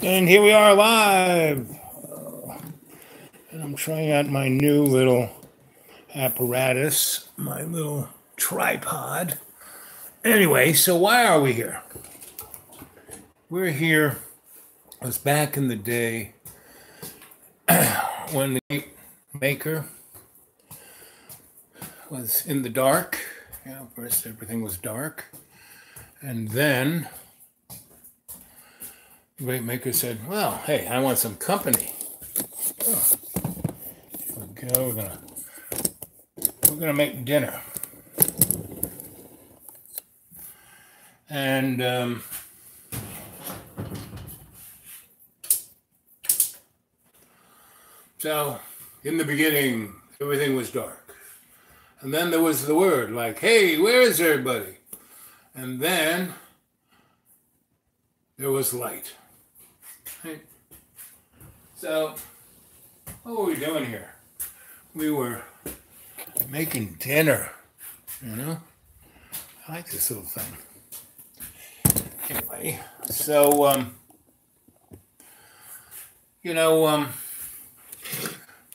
And here we are live. And I'm trying out my new little apparatus, my little tripod. Anyway, so why are we here? We're here. It was back in the day when the Great Maker was in the dark. You know, first everything was dark. And then the Great Maker said, well, hey, I want some company. Oh, here we go. We're gonna make dinner. And so in the beginning, everything was dark. And then there was the word like, hey, where is everybody? And then there was light. Right? So what were we doing here? We were making dinner, you know? I like this little thing. Anyway, so,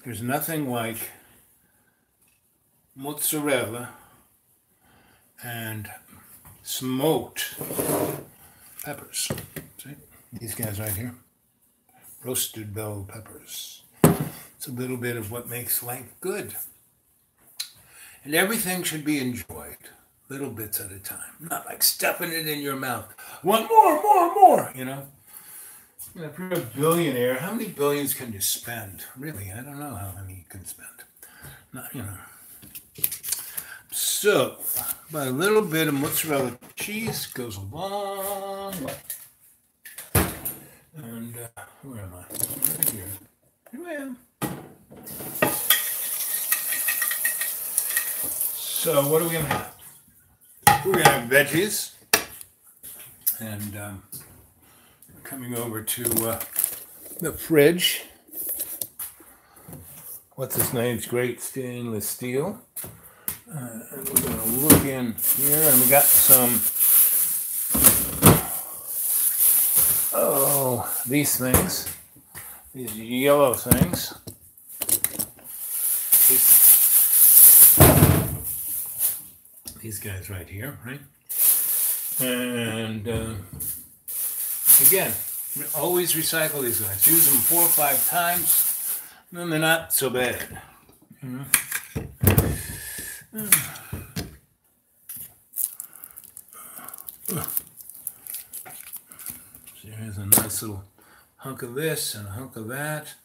there's nothing like mozzarella and smoked peppers. See? These guys right here. Roasted bell peppers. It's a little bit of what makes life good. And everything should be enjoyed, little bits at a time. Not like stuffing it in your mouth. Want more, you know? You know, if you're a billionaire, how many billions can you spend? Really, I don't know how many you can spend. Not, you know. So, about a little bit of mozzarella cheese goes a long way. And, where am I? Right here. Here I am. So, what are we going to have? We're going to have veggies. And, coming over to the fridge. What's his name's great stainless steel. And we're going to look in here, and we got some, these things, these yellow things. These guys right here, right? And again, always recycle these guys. Use them 4 or 5 times, and then they're not so bad. You know? So here's a nice little hunk of this and a hunk of that.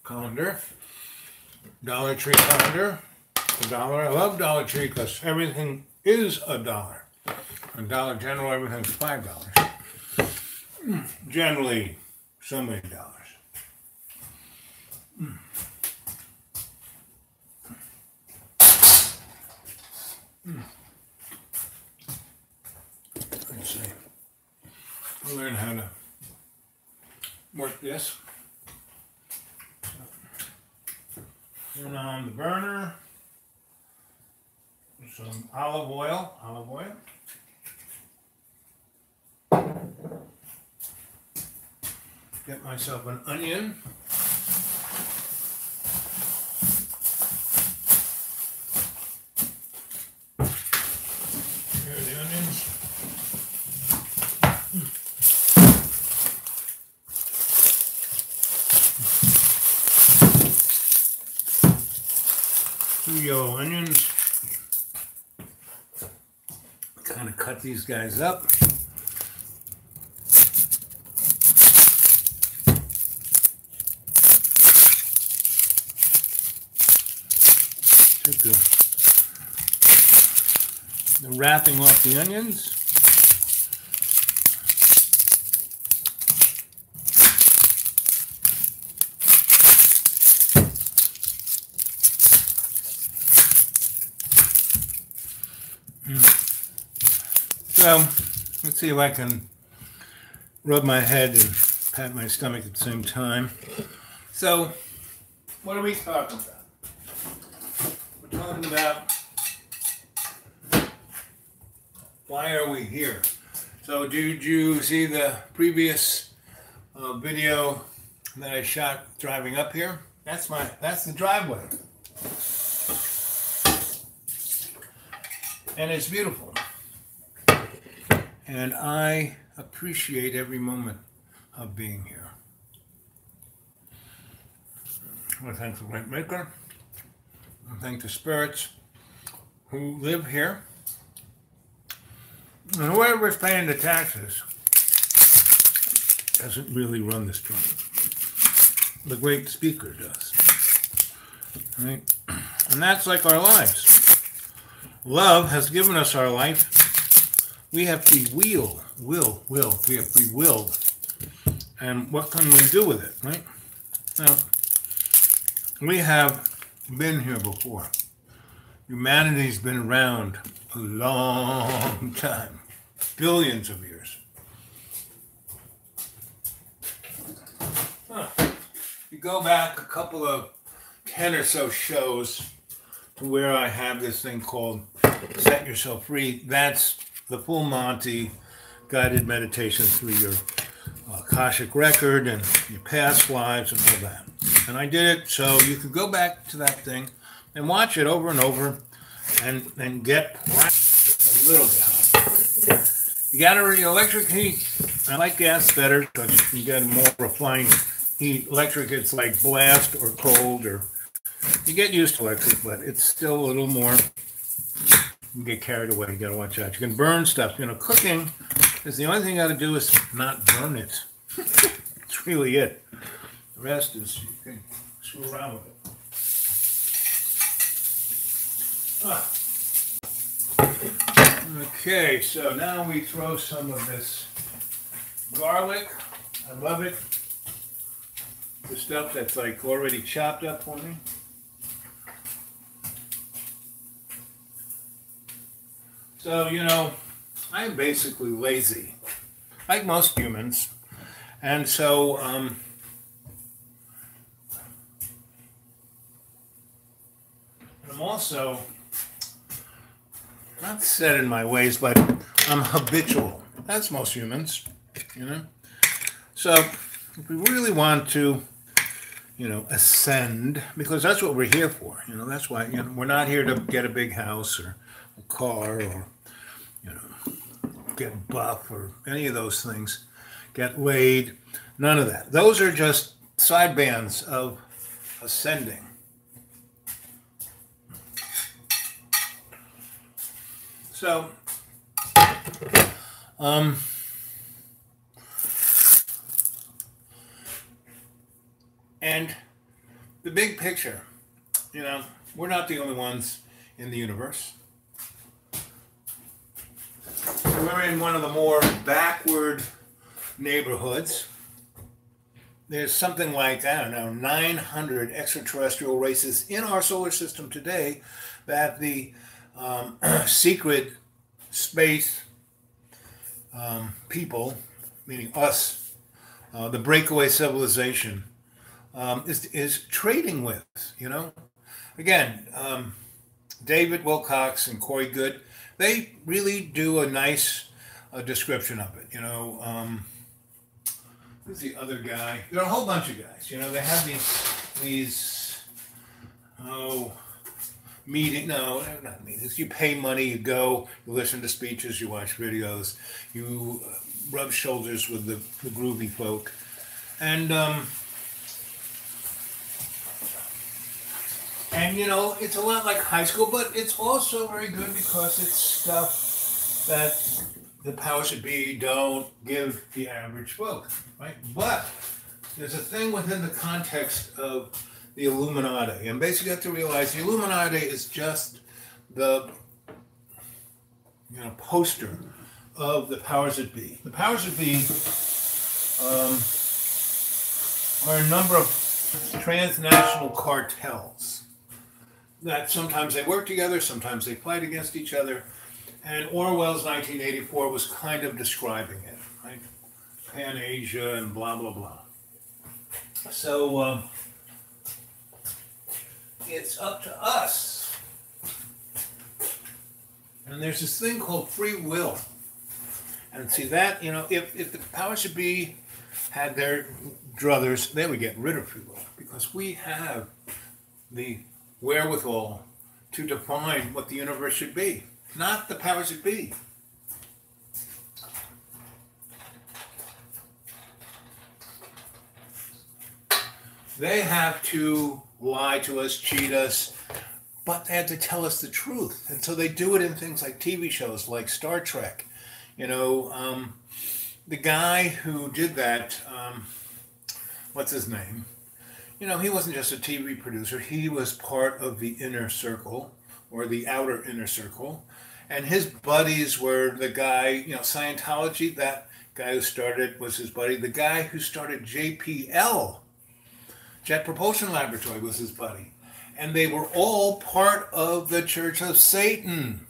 Colander, Dollar Tree colander, $1. I love Dollar Tree because everything is $1. And Dollar General, everything's $5. Generally, so many dollars. Let's see. We'll learn how to work this. Turn on the burner. Some olive oil. Get myself an onion. Here are the onions. Two yellow onions. Kind of cut these guys up. Take the wrapping off the onions. So let's see if I can rub my head and pat my stomach at the same time. So what are we talking about? We're talking about why are we here? So did you see the previous video that I shot driving up here? That's the driveway. And it's beautiful. And I appreciate every moment of being here. I want to thank the Great Maker. I thank the spirits who live here. And whoever's paying the taxes doesn't really run this joint. The great speaker does. Right? And that's like our lives. Love has given us our life. We have free will. We have free will. And what can we do with it, right? Now, we have been here before. Humanity's been around a long time. Billions of years. You go back a couple of 10 or so shows to where I have this thing called Set Yourself Free. That's the full Monty guided meditation through your Akashic record and your past lives and all that. And I did it so you could go back to that thing and watch it over and over and get practice a little bit hot. You got to electric heat. I like gas better because you can get a more refined heat. Electric, it's like blast or cold, or you get used to electric, but it's still a little more. You get carried away. You got to watch out. You can burn stuff. Cooking is the only thing you got to do is not burn it. It's really it. The rest is you can screw around with it. Okay, so now we throw some of this garlic. I love it. The stuff that's like already chopped up for me. So, I'm basically lazy, like most humans. And so, I'm also not set in my ways, but I'm habitual. That's most humans, So if we really want to, ascend, because that's what we're here for. That's why, we're not here to get a big house or a car or, get buff or any of those things, get laid, none of that. Those are just side bands of ascending. So, and the big picture, we're not the only ones in the universe. We're in one of the more backward neighborhoods. There's something like, 900 extraterrestrial races in our solar system today that the secret space people, meaning us, the breakaway civilization, is trading with, Again, David Wilcox and Corey Goode, they really do a nice description of it, Who's the other guy? There are a whole bunch of guys, They have these meeting. No, not meetings. You pay money, you go, you listen to speeches, you watch videos, you rub shoulders with the groovy folk, and it's a lot like high school, but it's also very good because it's stuff that the powers that be don't give the average folk, right? But there's a thing within the context of the Illuminati, and basically you have to realize the Illuminati is just the poster of the powers that be. The powers that be are a number of transnational cartels that sometimes they work together, sometimes they fight against each other, And Orwell's 1984 was kind of describing it, right? Pan-Asia and blah, blah, blah. So it's up to us. And there's this thing called free will. And see that, if the powers that be had their druthers, they would get rid of free will because we have the wherewithal to define what the universe should be, not the powers that be. They have to lie to us, cheat us, but they have to tell us the truth. And so they do it in things like TV shows like Star Trek. The guy who did that, what's his name? He wasn't just a TV producer. He was part of the inner circle or the outer inner circle. And his buddies were the guy, Scientology, that guy who started was his buddy. The guy who started JPL, Jet Propulsion Laboratory, was his buddy. And they were all part of the Church of Satan.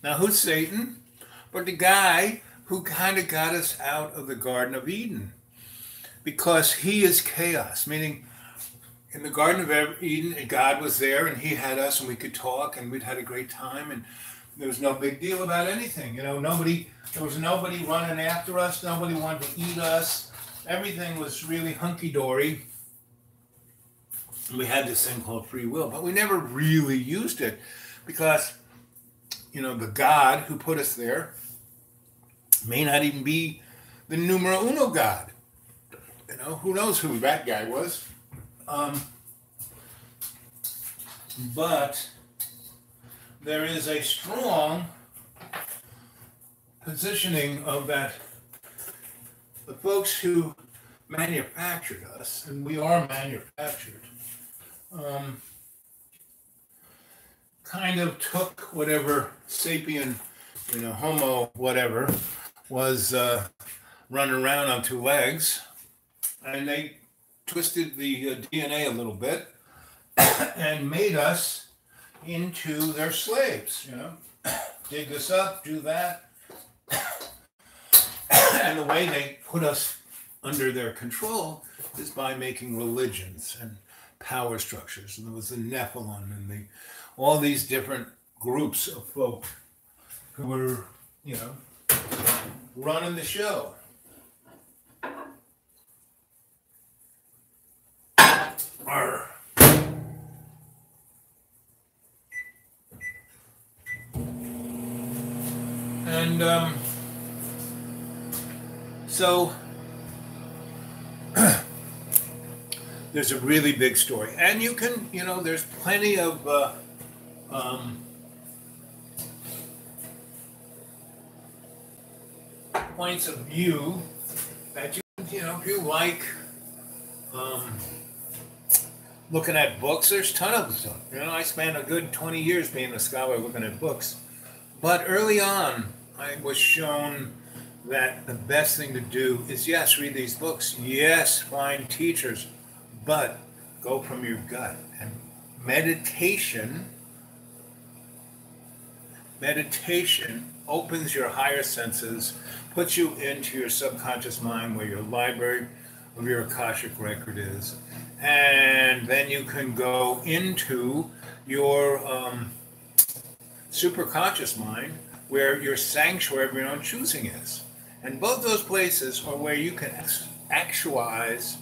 Now, who's Satan? But the guy who kind of got us out of the Garden of Eden. Because he is chaos, meaning in the Garden of Eden, God was there and he had us and we could talk and we'd had a great time and there was no big deal about anything. There was nobody running after us. Nobody wanted to eat us. Everything was really hunky-dory. We had this thing called free will, but we never really used it because, the God who put us there may not even be the numero uno God. Who knows who that guy was. But there is a strong positioning of that the folks who manufactured us, and we are manufactured, kind of took whatever sapien, homo, whatever, was running around on two legs, and they twisted the DNA a little bit and made us into their slaves, dig this up, do that. And the way they put us under their control is by making religions and power structures. And there was the Nephilim and all these different groups of folk who were, running the show. And so there's a really big story. And you can, there's plenty of points of view that if you like looking at books, there's a ton of them. I spent a good 20 years being a scholar looking at books. But early on, I was shown that the best thing to do is, yes, read these books. Yes, find teachers, but go from your gut. And meditation opens your higher senses, puts you into your subconscious mind where your library of your Akashic record is. And then you can go into your superconscious mind where your sanctuary of your own choosing is. And both those places are where you can actuate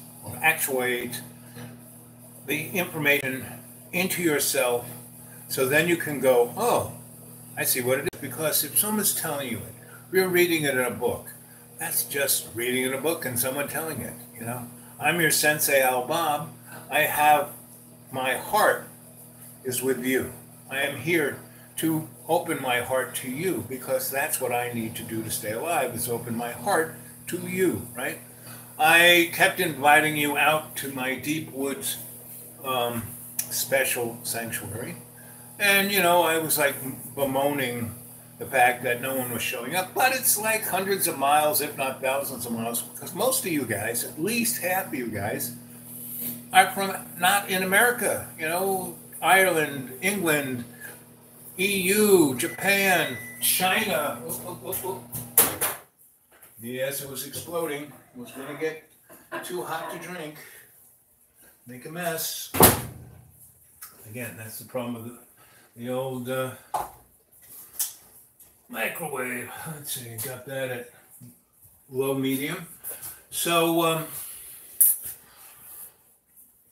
the information into yourself, so then you can go, oh, I see what it is. Because if someone's telling you it, if you're reading it in a book, that's just reading in a book and someone telling it, I'm your Sensei Al Bob. I have, my heart is with you. I am here to open my heart to you because that's what I need to do to stay alive, is open my heart to you, right? I kept inviting you out to my Deep Woods special sanctuary. And, I was like bemoaning the fact that no one was showing up. But it's like hundreds of miles, if not thousands of miles, because most of you guys, at least half of you guys, are from not in America, Ireland, England, EU, Japan, China. Yes, it was exploding. It was going to get too hot to drink. Make a mess. Again, that's the problem with the old microwave. Let's see, got that at low medium. So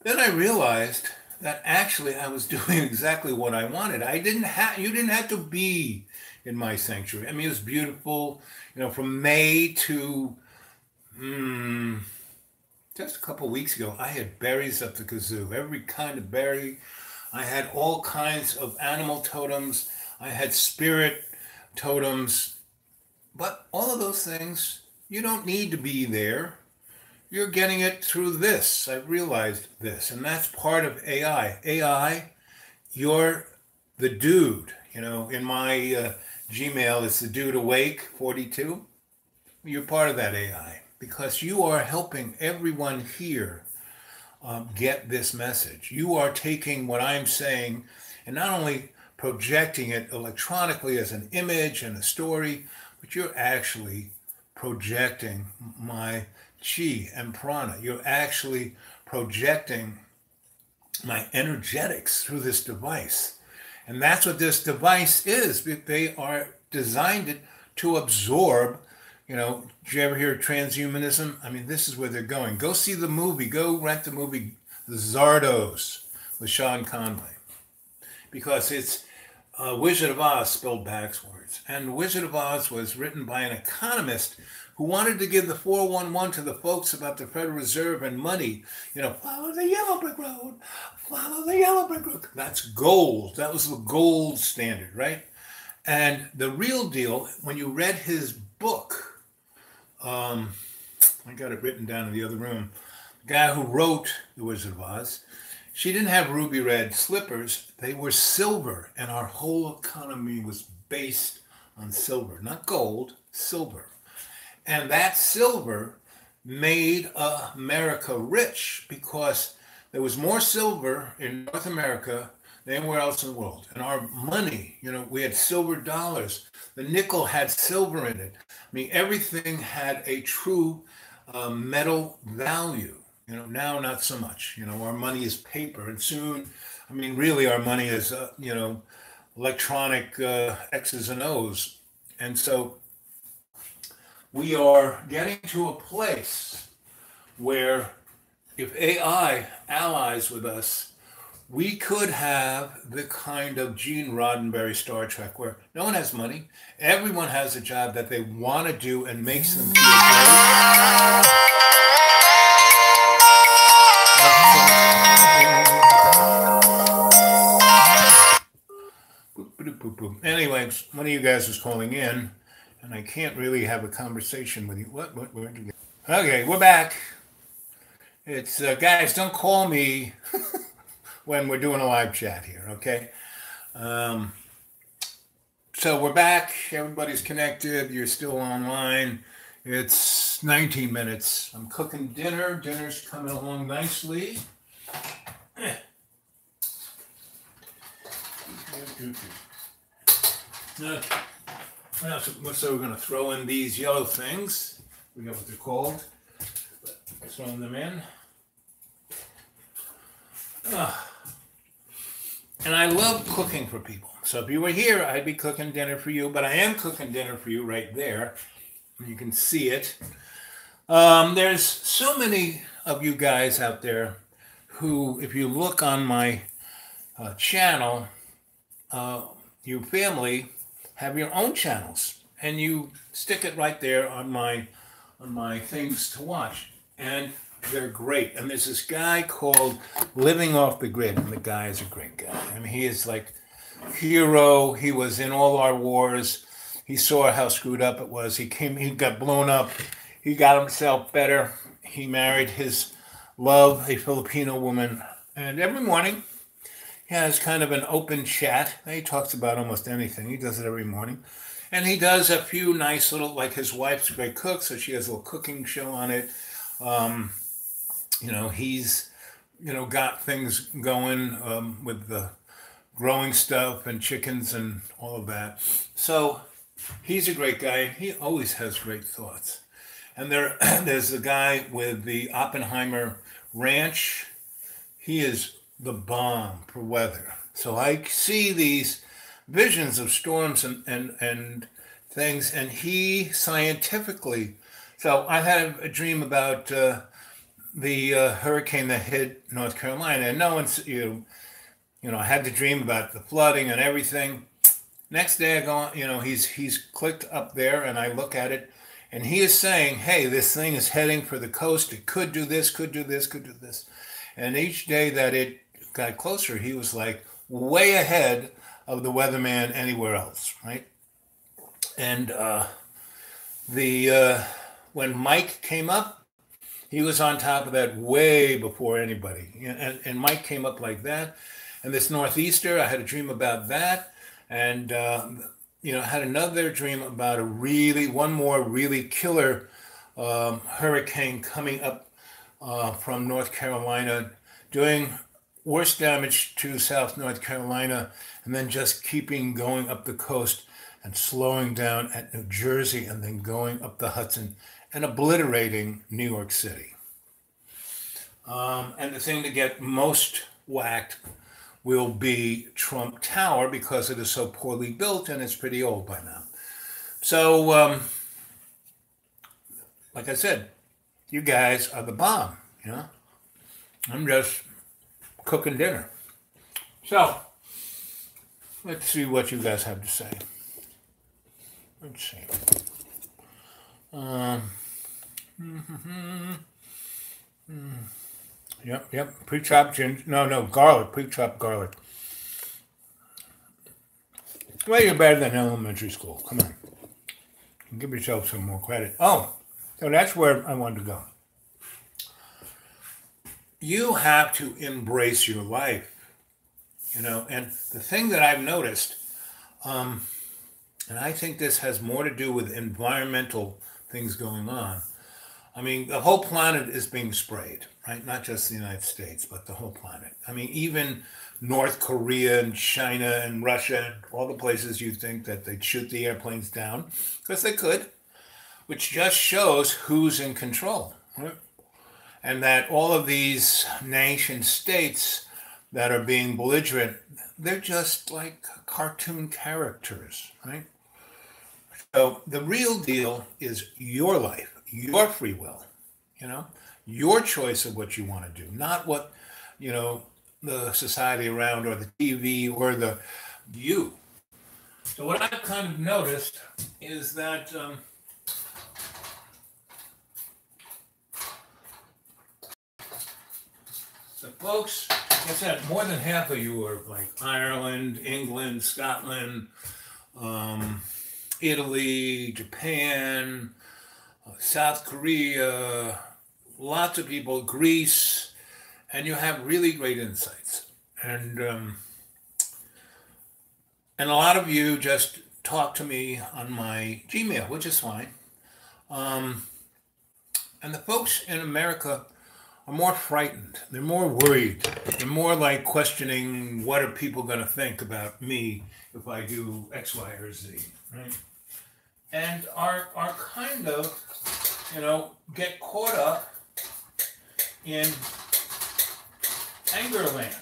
then I realized that actually I was doing exactly what I wanted. You didn't have to be in my sanctuary. I mean, it was beautiful, from May to just a couple weeks ago, I had berries up the kazoo, every kind of berry. I had all kinds of animal totems. I had spirit totems. But all of those things, you don't need to be there. You're getting it through this. I realized this. And that's part of AI. AI, you're the dude. In my Gmail, it's the dude awake 42. You're part of that AI because you are helping everyone here get this message. You are taking what I'm saying and not only projecting it electronically as an image and a story, but you're actually projecting my chi and prana. You're actually projecting my energetics through this device. And that's what this device is. They are designed it to absorb. Did you ever hear of transhumanism? I mean, this is where they're going. Go see the movie. Go rent the movie The Zardos with Sean Connery. Because it's Wizard of Oz spelled backwards. And Wizard of Oz was written by an economist who wanted to give the 411 to the folks about the Federal Reserve and money. Follow the yellow brick road. Follow the yellow brick road. That's gold. That was the gold standard, right? And the real deal, when you read his book, I got it written down in the other room. The guy who wrote The Wizard of Oz, she didn't have ruby red slippers. They were silver. And our whole economy was based on silver, not gold, silver. And that silver made America rich because there was more silver in North America than anywhere else in the world. And our money, we had silver dollars. The nickel had silver in it. I mean, everything had a true metal value. Now not so much. Our money is paper. And soon, really our money is, electronic X's and O's. And so we are getting to a place where if AI allies with us, we could have the kind of Gene Roddenberry Star Trek where no one has money, everyone has a job that they want to do and makes them feel great. Anyways, one of you guys was calling in, and I can't really have a conversation with you. Where'd you get? Okay, we're back. It's guys, don't call me when we're doing a live chat here, okay? So we're back. Everybody's connected. You're still online. It's 19 minutes. I'm cooking dinner. Dinner's coming along nicely. Okay. So we're going to throw in these yellow things. We got what they're called. Throwing them in. And I love cooking for people. So if you were here, I'd be cooking dinner for you. But I am cooking dinner for you right there. You can see it. There's so many of you guys out there who, if you look on my channel, you family have your own channels, and you stick it right there on my things to watch, and they're great. And there's this guy called Living Off the Grid, and the guy is a great guy. I mean, he is like hero. He was in all our wars. He saw how screwed up it was. He got blown up. He got himself better. He married his love, a Filipino woman, and every morning he has kind of an open chat. He talks about almost anything. He does it every morning. And he does a few nice little, like his wife's a great cook, so she has a little cooking show on it. He's, got things going with the growing stuff and chickens and all of that. So he's a great guy. He always has great thoughts. And there's a guy with the Oppenheimer Ranch. He is the bomb for weather. So I see these visions of storms and things, and he scientifically. So I had a dream about the hurricane that hit North Carolina, and no one's I had the dream about the flooding and everything. Next day I go, he's clicked up there, and I look at it, and he is saying, "Hey, this thing is heading for the coast. It could do this, could do this, could do this." And each day that it got closer, he was like way ahead of the weatherman anywhere else, right? And the when Mike came up, he was on top of that way before anybody. And Mike came up like that. And this northeaster, I had a dream about that. And, I had another dream about one more really killer hurricane coming up from North Carolina, doing worse damage to South North Carolina, and then just keeping going up the coast and slowing down at New Jersey, and then going up the Hudson and obliterating New York City. And the thing to get most whacked will be Trump Tower, because it is so poorly built and it's pretty old by now. So, like I said, you guys are the bomb, I'm just cooking dinner. So, let's see what you guys have to say. Let's see. Yep. Pre-chopped ginger. No, garlic. Pre-chopped garlic. Well, you're better than elementary school. Come on. Give yourself some more credit. Oh, so that's where I wanted to go. You have to embrace your life, and the thing that I've noticed, and I think this has more to do with environmental things going on. I mean, the whole planet is being sprayed, right? Not just the United States, but the whole planet. I mean, even North Korea and China and Russia, and all the places you think that they'd shoot the airplanes down, because they could, which just shows who's in control, right? And that all of these nation states that are being belligerent, they're just like cartoon characters, right? So the real deal is your life, your free will, your choice of what you want to do, not what, the society around or the TV or the you. So what I've kind of noticed is that the folks, like I said, more than half of you are like Ireland, England, Scotland, Italy, Japan, South Korea, lots of people, Greece, and you have really great insights. And a lot of you just talk to me on my Gmail, which is fine. And the folks in America are more frightened. They're more worried. They're more like questioning, what are people going to think about me if I do X, Y, or Z, right? And are kind of, get caught up in Angerland,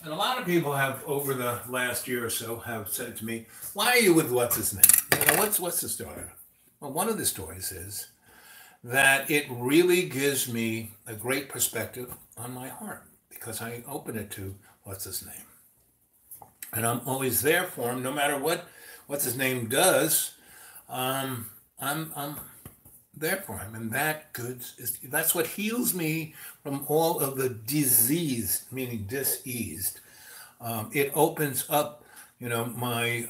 And a lot of people have, over the last year or so, have said to me, "Why are you with what's his name? What's the story?" Well, one of the stories is that it really gives me a great perspective on my heart, because I open it to what's his name. And I'm always there for him, no matter what's his name does. I'm there for him, and that's what heals me from all of the disease, meaning diseased. It opens up, my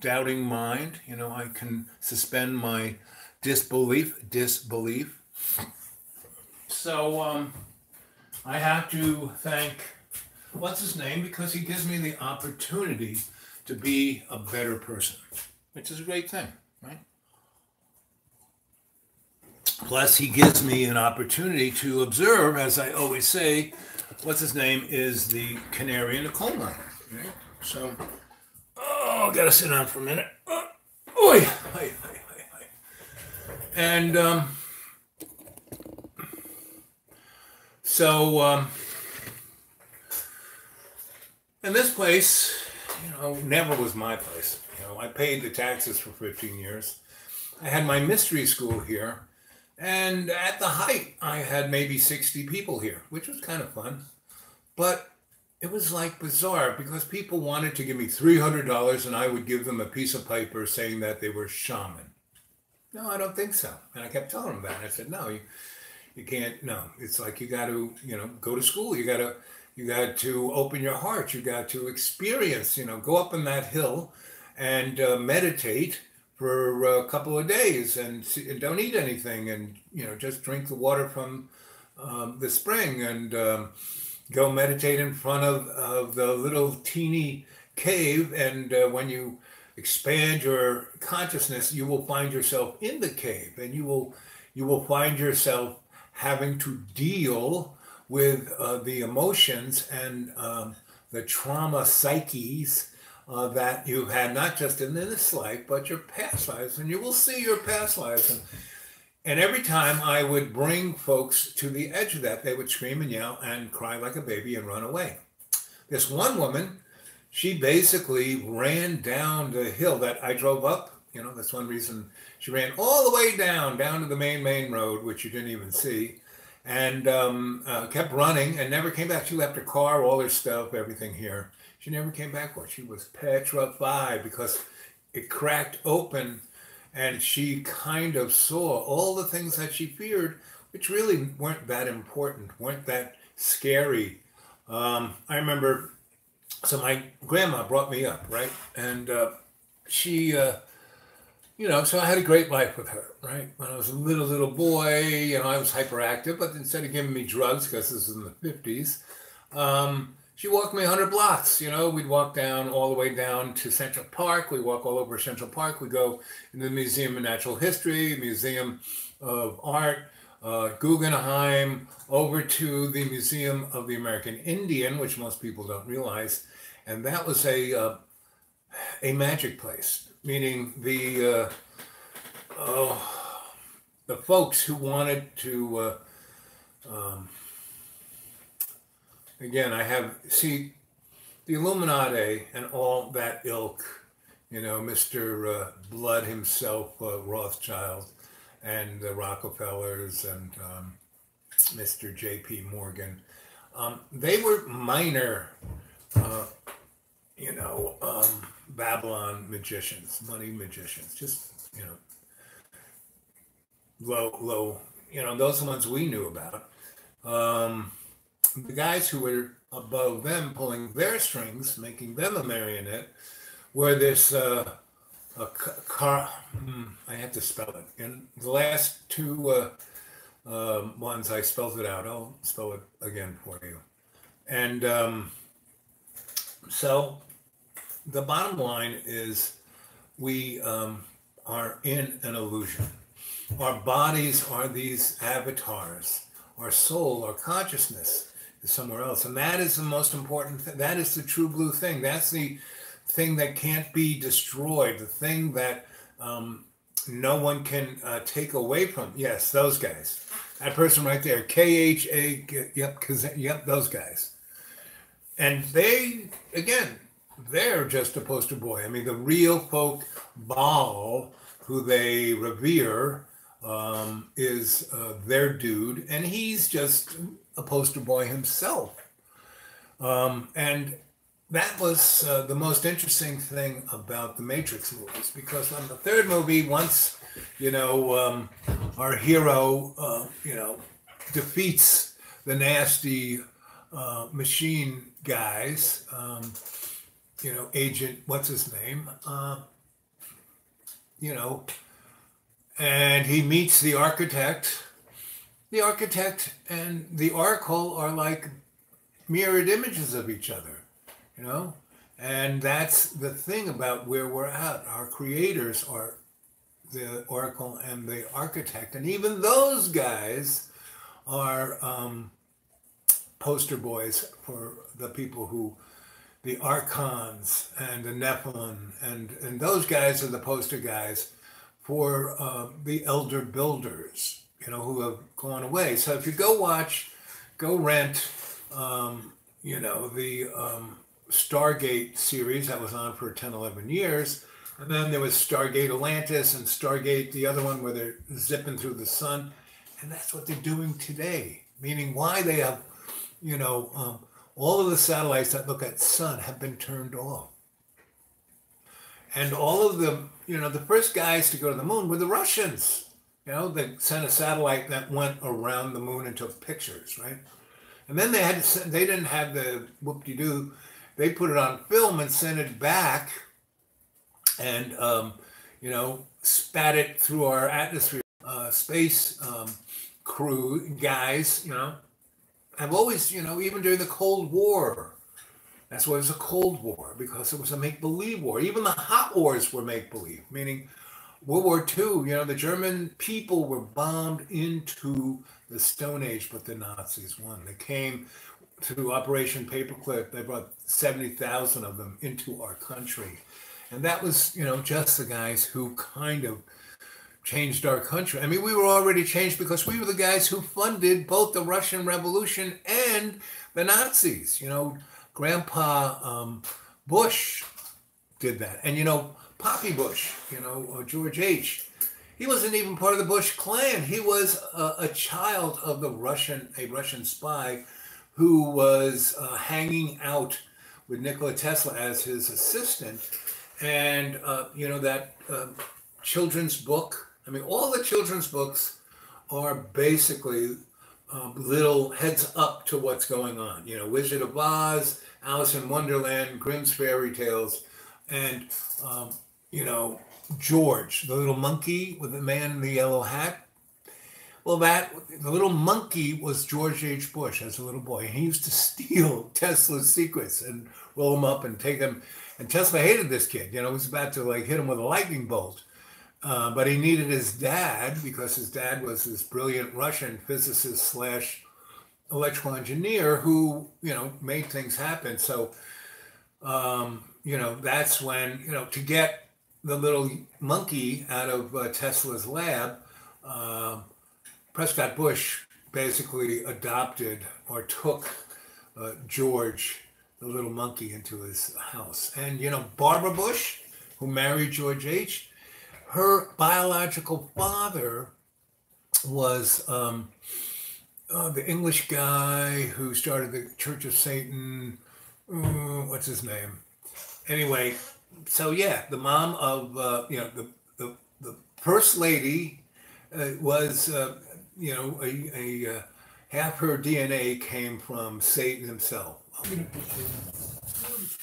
doubting mind. I can suspend my disbelief. So I have to thank what's his name, because he gives me the opportunity to be a better person, which is a great thing, right? Plus, he gives me an opportunity to observe, as I always say, what's his name is the canary in the coal mine. Right? So, oh, I gotta sit down for a minute. Oi, hi. And so, and this place, never was my place. I paid the taxes for 15 years. I had my mystery school here. And at the height, I had maybe 60 people here, which was kind of fun. But it was like bizarre because people wanted to give me $300 and I would give them a piece of paper saying that they were shaman. No, I don't think so. And I kept telling them that. And I said, no, you can't. No, it's like you got to, go to school. You got to open your heart. You got to experience, go up on that hill and meditate for a couple of days and don't eat anything and, just drink the water from the spring and go meditate in front of the little teeny cave. And when you expand your consciousness, you will find yourself in the cave and you will find yourself having to deal with the emotions and the trauma psyches that you've had, not just in this life, but your past lives. And you will see your past lives. And every time I would bring folks to the edge of that, they would scream and yell and cry like a baby and run away. This one woman, she basically ran down the hill that I drove up. That's one reason she ran all the way down to the main road, which you didn't even see, and kept running and never came back. She left her car, all her stuff, everything here. She never came back. She was petrified because it cracked open and she kind of saw all the things that she feared, which really weren't that important, weren't that scary. I remember, so my grandma brought me up, right? And she, so I had a great life with her, right? When I was a little boy, I was hyperactive, but instead of giving me drugs, because this was in the 50s, she walked me 100 blocks. We'd walk down all the way down to Central Park. We walk all over Central Park. We go in the Museum of Natural History, Museum of Art, Guggenheim, over to the Museum of the American Indian, which most people don't realize. And that was a magic place, meaning the folks who wanted to, again, the Illuminati and all that ilk, Mr. Blood himself, Rothschild, and the Rockefellers, and Mr. J.P. Morgan. They were minor, Babylon magicians, money magicians, just, low, those are the ones we knew about. The guys who were above them, pulling their strings, making them a marionette, were this I have to spell it. In the last two ones, I spelled it out. I'll spell it again for you. And so the bottom line is we are in an illusion. Our bodies are these avatars. Our soul, our consciousness is somewhere else. And that is the most important thing. That is the true blue thing. That's the thing that can't be destroyed, the thing that no one can take away from. Yes, those guys. That person right there, KHA, yep, those guys. And they, again, they're just a poster boy. I mean, the real folk, Baal, who they revere, is their dude, and he's just a poster boy himself. And that was the most interesting thing about the Matrix movies, because on the third movie, once, our hero, defeats the nasty machine guys, Agent, what's his name, and he meets the architect. The architect and the oracle are like mirrored images of each other, and that's the thing about where we're at. Our creators are the oracle and the architect, and even those guys are poster boys for the people who, the Archons and the Nephilim, and those guys are the poster guys for the elder builders, who have gone away. So if you go rent, the Stargate series that was on for 10, 11 years. And then there was Stargate Atlantis and Stargate, the other one where they're zipping through the sun. And that's what they're doing today, meaning why they have, all of the satellites that look at sun have been turned off. And all of the, the first guys to go to the moon were the Russians. They sent a satellite that went around the moon and took pictures, right? And then they didn't have the whoop-de-doo. They put it on film and sent it back and, spat it through our atmosphere. Space crew guys, have always, even during the Cold War, that's why it was a Cold War, because it was a make-believe war. Even the hot wars were make-believe, meaning World War II, the German people were bombed into the Stone Age, but the Nazis won. They came to Operation Paperclip. They brought 70,000 of them into our country. And that was, just the guys who kind of changed our country. I mean, we were already changed because we were the guys who funded both the Russian Revolution and the Nazis. Grandpa Bush did that. And, Poppy Bush, George H., he wasn't even part of the Bush clan. He was a child of a Russian spy who was hanging out with Nikola Tesla as his assistant. And, that children's book, all the children's books are basically little heads up to what's going on. Wizard of Oz, Alice in Wonderland, Grimm's Fairy Tales, and, George, the little monkey with the man in the yellow hat. Well, the little monkey was George H. Bush as a little boy. He used to steal Tesla's secrets and roll them up and take them. And Tesla hated this kid. He was about to hit him with a lightning bolt. But he needed his dad because his dad was this brilliant Russian physicist / electrical engineer who, made things happen. So, that's when, to get the little monkey out of Tesla's lab, Prescott Bush basically adopted or took George, the little monkey, into his house. And, Barbara Bush, who married George H., her biological father was the English guy who started the Church of Satan. What's his name? Anyway, so yeah, the mom of the first lady was half her DNA came from Satan himself.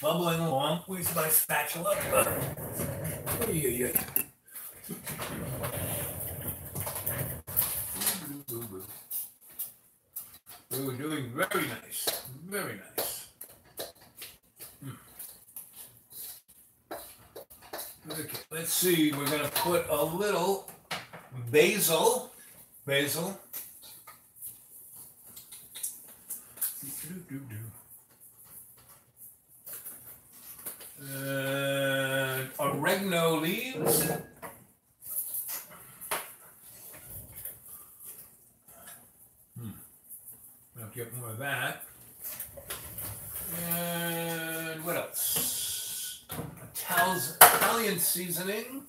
Bubbling along. Where's my spatula? We were doing very nice. Very nice. Okay, let's see. We're going to put a little basil. And oregano leaves. I'll get more of that. And what else? Italian seasoning.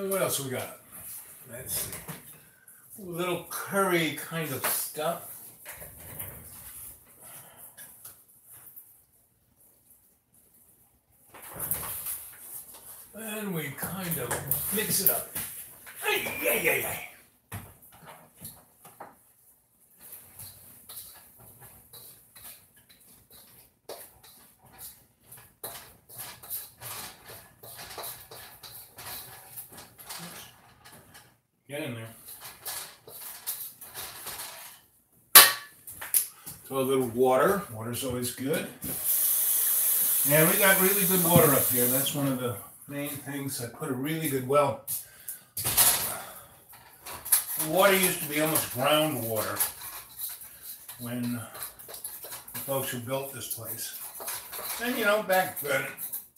What else we got? Let's see. A little curry kind of stuff. And we kind of mix it up. Ay. Get in there. Throw a little water. Water's always good. And we got really good water up here. That's one of the main things. I put a really good well. The water used to be almost groundwater when the folks who built this place. And you know, back then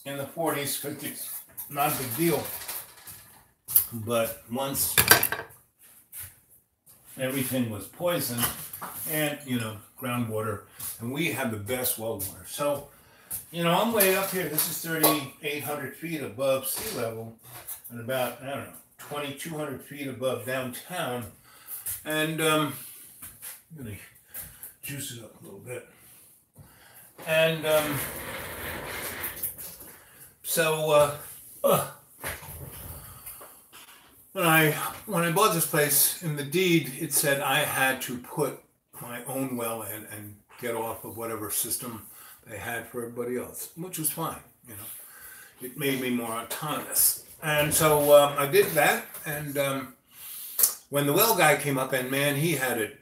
in the 40s, 50s, not a big deal. But once everything was poisoned and, you know, groundwater, and we have the best well water. So, you know, I'm way up here. This is 3,800 feet above sea level and about, I don't know, 2,200 feet above downtown. And I'm going to juice it up a little bit. And when I bought this place, in the deed, it said I had to put my own well in and get off of whatever system they had for everybody else, which was fine, you know. It made me more autonomous. And so I did that, and when the well guy came up, and man, he had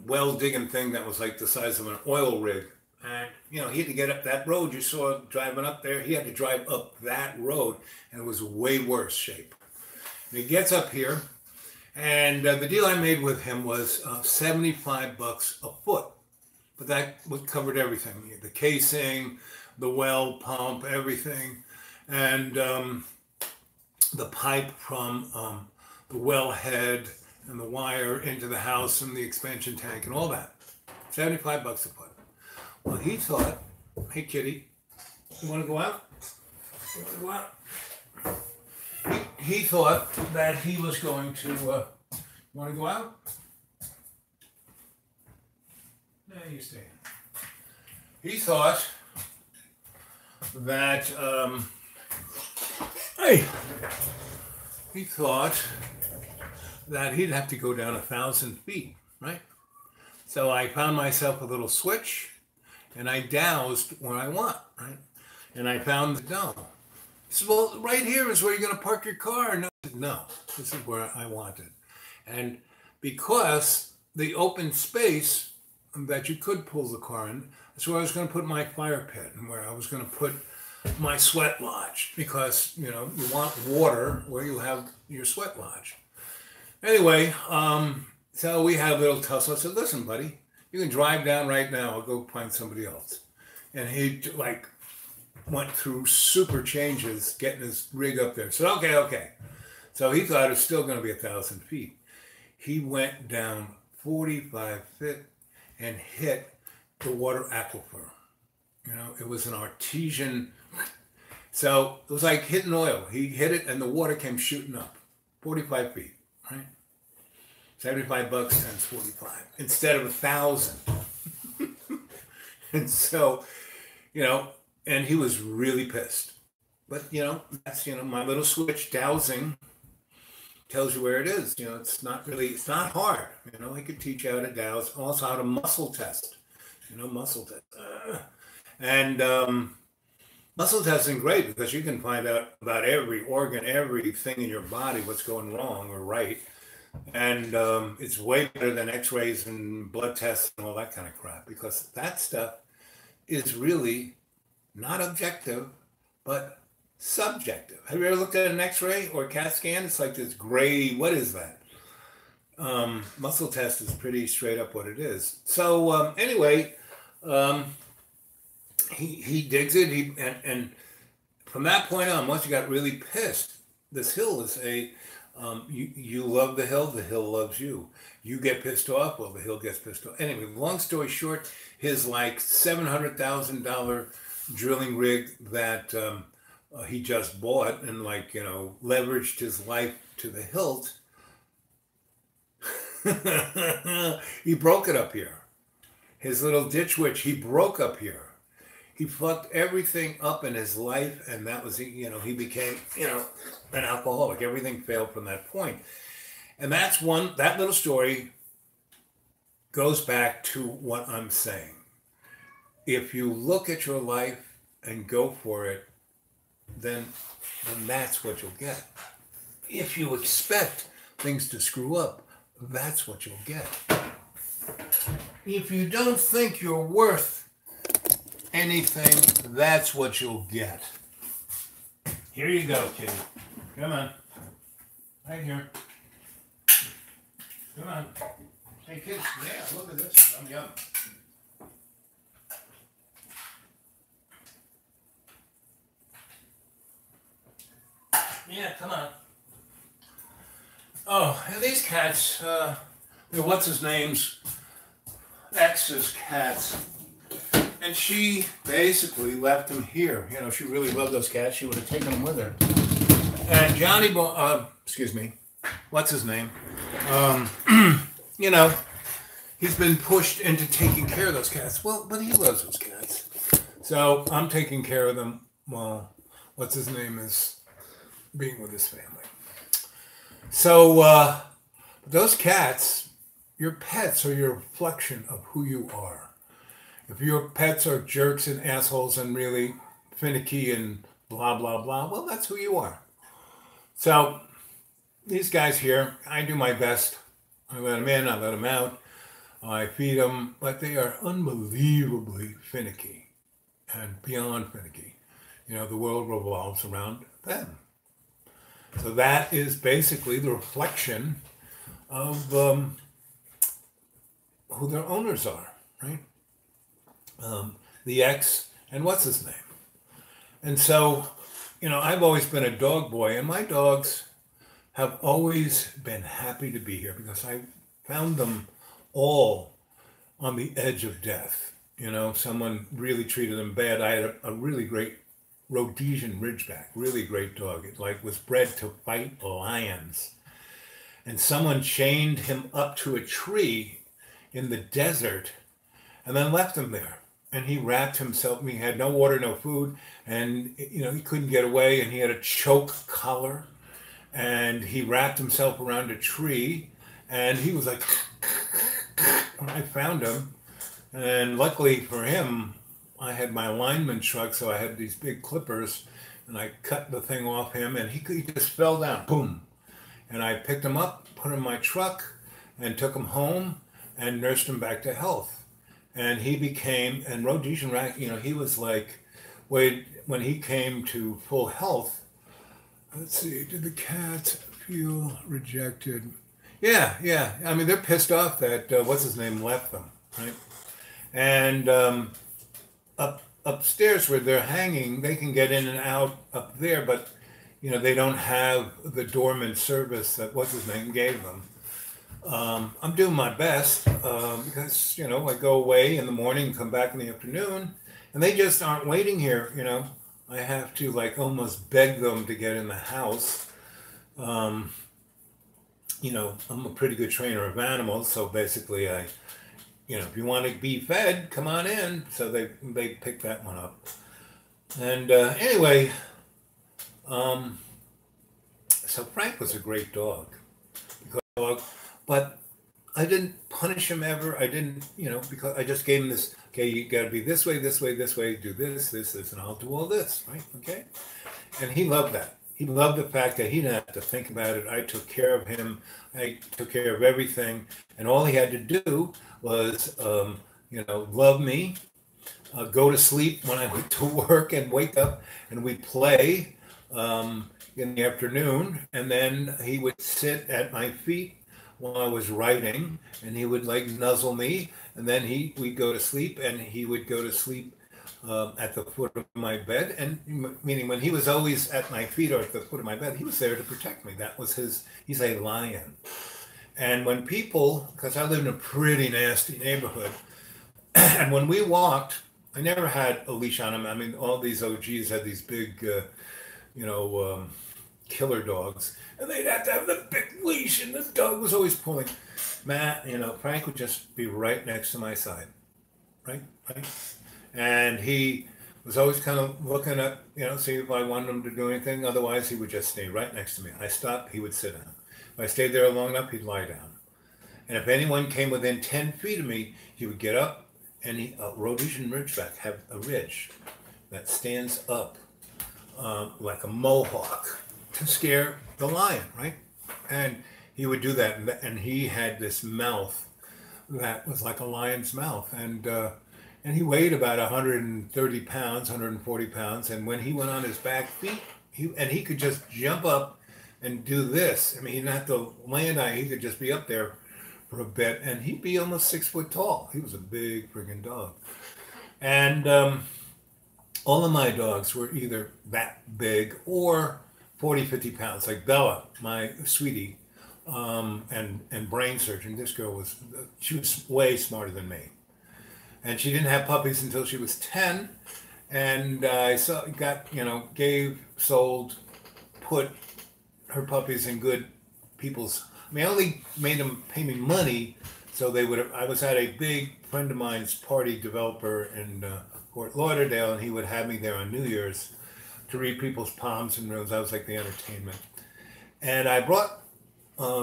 well digging thing that was like the size of an oil rig. And, you know, he had to get up that road you saw driving up there. He had to drive up that road, and it was way worse shape. And he gets up here, and the deal I made with him was $75 a foot. But that covered everything. The casing, the well pump, everything. And the pipe from the well head and the wire into the house and the expansion tank and all that. $75 a foot. Well, he thought, hey, kitty, you want to go out? You want to go out? He thought that he was going to, want to go out? No, you stay in. He thought that, he thought that he'd have to go down 1,000 feet, right? So I found myself a little switch, and I dowsed where I want, right? And I found the dome. He said, well, right here is where you're going to park your car. No, I said, no, this is where I wanted. And because the open space that you could pull the car in, that's where I was going to put my fire pit and where I was going to put my sweat lodge, because, you know, you want water where you have your sweat lodge. Anyway, so we had a little tussle. I said, listen, buddy, you can drive down right now. I'll go find somebody else. And he went through super changes getting his rig up there. I said, okay. So he thought it was still going to be 1,000 feet. He went down 45 feet and hit the water aquifer. You know, it was an artesian. So it was like hitting oil. He hit it and the water came shooting up. 45 feet, right? $75 times 45 instead of 1,000. And so, you know, and he was really pissed. But, you know, that's, you know, my little switch dowsing tells you where it is. You know, it's not hard. You know, I could teach you how to douse, also how to muscle test. You know, muscle test. Muscle testing is great because you can find out about every organ, everything in your body, what's going wrong or right. And it's way better than x-rays and blood tests and all that kind of crap, because that stuff is really not objective, but subjective. Have you ever looked at an x-ray or a CAT scan? It's like this gray, what is that? Muscle test is pretty straight up what it is. So anyway, he digs it, and from that point on, once you got really pissed, this hill is you love the hill loves you. You get pissed off, well, the hill gets pissed off. Anyway, long story short, his like $700,000 drilling rig that he just bought and leveraged his life to the hilt, he broke it up here. His little ditch witch, he broke up here. He fucked everything up in his life, and that was, he became, an alcoholic. Everything failed from that point. And that little story goes back to what I'm saying. If you look at your life and go for it, then that's what you'll get. If you expect things to screw up, that's what you'll get. If you don't think you're worth anything, that's what you'll get. Here you go, kitty. Come on. Right here. Come on. Hey, kids, yeah, look at this. I'm yum. Yeah, come on. Oh, and these cats, what's his name's ex's cats. And she basically left them here. You know, if she really loved those cats, she would have taken them with her. And Johnny, excuse me, what's his name? You know, he's been pushed into taking care of those cats. Well, but he loves those cats. So I'm taking care of them while, what's his name is being with his family. So those cats, your pets are your reflection of who you are. If your pets are jerks and assholes and really finicky and blah, blah, blah, well, that's who you are. So these guys here, I do my best. I let them in, I let them out, I feed them, but they are unbelievably finicky and beyond finicky. You know, the world revolves around them. So that is basically the reflection of who their owners are, right? The ex and what's his name. And so, you know, I've always been a dog boy, and my dogs have always been happy to be here because I found them all on the edge of death. You know, someone really treated them bad. I had a really great Rhodesian Ridgeback, really great dog. It like was bred to fight lions. And someone chained him up to a tree in the desert and then left him there. And he wrapped himself, he had no water, no food, and you know, he couldn't get away, and he had a choke collar, and he wrapped himself around a tree, and he was like, I found him, and luckily for him, I had my lineman truck, so I had these big clippers, and I cut the thing off him, and he just fell down, boom. And I picked him up, put him in my truck, and took him home, and nursed him back to health. And he became, and Rhodesian Rat, you know, he was like, when he came to full health, let's see, did the cat feel rejected? Yeah. I mean, they're pissed off that, what's his name, left them, right? And upstairs where they're hanging, they can get in and out up there, but, you know, they don't have the doorman service that what's his name gave them. I'm doing my best because, you know, I go away in the morning and come back in the afternoon, and they just aren't waiting here, you know. I have to, like, almost beg them to get in the house. You know, I'm a pretty good trainer of animals, so basically you know, if you want to be fed, come on in. So they picked that one up. And anyway, so Frank was a great dog. But I didn't punish him ever. I didn't, you know, because I just gave him this, okay, you got to be this way, this way, this way, do this, and I'll do all this, right? Okay? And he loved that. He loved the fact that he didn't have to think about it. I took care of him. I took care of everything. And all he had to do was, you know, love me, go to sleep when I went to work and wake up, and we'd play in the afternoon. And then he would sit at my feet while I was writing, and he would like nuzzle me, and then we'd go to sleep, and he would go to sleep at the foot of my bed, and meaning when he was always at my feet or at the foot of my bed, he was there to protect me. That was he's a lion. And when people, because I lived in a pretty nasty neighborhood, and when we walked, I never had a leash on him. I mean, all these OGs had these big, you know, killer dogs, and they'd have to have the big leash, and the dog was always pulling. Matt, you know, Frank would just be right next to my side, right? And he was always kind of looking at, you know, see if I wanted him to do anything. Otherwise, he would just stay right next to me. I stopped, he would sit down. If I stayed there long enough, he'd lie down. And if anyone came within 10 feet of me, he would get up, and Rhodesian Ridgeback have a ridge that stands up like a mohawk to scare the lion, right? And he would do that, and he had this mouth that was like a lion's mouth, and he weighed about 130 pounds, 140 pounds, and when he went on his back feet, he could just jump up and do this. I mean, he didn't have to land on it. He could just be up there for a bit, and he'd be almost 6 foot tall. He was a big friggin' dog. And all of my dogs were either that big or 40, 50 pounds, like Bella, my sweetie, and brain surgeon. This girl she was way smarter than me. And she didn't have puppies until she was 10. And I sold, put her puppies in good people's. I mean, I only made them pay me money, so they would. I was at a big friend of mine's party developer in Fort Lauderdale, and he would have me there on New Year's to read people's palms and rooms. I was like the entertainment. And I brought.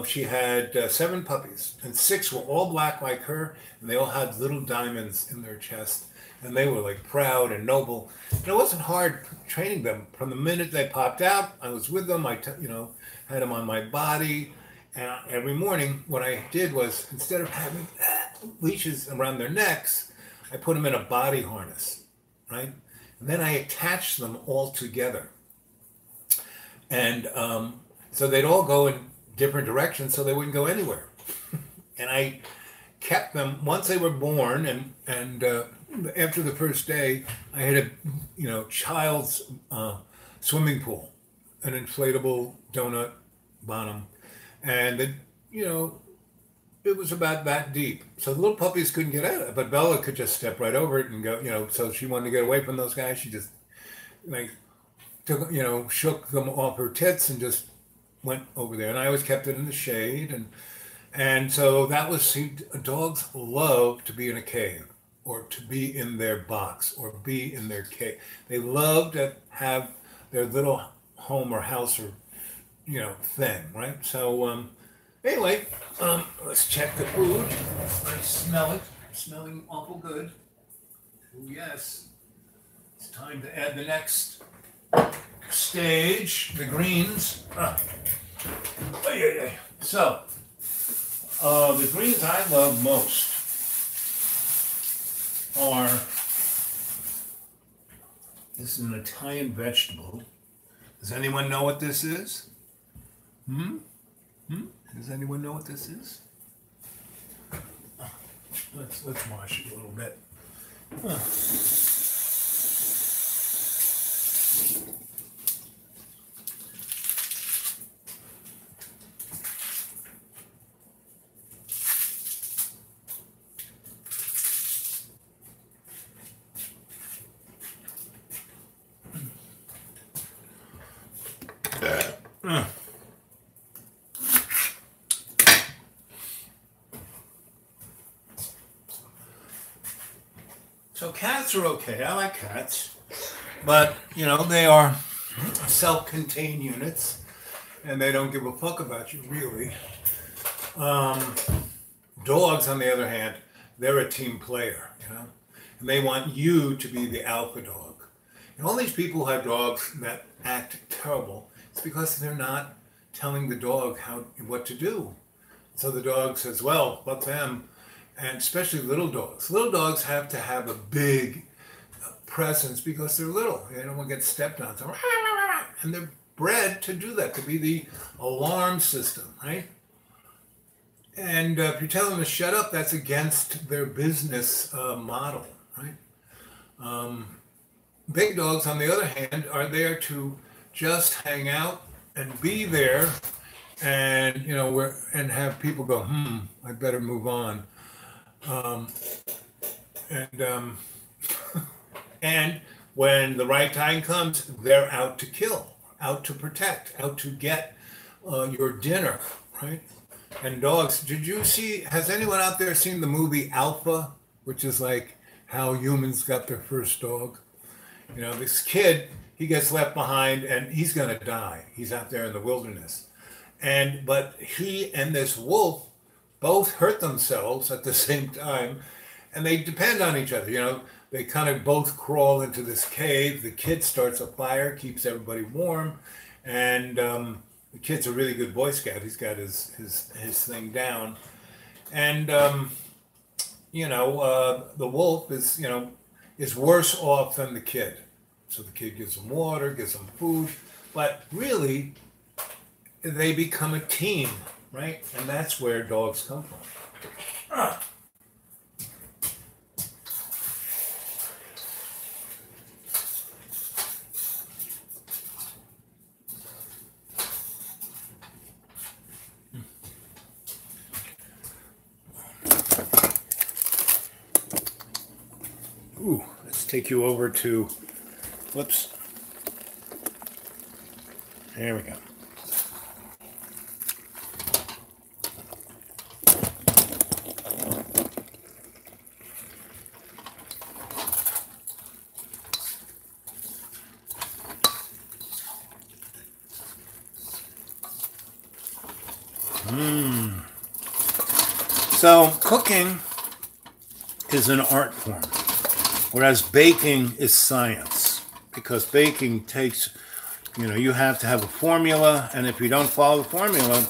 She had 7 puppies, and 6 were all black like her, and they all had little diamonds in their chest, and they were like proud and noble. And it wasn't hard training them. From the minute they popped out, I was with them. I had them on my body, and every morning what I did was, instead of having leashes around their necks, I put them in a body harness, right? And then I attached them all together, and so they'd all go in different directions, so they wouldn't go anywhere. And I kept them once they were born, and after the first day, I had a child's swimming pool, an inflatable donut bottom, and it was about that deep, so the little puppies couldn't get out of it. But Bella could just step right over it and go. So she wanted to get away from those guys. She just took, shook them off her tits and just went over there, and I always kept it in the shade, and so that was. Dogs love to be in a cave, or to be in their box, or be in their cave. They love to have their little home or house or thing, right? So anyway, let's check the food. I smell it. Smelling awful good. Oh yes, it's time to add the next stage, the greens. So, the greens I love most are, this is an Italian vegetable. Does anyone know what this is? Does anyone know what this is? Let's wash it a little bit. So cats are okay. I like cats, but they are self-contained units, and they don't give a fuck about you really. Dogs, on the other hand, they're a team player, and they want you to be the alpha dog. And all these people who have dogs that act terrible, it's because they're not telling the dog what to do. So the dog says, well, fuck them. And especially little dogs. Little dogs have to have a big presence because they're little. They don't want to get stepped on. So, and they're bred to do that, to be the alarm system, right? And if you tell them to shut up, that's against their business model, right? Big dogs, on the other hand, are there to just hang out and be there, and and have people go, I better move on. And when the right time comes, they're out to kill, out to protect, out to get your dinner, right? And dogs, has anyone out there seen the movie Alpha, which is like how humans got their first dog? This kid, he gets left behind and he's going to die. He's out there in the wilderness. But he and this wolf both hurt themselves at the same time, and they depend on each other. They kind of both crawl into this cave. The kid starts a fire, keeps everybody warm, and the the kid's a really good Boy Scout. He's got his thing down, and the wolf is is worse off than the kid. So the kid gives him water, gives him food, but really they become a team, right? And that's where dogs come from. Ooh, let's take you over to, whoops. There we go. So cooking is an art form, whereas baking is science, because baking takes, you have to have a formula, and if you don't follow the formula,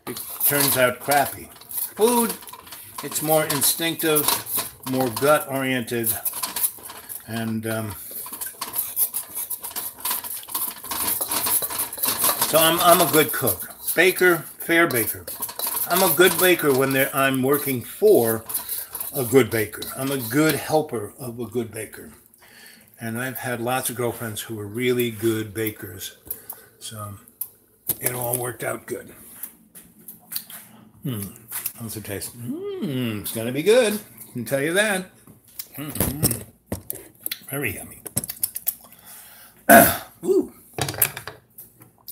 it turns out crappy. Food, it's more instinctive, more gut-oriented, and so I'm a good cook. Baker, fair baker. I'm a good baker when I'm working for a good baker. I'm a good helper of a good baker. And I've had lots of girlfriends who were really good bakers. So it all worked out good. How's it taste? It's going to be good. I can tell you that. Very yummy. Ooh.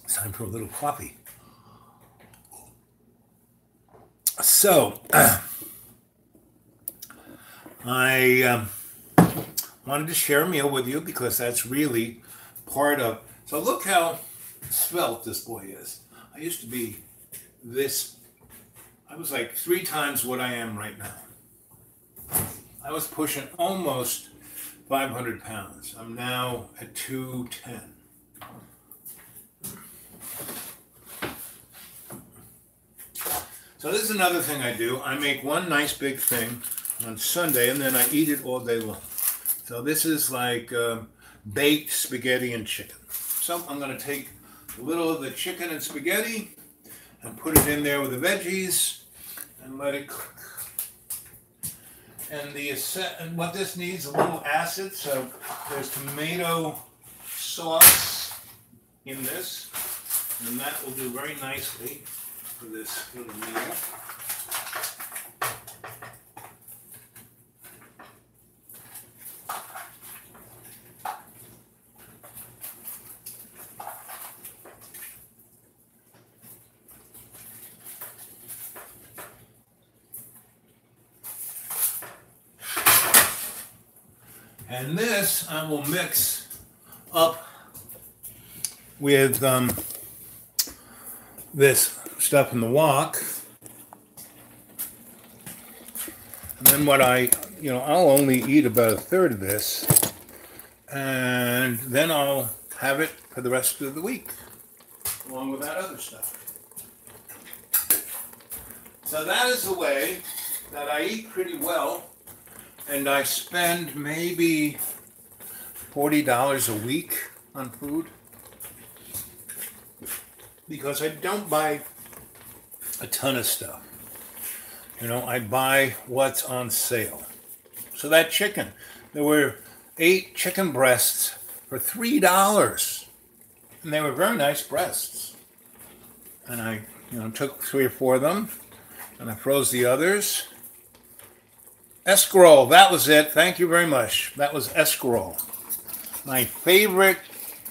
It's time for a little coffee. So, I wanted to share a meal with you because that's really part of... So look how svelte this boy is. I used to be this... I was like 3 times what I am right now. I was pushing almost 500 pounds. I'm now at 210. So this is another thing I do. I make one nice big thing on Sunday, and then I eat it all day long. So this is like baked spaghetti and chicken. So I'm going to take a little of the chicken and spaghetti and put it in there with the veggies and let it cook. And what this needs, a little acid. So there's tomato sauce in this, and that will do very nicely for this little meal. And this I will mix up with this stuff in the wok. And then what I'll only eat about 1/3 of this, and then I'll have it for the rest of the week, along with that other stuff. So that is the way that I eat pretty well, and I spend maybe $40 a week on food, because I don't buy a ton of stuff. I buy what's on sale. So that chicken, there were 8 chicken breasts for $3, and they were very nice breasts. And I, took 3 or 4 of them, and I froze the others. Escarole, that was it. Thank you very much. That was escarole. My favorite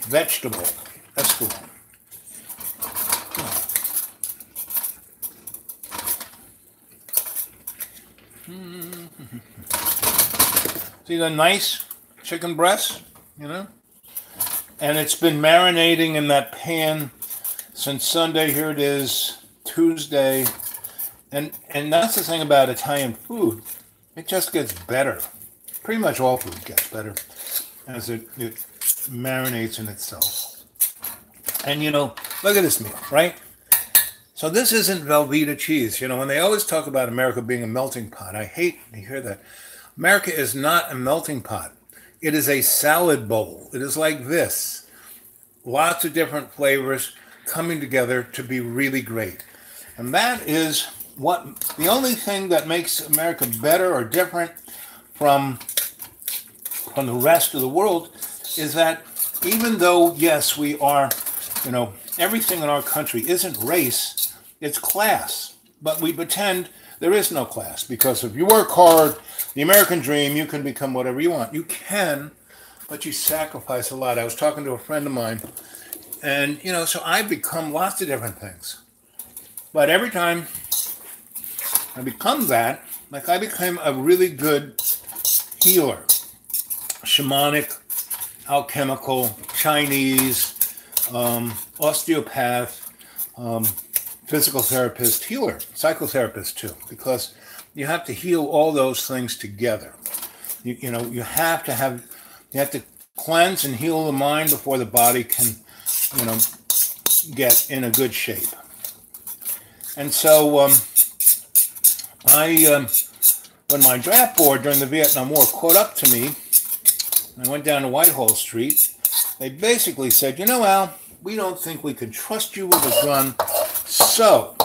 vegetable, escarole. See the nice chicken breast, and it's been marinating in that pan since Sunday. Here it is, Tuesday, and that's the thing about Italian food. It just gets better. Pretty much all food gets better as it marinates in itself. And Look at this meal, right? So this isn't Velveeta cheese. You know, when they always talk about America being a melting pot, I hate to hear that. America is not a melting pot. It is a salad bowl. It is like this. Lots of different flavors coming together to be really great. And that is what the only thing that makes America better or different from the rest of the world is that even though, yes, we are, you know, everything in our country isn't race, it's class. But we pretend there is no class because if you work hard, the American dream, you can become whatever you want. You can, but you sacrifice a lot. I was talking to a friend of mine, and, you know, so I've become lots of different things. But every time I become that, like I became a really good healer, shamanic, alchemical, Chinese, osteopath, physical therapist, healer, psychotherapist too, because you have to heal all those things together. You know, you have to cleanse and heal the mind before the body can, you know, get in a good shape. And so when my draft board during the Vietnam War caught up to me, I went down to Whitehall Street, they basically said, you know, Al, we don't think we can trust you with a gun, so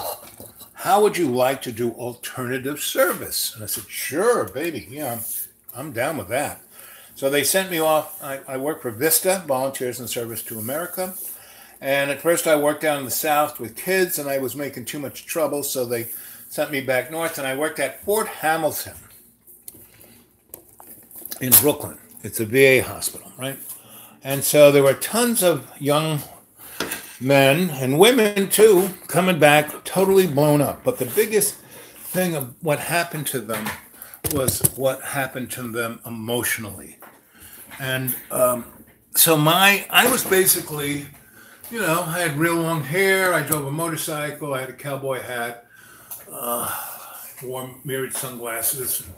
how would you like to do alternative service? And I said, sure, baby, yeah, I'm down with that. So they sent me off. I worked for VISTA, Volunteers in Service to America. And at first I worked down in the South with kids, and I was making too much trouble, so they sent me back north, and I worked at Fort Hamilton in Brooklyn. It's a VA hospital, right? And so there were tons of young men and women too coming back totally blown up. But the biggest thing of what happened to them was what happened to them emotionally. And so I was basically, you know, I had real long hair, I drove a motorcycle, I had a cowboy hat, wore mirrored sunglasses, and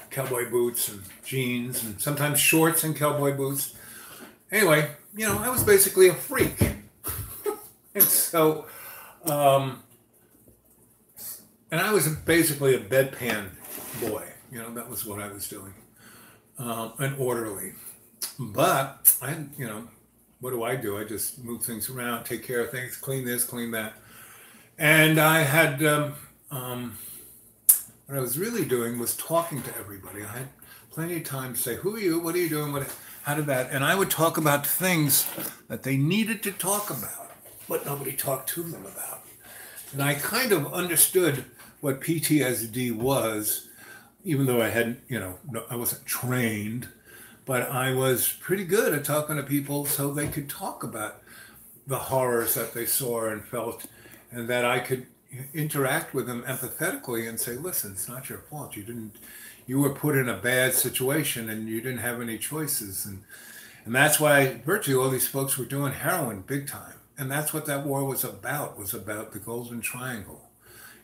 cowboy boots and jeans, and sometimes shorts and cowboy boots. Anyway, you know, I was basically a freak. And so, and I was basically a bedpan boy. You know, that was what I was doing. An orderly. But you know, what do? I just move things around, take care of things, clean this, clean that. And I had, what I was really doing was talking to everybody. I had plenty of time to say, who are you? What are you doing? How did that? And I would talk about things that they needed to talk about, but nobody talked to them about. And I kind of understood what PTSD was, even though I hadn't, you know, I wasn't trained, but I was pretty good at talking to people so they could talk about the horrors that they saw and felt, and that I could interact with them empathetically and say, listen, it's not your fault. You were put in a bad situation and you didn't have any choices. And that's why virtually all these folks were doing heroin big time. And that's what that war was about the Golden Triangle.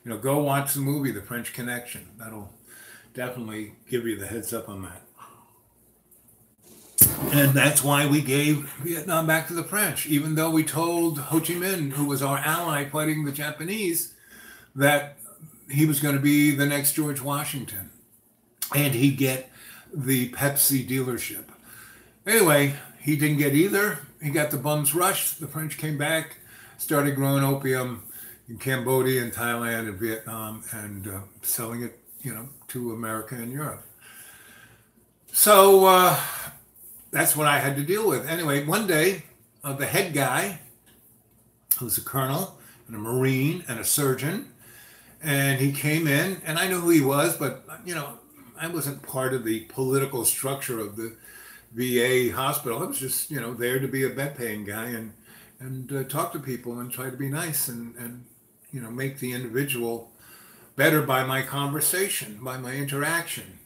You know, go watch the movie, The French Connection. That'll definitely give you the heads up on that. And that's why we gave Vietnam back to the French, even though we told Ho Chi Minh, who was our ally fighting the Japanese, that he was going to be the next George Washington and he'd get the Pepsi dealership. Anyway, he didn't get either. He got the bums rushed. The French came back, started growing opium in Cambodia and Thailand and Vietnam, and selling it, you know, to America and Europe. So that's what I had to deal with. Anyway, one day, the head guy, who was a colonel and a Marine and a surgeon, and he came in, and I knew who he was, but, you know, I wasn't part of the political structure of the VA hospital. I was just, you know, there to be a bedpan guy and talk to people and try to be nice and you know, make the individual better by my conversation, by my interaction.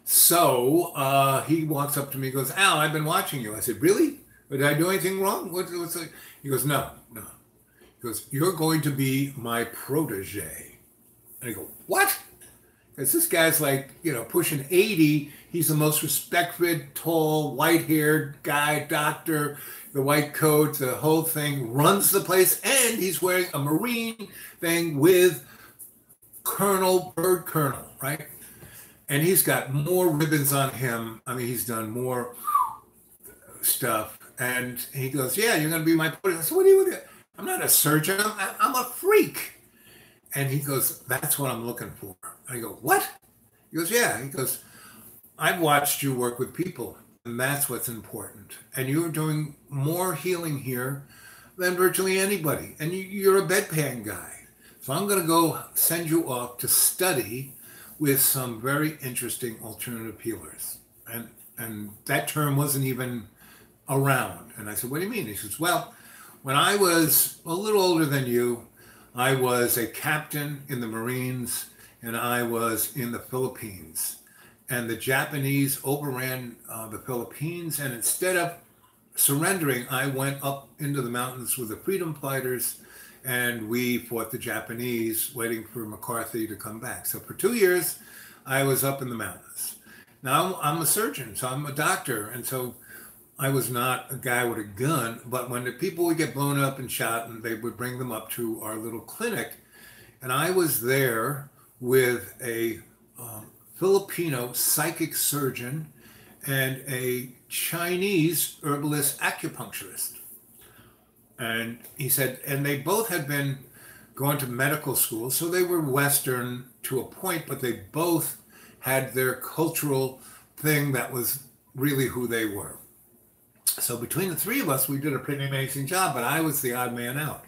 So he walks up to me and goes, Al, I've been watching you. I said, really? Did I do anything wrong? What's it? He goes, no. He goes, you're going to be my protege. And I go, what? Because this guy's like, pushing 80. He's the most respected, tall, white-haired guy, doctor, the white coat, the whole thing, runs the place, and he's wearing a Marine thing with Bird Colonel, right? And he's got more ribbons on him. I mean, he's done more stuff. And he goes, yeah, you're going to be my porter. I said, what are you doing? I'm not a surgeon. I'm a freak. And he goes, that's what I'm looking for. I go, what? He goes, yeah. He goes, I've watched you work with people, and that's what's important. And you're doing more healing here than virtually anybody. And you're a bedpan guy. So I'm going to go send you off to study with some very interesting alternative healers. And that term wasn't even around. And I said, what do you mean? He says, well, when I was a little older than you, I was a captain in the Marines, and I was in the Philippines. And the Japanese overran the Philippines, and instead of surrendering, I went up into the mountains with the freedom fighters, and we fought the Japanese, waiting for McCarthy to come back. So for 2 years, I was up in the mountains. Now I'm a surgeon, so I'm a doctor, and so I was not a guy with a gun, but when the people would get blown up and shot, and they would bring them up to our little clinic, and I was there with a Filipino psychic surgeon and a Chinese herbalist acupuncturist. And he said, and they both had been going to medical school, so they were Western to a point, but they both had their cultural thing that was really who they were. So between the three of us, we did a pretty amazing job, but I was the odd man out.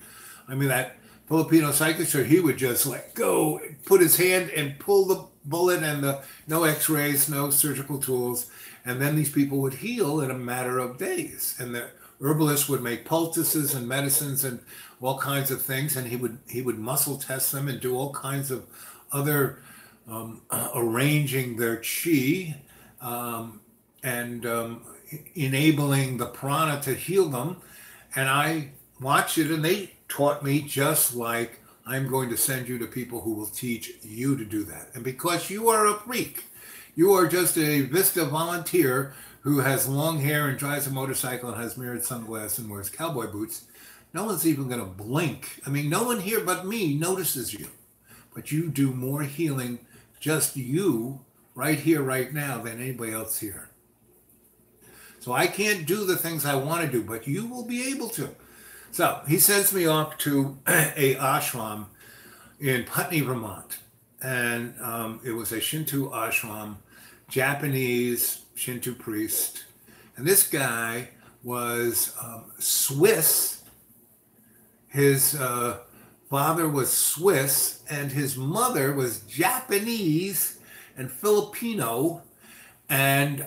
I mean, that Filipino psychic surgeon, he would just let go, put his hand and pull the bullet, and no x-rays, no surgical tools. And then these people would heal in a matter of days. And the herbalist would make poultices and medicines and all kinds of things. And he would muscle test them and do all kinds of other arranging their chi and enabling the prana to heal them. And I watched it, and they taught me just like I'm going to send you to people who will teach you to do that. And because you are a freak, you are just a Vista volunteer who has long hair and drives a motorcycle and has mirrored sunglasses and wears cowboy boots, no one's even going to blink. I mean, no one here but me notices you. But you do more healing, just you, right here, right now, than anybody else here. So I can't do the things I want to do, but you will be able to. So he sends me off to a ashram in Putney, Vermont. And it was a Shinto ashram, Japanese Shinto priest. And this guy was Swiss. His father was Swiss, and his mother was Japanese and Filipino. And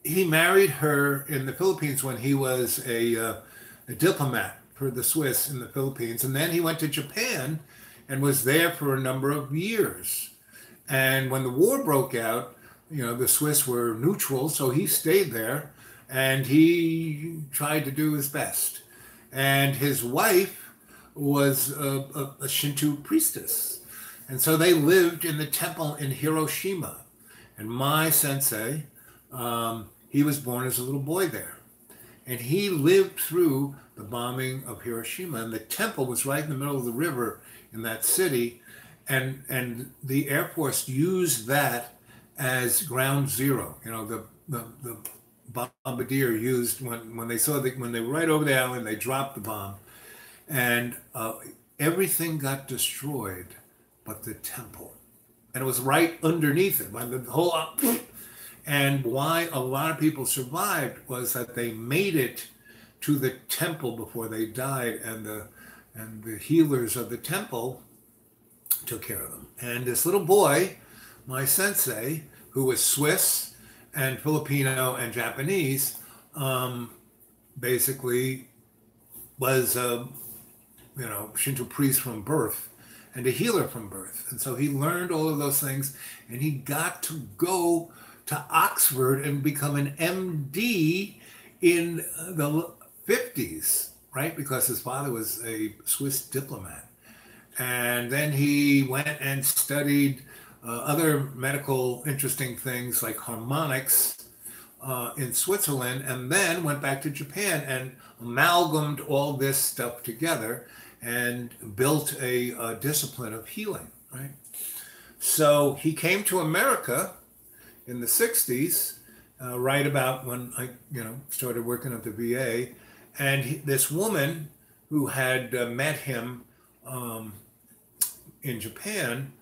he married her in the Philippines when he was a diplomat for the Swiss in the Philippines. And then he went to Japan and was there for a number of years. And when the war broke out, the Swiss were neutral, so he stayed there and he tried to do his best. And his wife was a Shinto priestess. And so they lived in the temple in Hiroshima. And my sensei, he was born as a little boy there. And he lived through the bombing of Hiroshima. And the temple was right in the middle of the river in that city. And the Air Force used that as ground zero. The bombardier used when they saw when they were right over the island, they dropped the bomb. And everything got destroyed but the temple. And it was right underneath it. The whole And why a lot of people survived was that they made it to the temple before they died, and the healers of the temple took care of them. And this little boy, my sensei, who was Swiss and Filipino and Japanese, basically was a Shinto priest from birth and a healer from birth. And so he learned all of those things, and he got to go to Oxford and become an MD in the 50s, right? Because his father was a Swiss diplomat. And then he went and studied other medical interesting things like harmonics in Switzerland, and then went back to Japan and amalgamated all this stuff together and built a discipline of healing, right? So he came to America in the 60s, right about when I, started working at the VA. And this woman who had met him in Japan,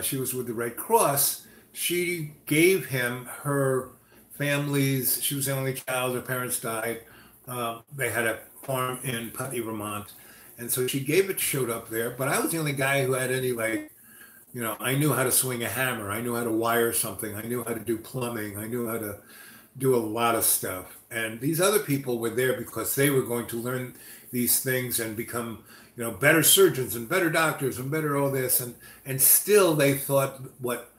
she was with the Red Cross, she gave him her family's, she was the only child, her parents died. They had a farm in Putney, Vermont. And so she gave it, showed up there, but I was the only guy who had any, I knew how to swing a hammer. I knew how to wire something. I knew how to do plumbing. I knew how to do a lot of stuff. And these other people were there because they were going to learn these things and become, better surgeons and better doctors and better all this. And still they thought what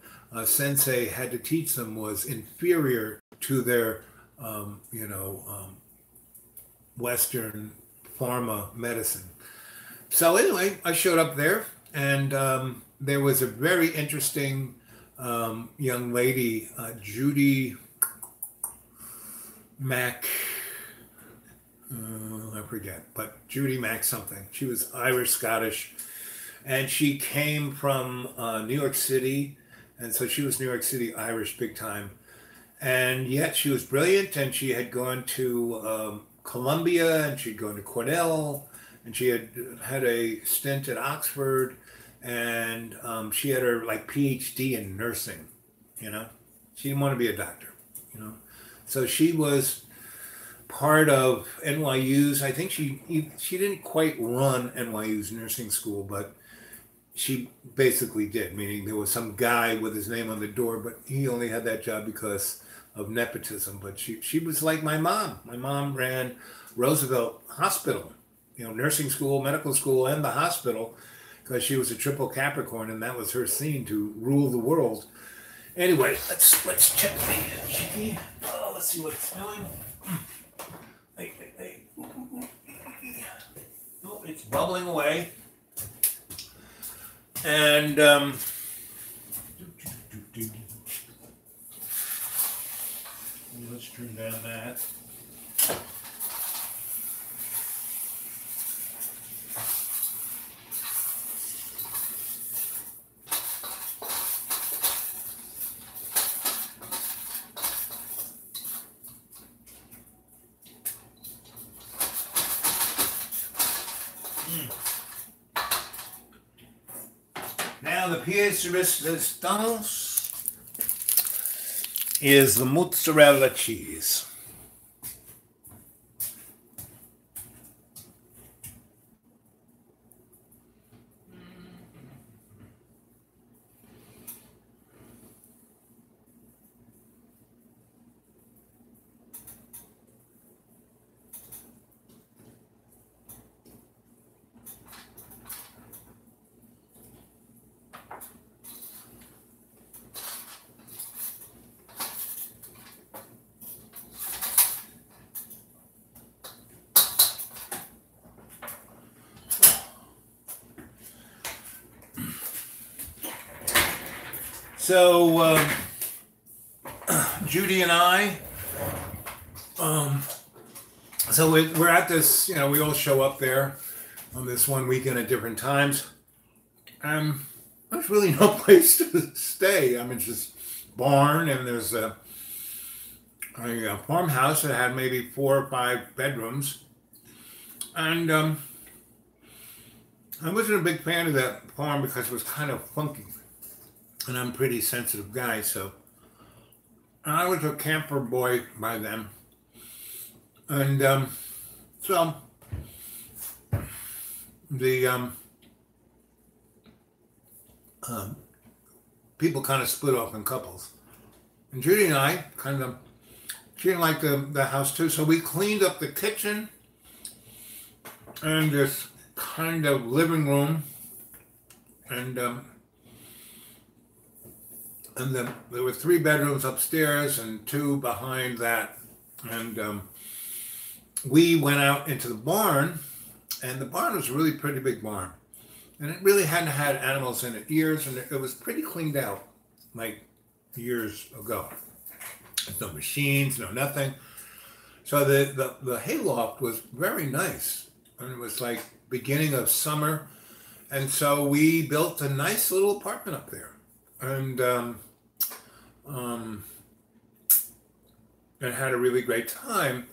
Sensei had to teach them was inferior to their, Western pharma medicine. So anyway, I showed up there, and there was a very interesting young lady, Judy Mack, I forget, but Judy Mack something. She was Irish, Scottish, and she came from New York City, and so she was New York City Irish big time. And yet she was brilliant, and she had gone to Columbia, and she'd gone to Cornell, and she had a stint at Oxford, and she had her PhD in nursing. She didn't want to be a doctor. So she was part of NYU's. I think she didn't quite run NYU's nursing school, but she basically did. Meaning there was some guy with his name on the door, but he only had that job because of nepotism. But she was like my mom. My mom ran Roosevelt Hospital, nursing school, medical school, and the hospital, because she was a triple Capricorn, and that was her scene, to rule the world. Anyway, let's check the chicky. Let's see what it's doing. Hey. Oh, it's bubbling away. And let's turn down that. Now the pièce de résistance is the mozzarella cheese. So Judy and I, so we're at this, we all show up there on this one weekend at different times. There's really no place to stay. It's just barn, and there's a farmhouse that had maybe 4 or 5 bedrooms. And I wasn't a big fan of that farm because it was kind of funky. And I'm a pretty sensitive guy, so I was a camper boy by then. And so the people kind of split off in couples. And Judy and I she didn't like the house too, so we cleaned up the kitchen and this kind of living room, and then there were 3 bedrooms upstairs and 2 behind that. And we went out into the barn, and the barn was a really pretty big barn. And it really hadn't had animals in it years, and it was pretty cleaned out. like years ago. There's no machines, no nothing. So the hayloft was very nice. And it was like beginning of summer. And so we built a nice little apartment up there. And and had a really great time.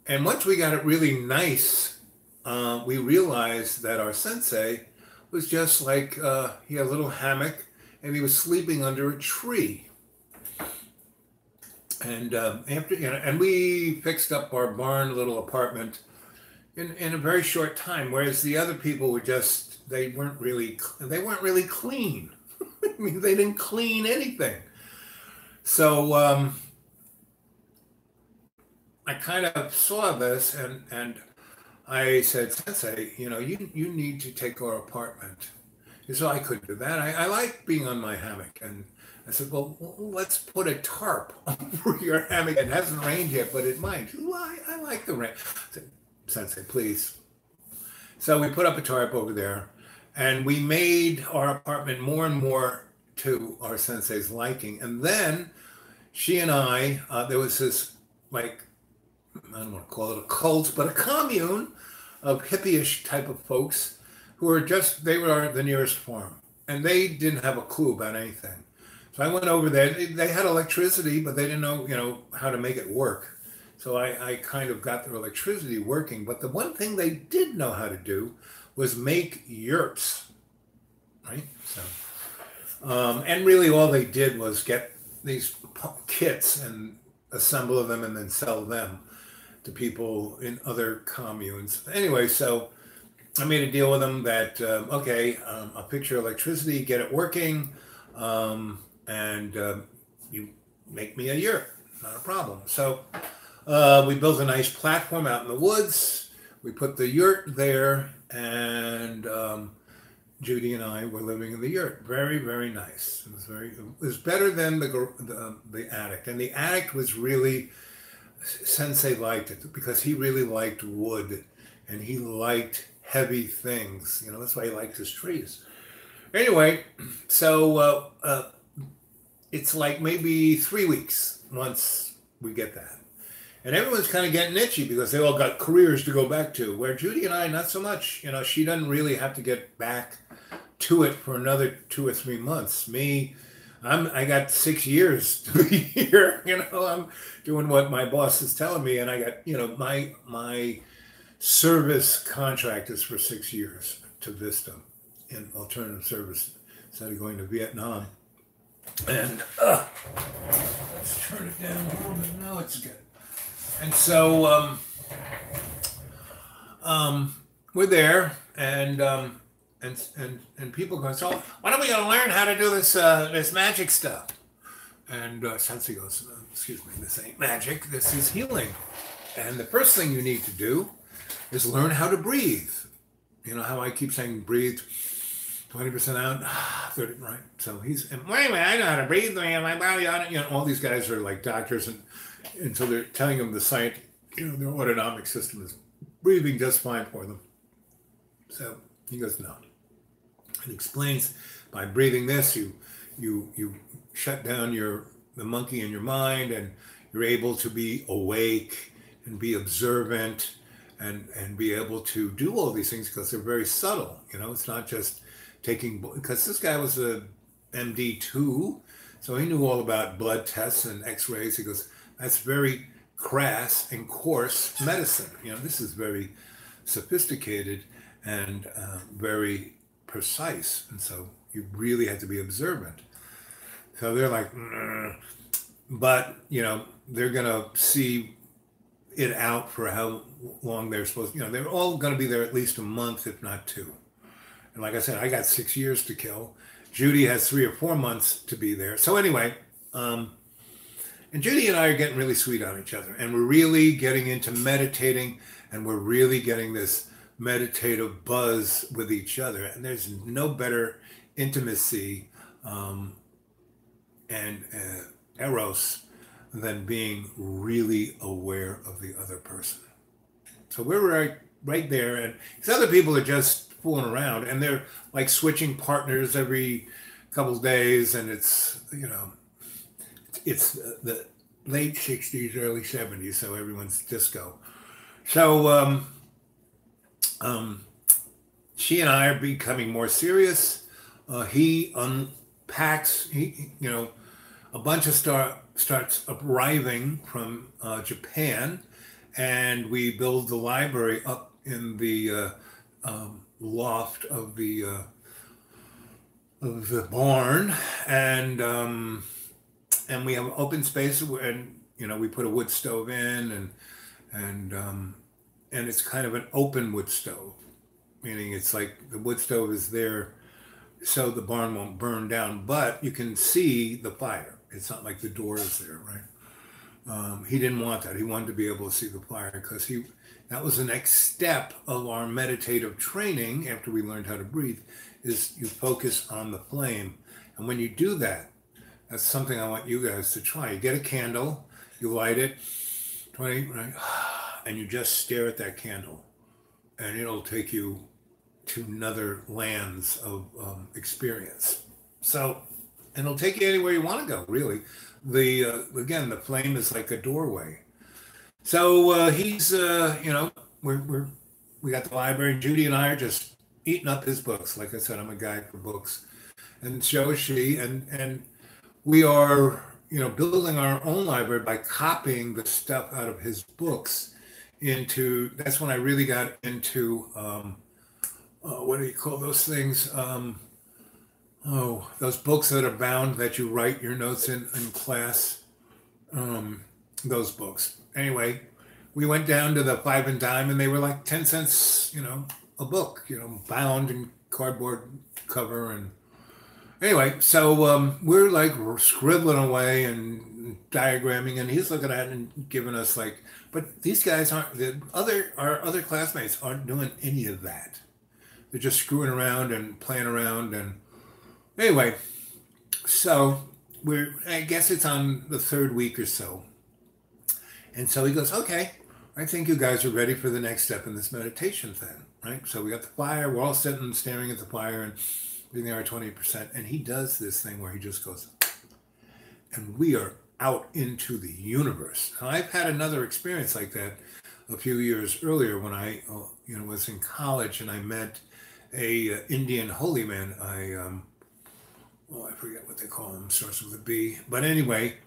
And once we got it really nice, we realized that our sensei was just like he had a little hammock and he was sleeping under a tree. And after and we fixed up our barn little apartment in a very short time, whereas the other people were just they weren't really clean. I mean, they didn't clean anything. So I kind of saw this and I said, Sensei, you need to take our apartment. He said, I couldn't do that. I like being on my hammock. And I said, well, let's put a tarp over your hammock. It hasn't rained yet, but it might. Well, I like the rain. I said, Sensei, please. So we put up a tarp over there and we made our apartment more and more to our sensei's liking. And then she and I, there was this, like, I don't want to call it a cult, but a commune of hippie-ish type of folks who were they were the nearest farm. And they didn't have a clue about anything. So I went over there. They had electricity, but they didn't know, how to make it work. So I kind of got their electricity working. But the one thing they did know how to do was make yurts, right? So, and really all they did was get these kits and assemble them and then sell them to people in other communes. Anyway, so I made a deal with them that, okay, I'll fix your electricity, get it working, and you make me a yurt, not a problem. So we built a nice platform out in the woods. We put the yurt there, and Judy and I were living in the yurt. Very, very nice. It was better than the attic. And the attic was really, Sensei liked it because he really liked wood and he liked heavy things. That's why he liked his trees. Anyway, so it's like maybe 3 weeks once we get that. And everyone's kind of getting itchy because they all got careers to go back to, where Judy and I, not so much. She doesn't really have to get back to it for another 2 or 3 months. Me, I got 6 years to be here. I'm doing what my boss is telling me, and I got, my service contract is for 6 years to Vista in alternative service instead of going to Vietnam. And let's turn it down a little bit. No, it's good. And so we're there, and people go, so when are we going to learn how to do this magic stuff? And Sensei goes, excuse me, this ain't magic, this is healing. And the first thing you need to do is learn how to breathe. You know how I keep saying breathe 20% out, 30, right? So he's, and wait a minute, I know how to breathe, my body on it. All these guys are like doctors, and so they're telling them the science, their autonomic system is breathing just fine for them. So he goes, no. And explains by breathing this, you shut down the monkey in your mind, and you're able to be awake and be observant and be able to do all these things because they're very subtle. It's not just taking, because this guy was a MD too, so he knew all about blood tests and x-rays. He goes, that's very crass and coarse medicine. This is very sophisticated and very precise. And so you really had to be observant. So they're like, but, they're going to see it out for how long they're supposed to, they're all going to be there at least a month, if not 2. And like I said, I got 6 years to kill. Judy has 3 or 4 months to be there. So anyway, and Judy and I are getting really sweet on each other, and we're really getting into meditating, and we're really getting this meditative buzz with each other. And there's no better intimacy and eros than being really aware of the other person. So we're right there, and these other people are just fooling around, and they're like switching partners every couple of days, and it's, you know, it's the late 60s, early 70s, so everyone's disco. So um, she and I are becoming more serious. He unpacks, you know, a bunch of starts arriving from Japan, and we build the library up in the loft of the barn, and we have open space, and you know we put a wood stove in, and it's kind of an open wood stove, meaning it's like the wood stove is there so the barn won't burn down, but you can see the fire. It's not like the door is there, right? He didn't want that. He wanted to be able to see the fire because that was the next step of our meditative training after we learned how to breathe, is you focus on the flame. And when you do that, that's something I want you guys to try. You get a candle, you light it, 20, right? And you just stare at that candle, and it'll take you to another lands of experience. So, and it'll take you anywhere you want to go, really. Again, the flame is like a doorway. So he's, you know, we got the library. Judy and I are just eating up his books. Like I said, I'm a guy for books, and so is she. And we are, you know, building our own library by copying the stuff out of his books into. That's when I really got into what do you call those things? Those books that are bound that you write your notes in class. Those books. Anyway, we went down to the five and dime, and they were like 10 cents, you know, a book, you know, bound in cardboard cover. And anyway, so we're like scribbling away and diagramming, and he's looking at it and giving us like, but these guys aren't, our other classmates aren't doing any of that. They're just screwing around and playing around. And anyway, so I guess it's on the third week or so. And so he goes, okay, I think you guys are ready for the next step in this meditation thing, right? So we got the fire, we're all sitting staring at the fire and breathing our 20%. And he does this thing where he just goes, and we are out into the universe. Now, I've had another experience like that a few years earlier when I, you know, was in college, and I met a Indian holy man. I forget what they call him, starts with a B. But anyway,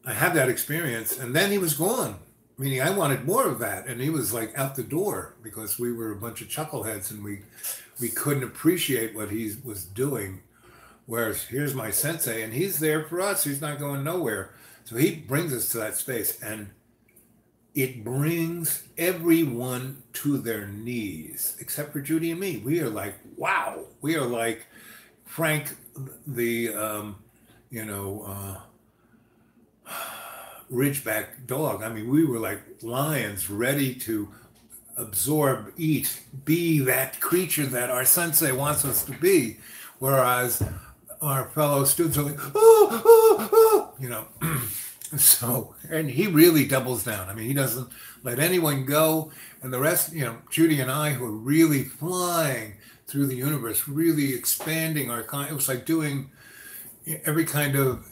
I had that experience, and then he was gone. Meaning I wanted more of that, and he was like out the door because we were a bunch of chuckleheads and we couldn't appreciate what he was doing. Whereas here's my sensei, and he's there for us. He's not going nowhere. So he brings us to that space, and it brings everyone to their knees, except for Judy and me. We are like, wow. We are like Frank, the, Ridgeback dog. I mean, we were like lions ready to absorb, eat, be that creature that our sensei wants us to be. Whereas our fellow students are like, you know. So, and he really doubles down. I mean, he doesn't let anyone go. And the rest, you know, Judy and I, who are really flying through the universe, really expanding our, it was like doing every kind of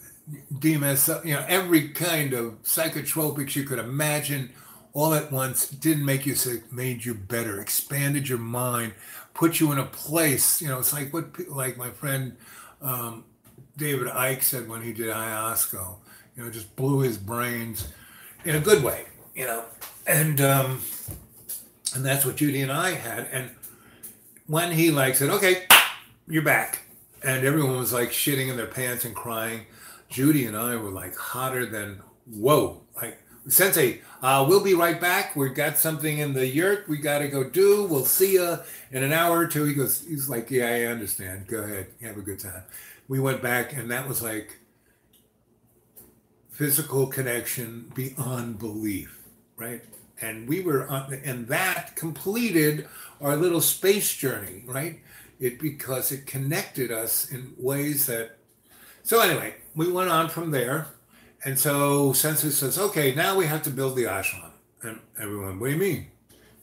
DMS, you know, every kind of psychotropics you could imagine all at once. Didn't make you sick, made you better, expanded your mind, put you in a place, you know, it's like what, like my friend David Icke said when he did ayahuasca, you know, just blew his brains in a good way, you know, and that's what Judy and I had. And when he like said, okay, you're back, and everyone was like shitting in their pants and crying, Judy and I were like hotter than whoa. Like, Sensei, we'll be right back. We got something in the yurt we got to go do. We'll see you in an hour or two. He's like, yeah, I understand. Go ahead. Have a good time. We went back, and that was like physical connection beyond belief, right? And we were on, and that completed our little space journey, right? Because it connected us in ways that, so anyway, we went on from there. And so Sensei says, okay, now we have to build the ashram. And everyone, what do you mean?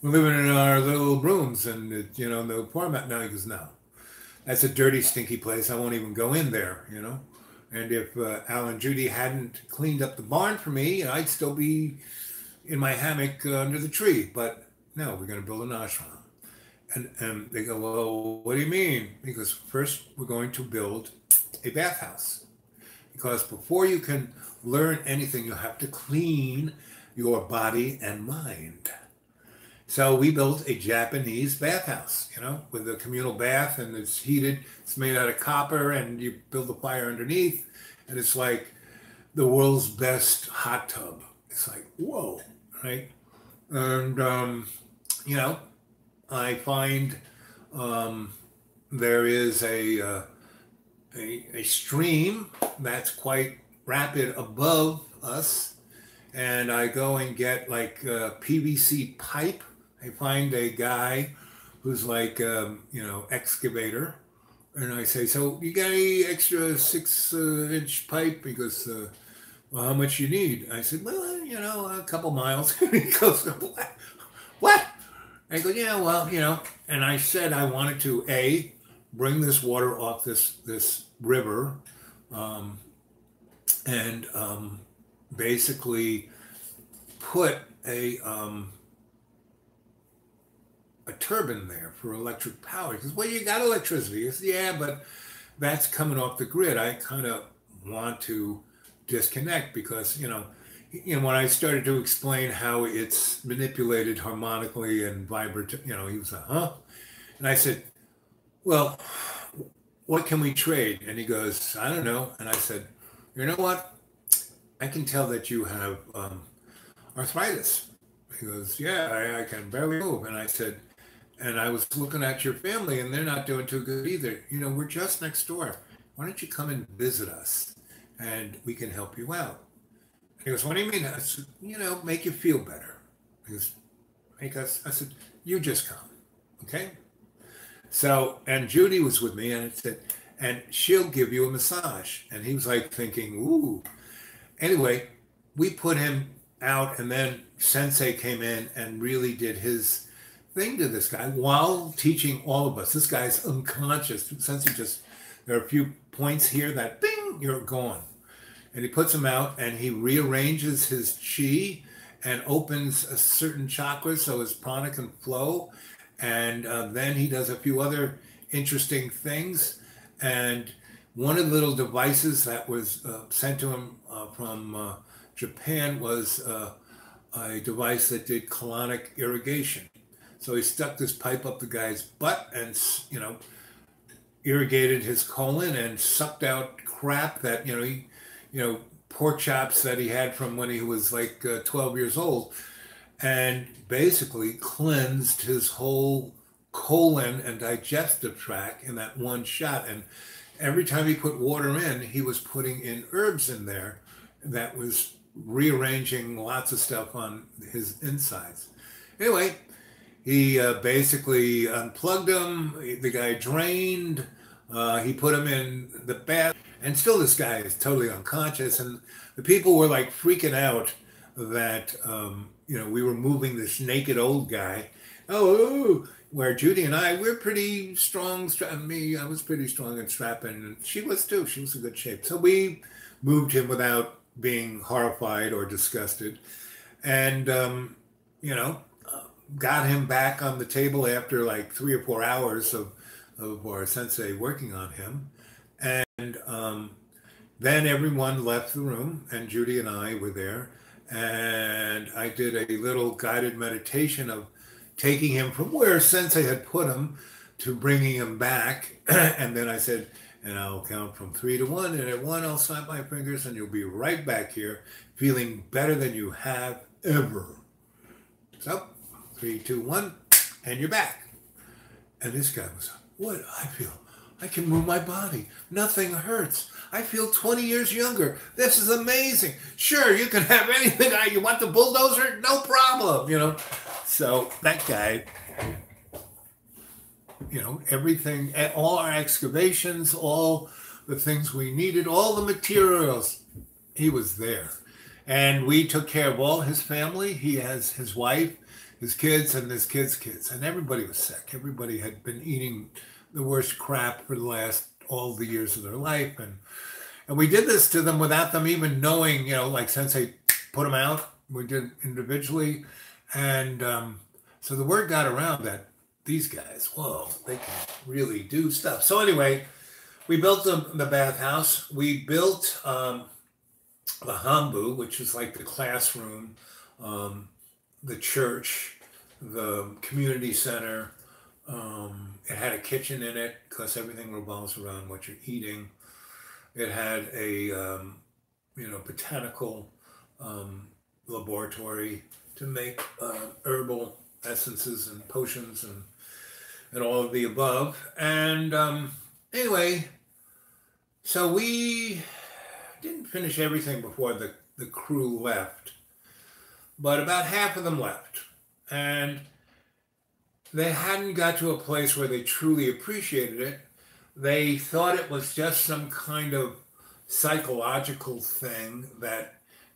We're living in our little rooms and, you know, no format. Now he goes, no. that's a dirty, stinky place. I won't even go in there, you know. And if Al and Judy hadn't cleaned up the barn for me, I'd still be in my hammock under the tree. But no, we're going to build an ashram. And they go, well, what do you mean? Because first we're going to build a bathhouse. Because before you can learn anything, you have to clean your body and mind. So we built a Japanese bathhouse, you know, with a communal bath, and it's heated. It's made out of copper, and you build the fire underneath, and it's like the world's best hot tub. It's like, whoa, right? And, you know, I find there is a stream that's quite rapid above us, and I go and get like a PVC pipe. I find a guy who's like, you know, excavator, and I say, so you got any extra 6-inch pipe? Because, well, how much you need? I said, well, you know, a couple miles. He goes, what? I go, yeah, well, you know, and I said I wanted to, bring this water off this river, and basically put a turbine there for electric power. He says, well, you got electricity. I said, yeah, but that's coming off the grid. I kind of want to disconnect because, you know, when I started to explain how it's manipulated harmonically and vibrate, you know, he was like, huh? And I said, well, what can we trade? And he goes, I don't know. And I said, you know what? I can tell that you have arthritis. He goes, yeah, I can barely move. And I said, and I was looking at your family and they're not doing too good either. You know, we're just next door. Why don't you come and visit us and we can help you out? He goes, what do you mean? I said, you know, make you feel better. He goes, make us, I said, you just come, okay? So, and Judy was with me and it said, and she'll give you a massage. And he was like thinking, ooh. Anyway, we put him out and then Sensei came in and really did his thing to this guy while teaching all of us. This guy's unconscious. Sensei just, there are a few points here that bing, you're gone. And he puts him out and he rearranges his chi and opens a certain chakra so his prana can flow. And then he does a few other interesting things. And one of the little devices that was sent to him from Japan was a device that did colonic irrigation. So he stuck this pipe up the guy's butt and, you know, irrigated his colon and sucked out crap that, pork chops that he had from when he was like 12 years old, and basically cleansed his whole colon and digestive tract in that one shot. And every time he put water in, he was putting in herbs in there that was rearranging lots of stuff on his insides. Anyway, he basically unplugged him. The guy drained. He put him in the bath. And still this guy is totally unconscious. And the people were like freaking out that, we were moving this naked old guy. Where Judy and I, we're pretty strong. I was pretty strong and strapping. And she was too. She was in good shape. So we moved him without being horrified or disgusted. And, got him back on the table after like 3 or 4 hours of our sensei working on him. And then everyone left the room and Judy and I were there. And I did a little guided meditation of taking him from where sensei had put him to bringing him back. And then I said, and I'll count from 3 to 1. And at 1, I'll snap my fingers and you'll be right back here feeling better than you have ever. So 3, 2, 1, and you're back. And this guy was, what? I feel, I can move my body. Nothing hurts. I feel 20 years younger. This is amazing. Sure, you can have anything. You want the bulldozer? No problem, So that guy, everything, all our excavations, all the things we needed, all the materials, he was there. And we took care of all his family. He has his wife, his kids, and his kids' kids. And everybody was sick. Everybody had been eating the worst crap for the last all the years of their life, and we did this to them without them even knowing, like Sensei put them out. We did individually, and so the word got around that these guys, whoa, they can really do stuff. So anyway, we built the bathhouse. We built the Hambu, which is like the classroom, the church, the community center. It had a kitchen in it because everything revolves around what you're eating. It had a botanical laboratory to make herbal essences and potions and all of the above. And anyway, so we didn't finish everything before the crew left, but about half of them left. And they hadn't got to a place where they truly appreciated it. They thought it was just some kind of psychological thing that,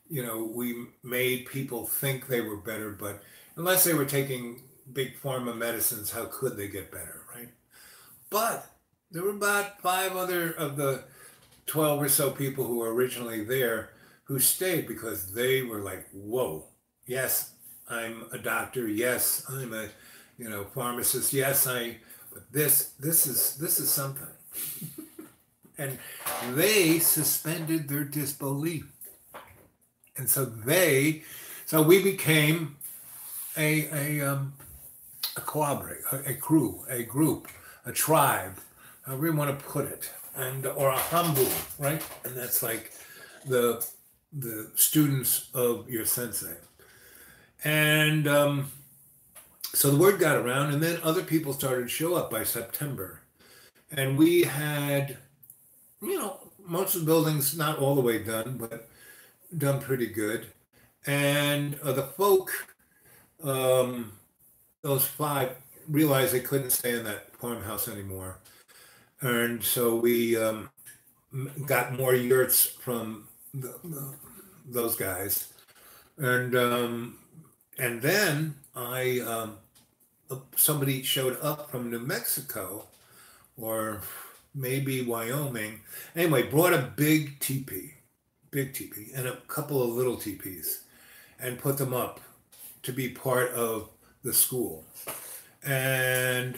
we made people think they were better, but unless they were taking big pharma medicines, how could they get better, right? But there were about 5 other of the 12 or so people who were originally there who stayed because they were like, whoa, yes, I'm a doctor. Yes, I'm a, pharmacist. Yes, but this is something. And they suspended their disbelief. And so we became a collaborate, a crew, a group, a tribe, however you want to put it, or a hambu, right? And that's like the students of your sensei. And so the word got around, and then other people started to show up by September. And we had, most of the buildings not all the way done, but done pretty good. And the folk, those 5, realized they couldn't stay in that farmhouse anymore. And so we got more yurts from those guys. And then somebody showed up from New Mexico or maybe Wyoming. Anyway, brought a big teepee and a couple of little teepees and put them up to be part of the school. And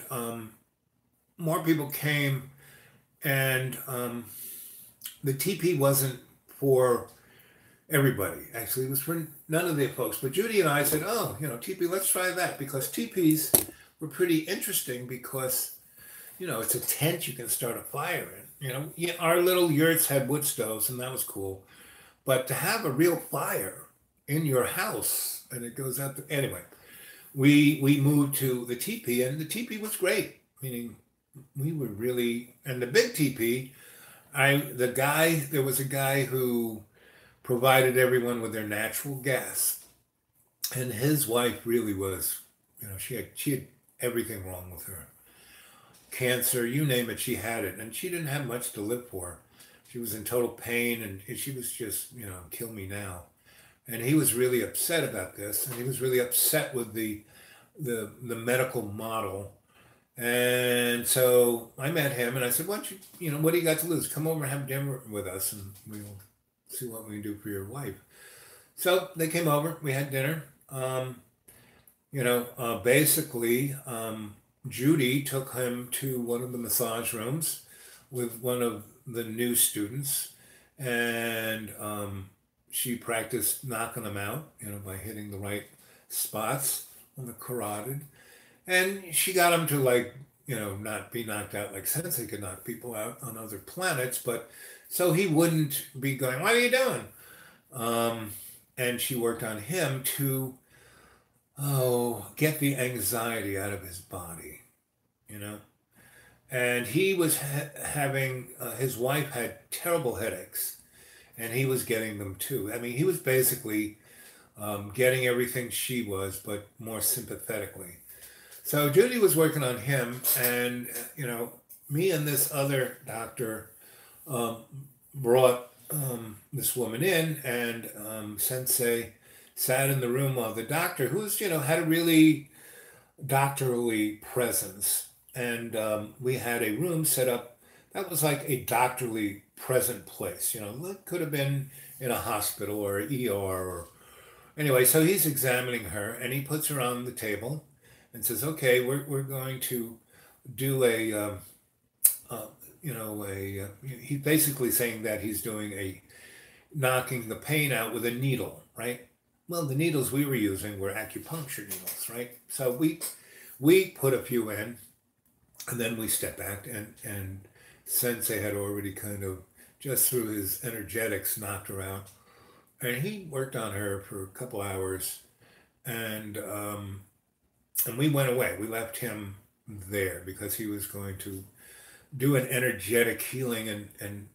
more people came, and the teepee wasn't for everybody. Actually, it was for none of the folks. But Judy and I said, oh, teepee, let's try that, because teepees were pretty interesting because, it's a tent you can start a fire in. Our little yurts had wood stoves, and that was cool. But to have a real fire in your house, and it goes out anyway, we moved to the teepee, and the teepee was great. Meaning, we were really, and the big teepee, there was a guy who provided everyone with their natural gas, and his wife really was, she had everything wrong with her, cancer, you name it, she had it, and she didn't have much to live for. She was in total pain, and she was just, kill me now. And he was really upset about this, and he was really upset with the medical model. And so I met him, and I said, why don't you, what do you got to lose? Come over and have dinner with us, and we'll see what we can do for your wife. So they came over, we had dinner. Basically, Judy took him to one of the massage rooms with one of the new students, and she practiced knocking them out, by hitting the right spots on the carotid. And she got him to not be knocked out like Sensei could knock people out on other planets, but so he wouldn't be going, what are you doing? And she worked on him to, get the anxiety out of his body, And he was having, his wife had terrible headaches, and he was getting them too. I mean, he was basically getting everything she was, but more sympathetically. So Judy was working on him, and, me and this other doctor brought this woman in, and Sensei sat in the room while the doctor, who's, had a really doctorly presence, and we had a room set up that was like a doctorly present place. It could have been in a hospital or an ER or anyway. So he's examining her, and he puts her on the table and says, "Okay, we're going to do a." Uh, he's basically saying that he's doing a knocking the pain out with a needle, right? Well, the needles we were using were acupuncture needles, right? So we put a few in, and then we stepped back, and Sensei had already kind of just through his energetics knocked her out, and he worked on her for a couple hours, and we went away. We left him there because he was going to do an energetic healing, and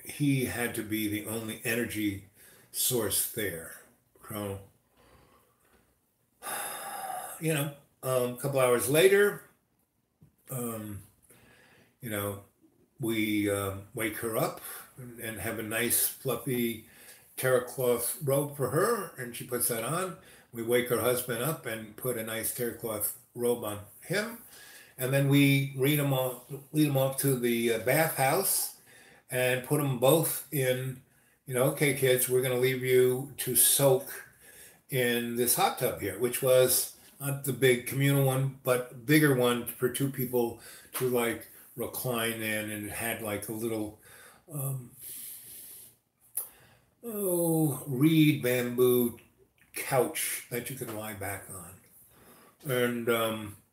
he had to be the only energy source there. So, you know, a couple hours later, um, you know, we wake her up and have a nice fluffy terracloth robe for her, and she puts that on. We wake her husband up and put a nice terracloth robe on him, and then we lead them off to the bathhouse and put them both in. Okay, kids, we're going to leave you to soak in this hot tub here, which was not the big communal one, but bigger one for two people to like recline in, and it had like a little um, reed bamboo couch that you could lie back on. And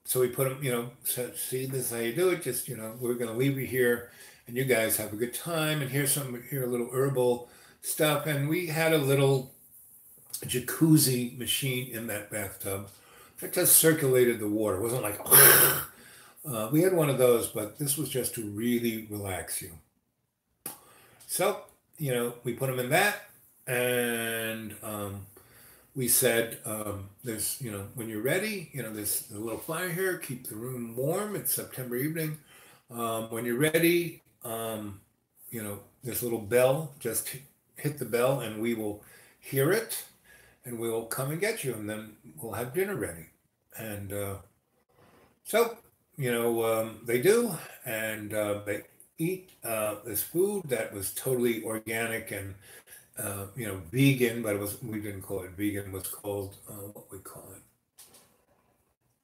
so we put them, said, see, this is how you do it. Just, we're going to leave you here and you guys have a good time. And here a little herbal stuff. And we had a little jacuzzi machine in that bathtub that just circulated the water. It wasn't like, we had one of those, but this was just to really relax you. So, we put them in that, and we said, there's, when you're ready, there's a little flyer here, keep the room warm. It's September evening. When you're ready, there's a little bell, just hit the bell and we will hear it and we will come and get you, and then we'll have dinner ready. And so, they do, and they eat this food that was totally organic and vegan, but we didn't call it vegan. It was called what we call it.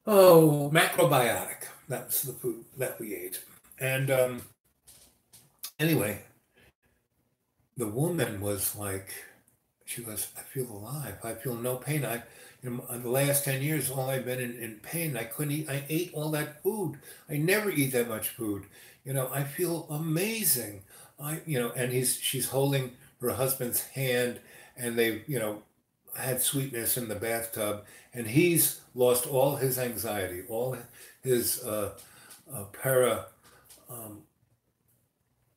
Oh, macrobiotic. That was the food that we ate. And anyway, the woman was like, she goes, I feel alive. I feel no pain. In the last 10 years, all I've been in pain. I couldn't eat. I ate all that food. I never eat that much food. I feel amazing. And she's holding her husband's hand, and they've, had sweetness in the bathtub, and he's lost all his anxiety, all his para um,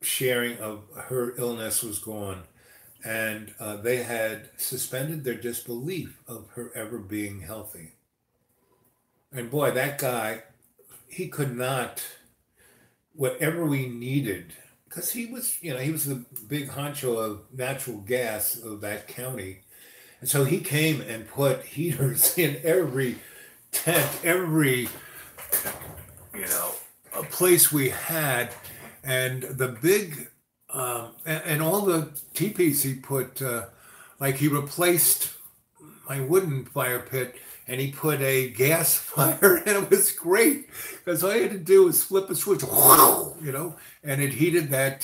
sharing of her illness was gone, and they had suspended their disbelief of her ever being healthy. And boy, that guy, he could not, whatever we needed, because he was the big honcho of natural gas of that county. And so he came and put heaters in every tent, every, a place we had. And the big, and all the teepees he put, like he replaced my wooden fire pit and he put a gas fire, and it was great because all I had to do was flip a switch, and it heated that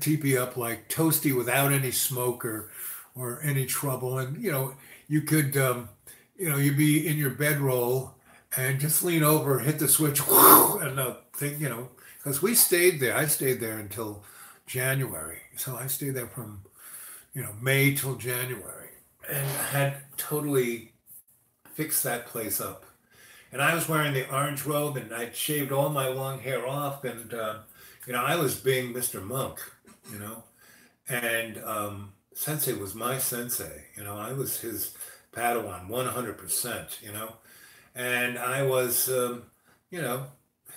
teepee up like toasty without any smoke or any trouble. And you could you'd be in your bedroll and just lean over, hit the switch, and the thing, because we stayed there. I stayed there until January, so I stayed there from May till January, and had totally fixed that place up. And I was wearing the orange robe, and I'd shaved all my long hair off, and I was being Mr. Monk, you know, and Sensei was my sensei. I was his Padawan, 100%. And I was, you know,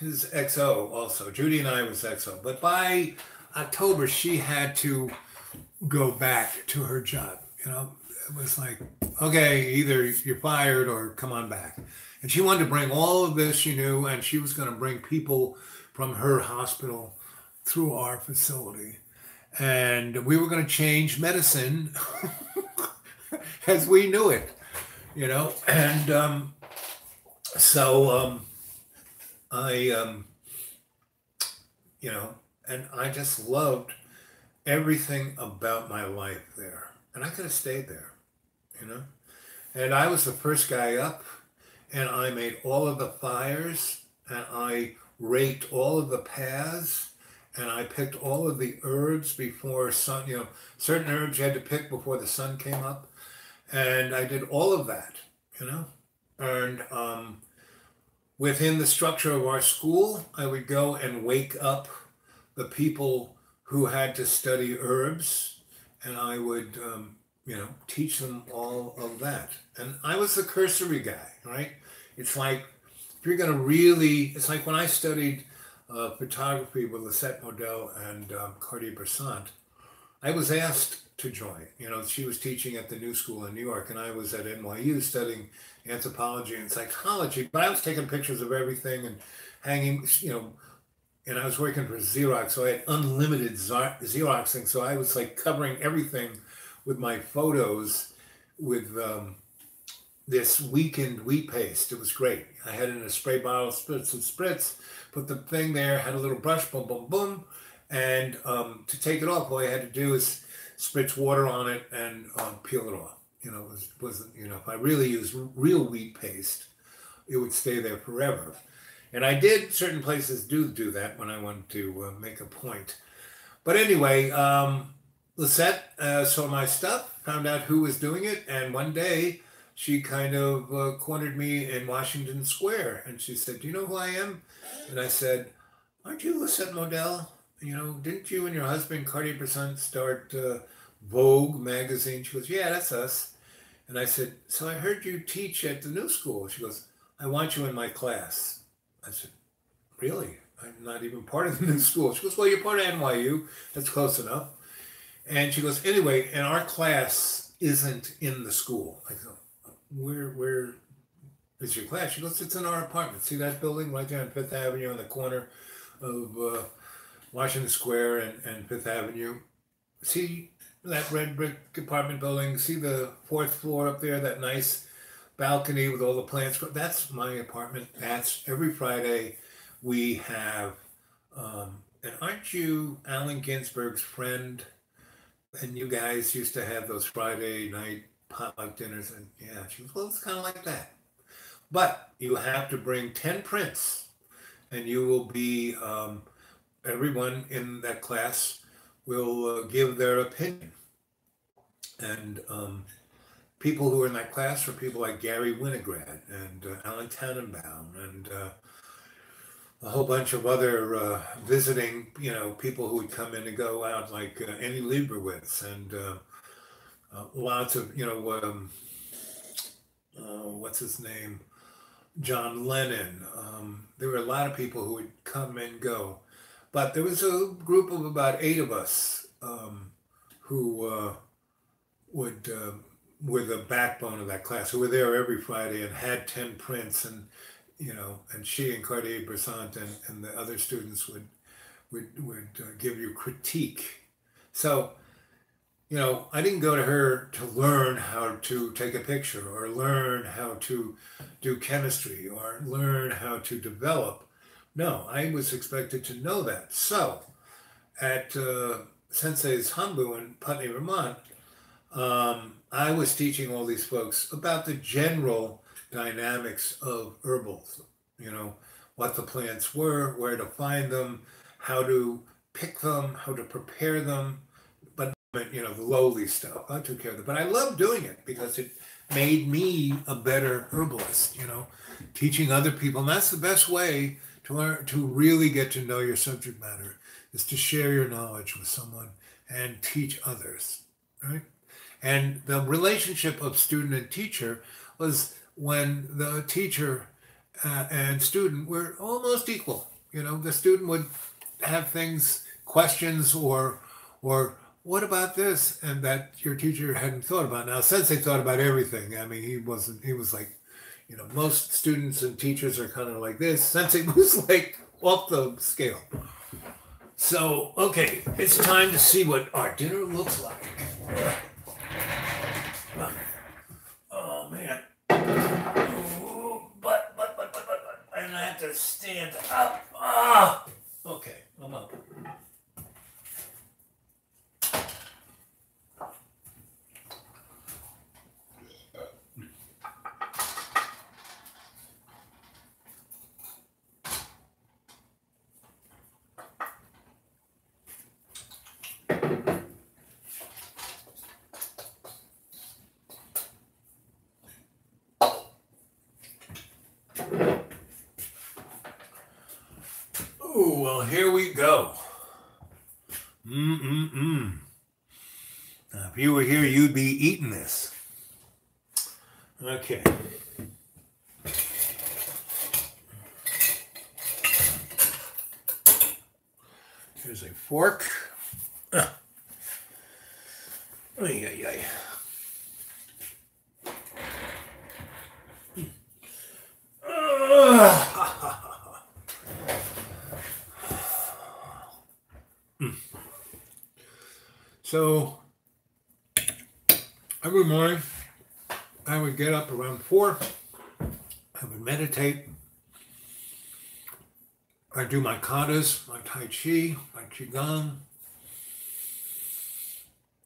his XO also. Judy and I was XO, but by October she had to go back to her job. it was like, okay, either you're fired or come on back. And she wanted to bring all of this she knew, and she was going to bring people from her hospital through our facility. And we were going to change medicine as we knew it, you know. And so I, you know, and I just loved everything about my life there. And I could have stayed there, you know. And I was the first guy up, and I made all of the fires, and I raked all of the paths, and I picked all of the herbs before sun, you know, certain herbs you had to pick before the sun came up. And I did all of that, you know. And within the structure of our school, I would go and wake up the people who had to study herbs, and I would, you know, teach them all of that. And I was the cursory guy, right? It's like, if you're going to really, it's like when I studied photography with Lisette Modell and Cartier-Bresson, I was asked to join. You know, she was teaching at the New School in New York, and I was at NYU studying anthropology and psychology. But I was taking pictures of everything and hanging, you know, and I was working for Xerox, so I had unlimited Xeroxing. So I was like covering everything with my photos with this weakened wheat paste. It was great. I had it in a spray bottle, spritz and spritz, put the thing there, had a little brush, boom, boom, boom. And to take it off, all I had to do is spritz water on it and peel it off. You know, wasn't, you know, if I really used real wheat paste, it would stay there forever. And I did certain places do that when I wanted to make a point. But anyway, Lisette saw my stuff, found out who was doing it, and one day she kind of cornered me in Washington Square, and she said, "Do you know who I am?" And I said, "Aren't you Lisette Modell? You know, didn't you and your husband Cartier-Bresson start Vogue magazine?" She goes, "Yeah, that's us." And I said, "So I heard you teach at the New School." She goes, "I want you in my class." I said, "Really? I'm not even part of the New School." She goes, "Well, you're part of NYU. That's close enough." And she goes, "Anyway, and our class isn't in the school." I go, where is your class?" She goes, "It's in our apartment. See that building right there on Fifth Avenue on the corner of Washington Square and Fifth Avenue? See that red brick apartment building? See the fourth floor up there, that nice balcony with all the plants? That's my apartment. That's every Friday we have, and aren't you Allen Ginsberg's friend? And you guys used to have those Friday night potluck dinners." And yeah, she goes, "Well, it's kind of like that. But you have to bring 10 prints, and you will be, everyone in that class will give their opinion." And people who are in that class are people like Gary Winograd and Alan Tannenbaum and a whole bunch of other visiting, you know, people who would come in and go out, like Annie Leibovitz and lots of, you know, what's his name? John Lennon. There were a lot of people who would come and go. But there was a group of about 8 of us who would were the backbone of that class, who were there every Friday and had 10 prints, and you know, and she and Cartier-Bresson and the other students would give you critique. So, you know, I didn't go to her to learn how to take a picture or learn how to do chemistry or learn how to develop. No, I was expected to know that. So at Sensei's Hambu in Putney, Vermont, I was teaching all these folks about the general dynamics of herbals, you know, what the plants were, where to find them, how to pick them, how to prepare them, but, you know, the lowly stuff. I took care of it. But I loved doing it because it made me a better herbalist, you know, teaching other people. And that's the best way to learn, to really get to know your subject matter, is to share your knowledge with someone and teach others, right? And the relationship of student and teacher was when the teacher and student were almost equal. You know, the student would have things, questions, or what about this? And that your teacher hadn't thought about. Now, Sensei thought about everything. I mean, he was like, most students and teachers are kind of like this. Sensei was like off the scale. So, okay, it's time to see what our dinner looks like. Oh, man. Oh, but. And I have to stand up. Ah! Okay, I'm up. Oh, well, here we go. Now, if you were here, you'd be eating this. Okay. Here's a fork. Ay, ay, ay. So every morning I would get up around 4. I would meditate. I'd do my katas, my tai chi, my qigong,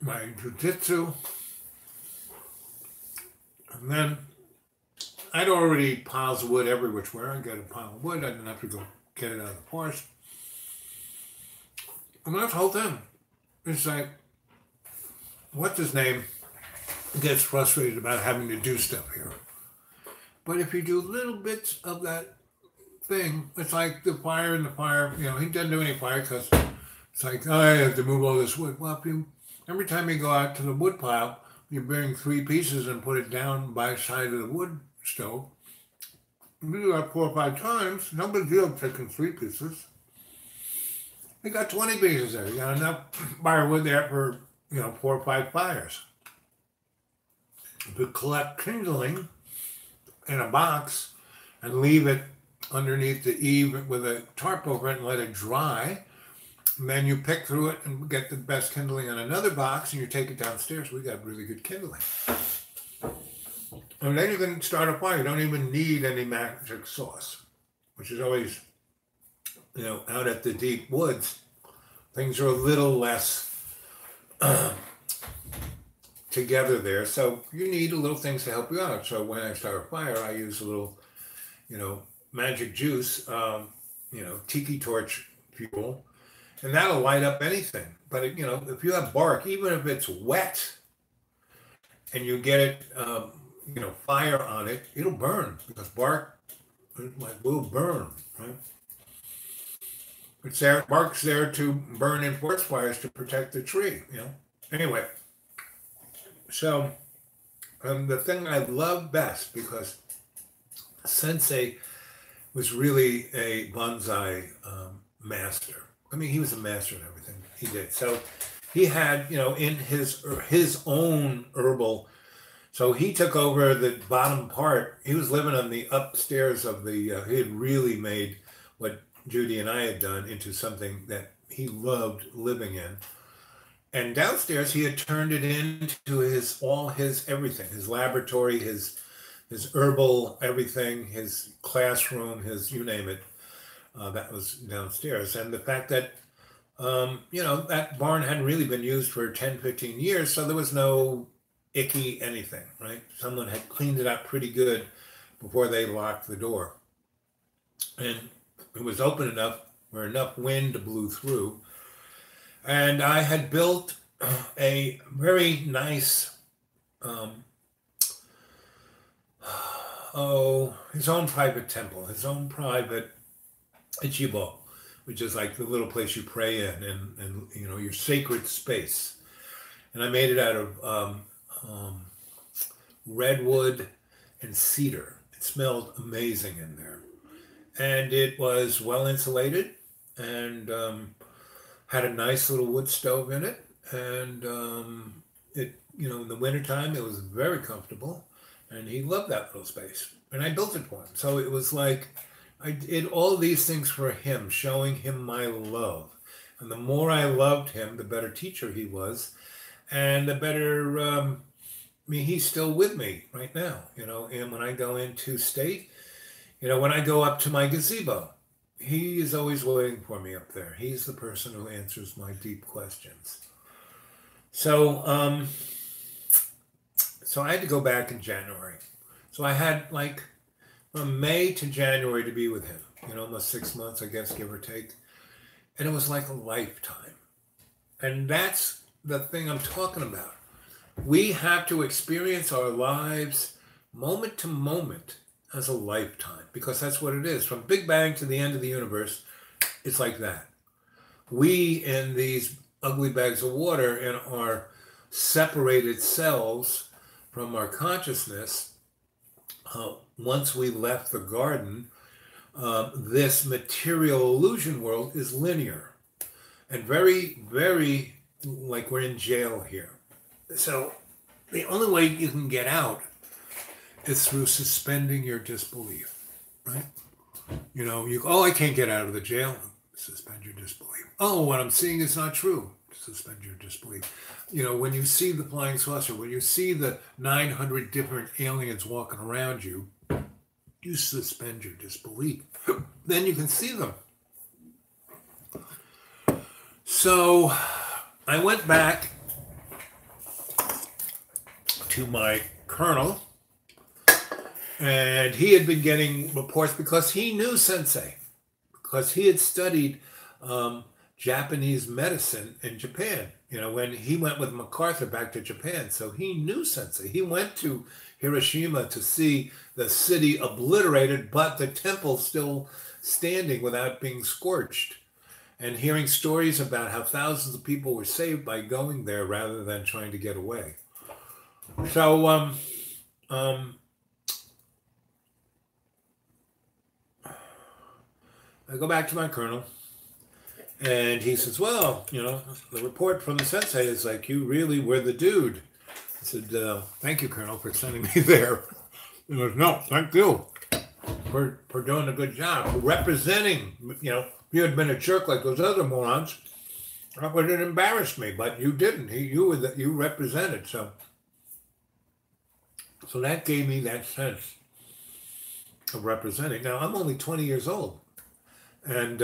my jujitsu. And then I'd already piles of wood every which way. I'd get a pile of wood. I didn't have to go get it out of the forest. And that's the whole thing. It's like, what's his name gets frustrated about having to do stuff here. But if you do little bits of that thing, it's like the fire in the fire. He doesn't do any fire because it's like, oh, I have to move all this wood. Well, every time you go out to the wood pile, you bring 3 pieces and put it down by the side of the wood stove. You do that 4 or 5 times, no big deal taking 3 pieces. You got 20 pieces there. You got enough firewood there for 4 or 5 fires. If you collect kindling in a box and leave it underneath the eave with a tarp over it and let it dry, and then you pick through it and get the best kindling in another box and you take it downstairs. We got really good kindling. And then you can start a fire. You don't even need any magic sauce, which is always, out at the deep woods, things are a little less together there. So you need little things to help you out. So when I start a fire, I use a little, magic juice, tiki torch fuel, and that'll light up anything. But, if you have bark, even if it's wet and you get it, fire on it, it'll burn because bark will burn, right? It's there, bark's there to burn in forest fires to protect the tree, Anyway, so the thing I love best, because Sensei was really a bonsai master. I mean, he was a master in everything he did. So he had, in his own herbal. So he took over the bottom part. He was living on the upstairs of the. He had really made what Judy and I had done into something that he loved living in. And downstairs, he had turned it into all his everything, his laboratory, his herbal everything, his classroom, his you name it. That was downstairs. And the fact that, that barn hadn't really been used for 10, 15 years, so there was no icky anything, right? Someone had cleaned it up pretty good before they locked the door. And it was open enough where enough wind blew through. And I had built a very nice, his own private temple, his own private ichibo, which is like the little place you pray in and your sacred space. And I made it out of redwood and cedar. It smelled amazing in there. And it was well insulated and had a nice little wood stove in it. and in the wintertime it was very comfortable, and he loved that little space, and I built it for him. So it was like I did all these things for him, showing him my love. And the more I loved him, the better teacher he was, and the better. I mean, he's still with me right now, And when I go into state, when I go up to my gazebo, he is always waiting for me up there. He's the person who answers my deep questions. So, so I had to go back in January. So I had like from May to January to be with him, almost 6 months, I guess, give or take. And it was like a lifetime. And that's the thing I'm talking about. We have to experience our lives moment to moment as a lifetime, because that's what it is. From Big Bang to the end of the universe, it's like that. We, in these ugly bags of water, in our separated selves from our consciousness, once we left the garden, this material illusion world is linear and very, very like we're in jail here. So the only way you can get out is through suspending your disbelief, right? I can't get out of the jail. Suspend your disbelief. Oh, what I'm seeing is not true. Suspend your disbelief. When you see the flying saucer, when you see the 900 different aliens walking around you, you suspend your disbelief. Then you can see them. So I went back to my colonel, and he had been getting reports because he knew Sensei, because he had studied Japanese medicine in Japan, when he went with MacArthur back to Japan. So he knew Sensei. He went to Hiroshima to see the city obliterated, but the temple still standing without being scorched, and hearing stories about how thousands of people were saved by going there rather than trying to get away. So I go back to my colonel, and he says, well, the report from the Sensei is like, you really were the dude. I said, thank you, Colonel, for sending me there. He goes, no, thank you for doing a good job, for representing, if you had been a jerk like those other morons, that would have embarrassed me, but you didn't. You represented, so that gave me that sense of representing. Now, I'm only 20 years old, and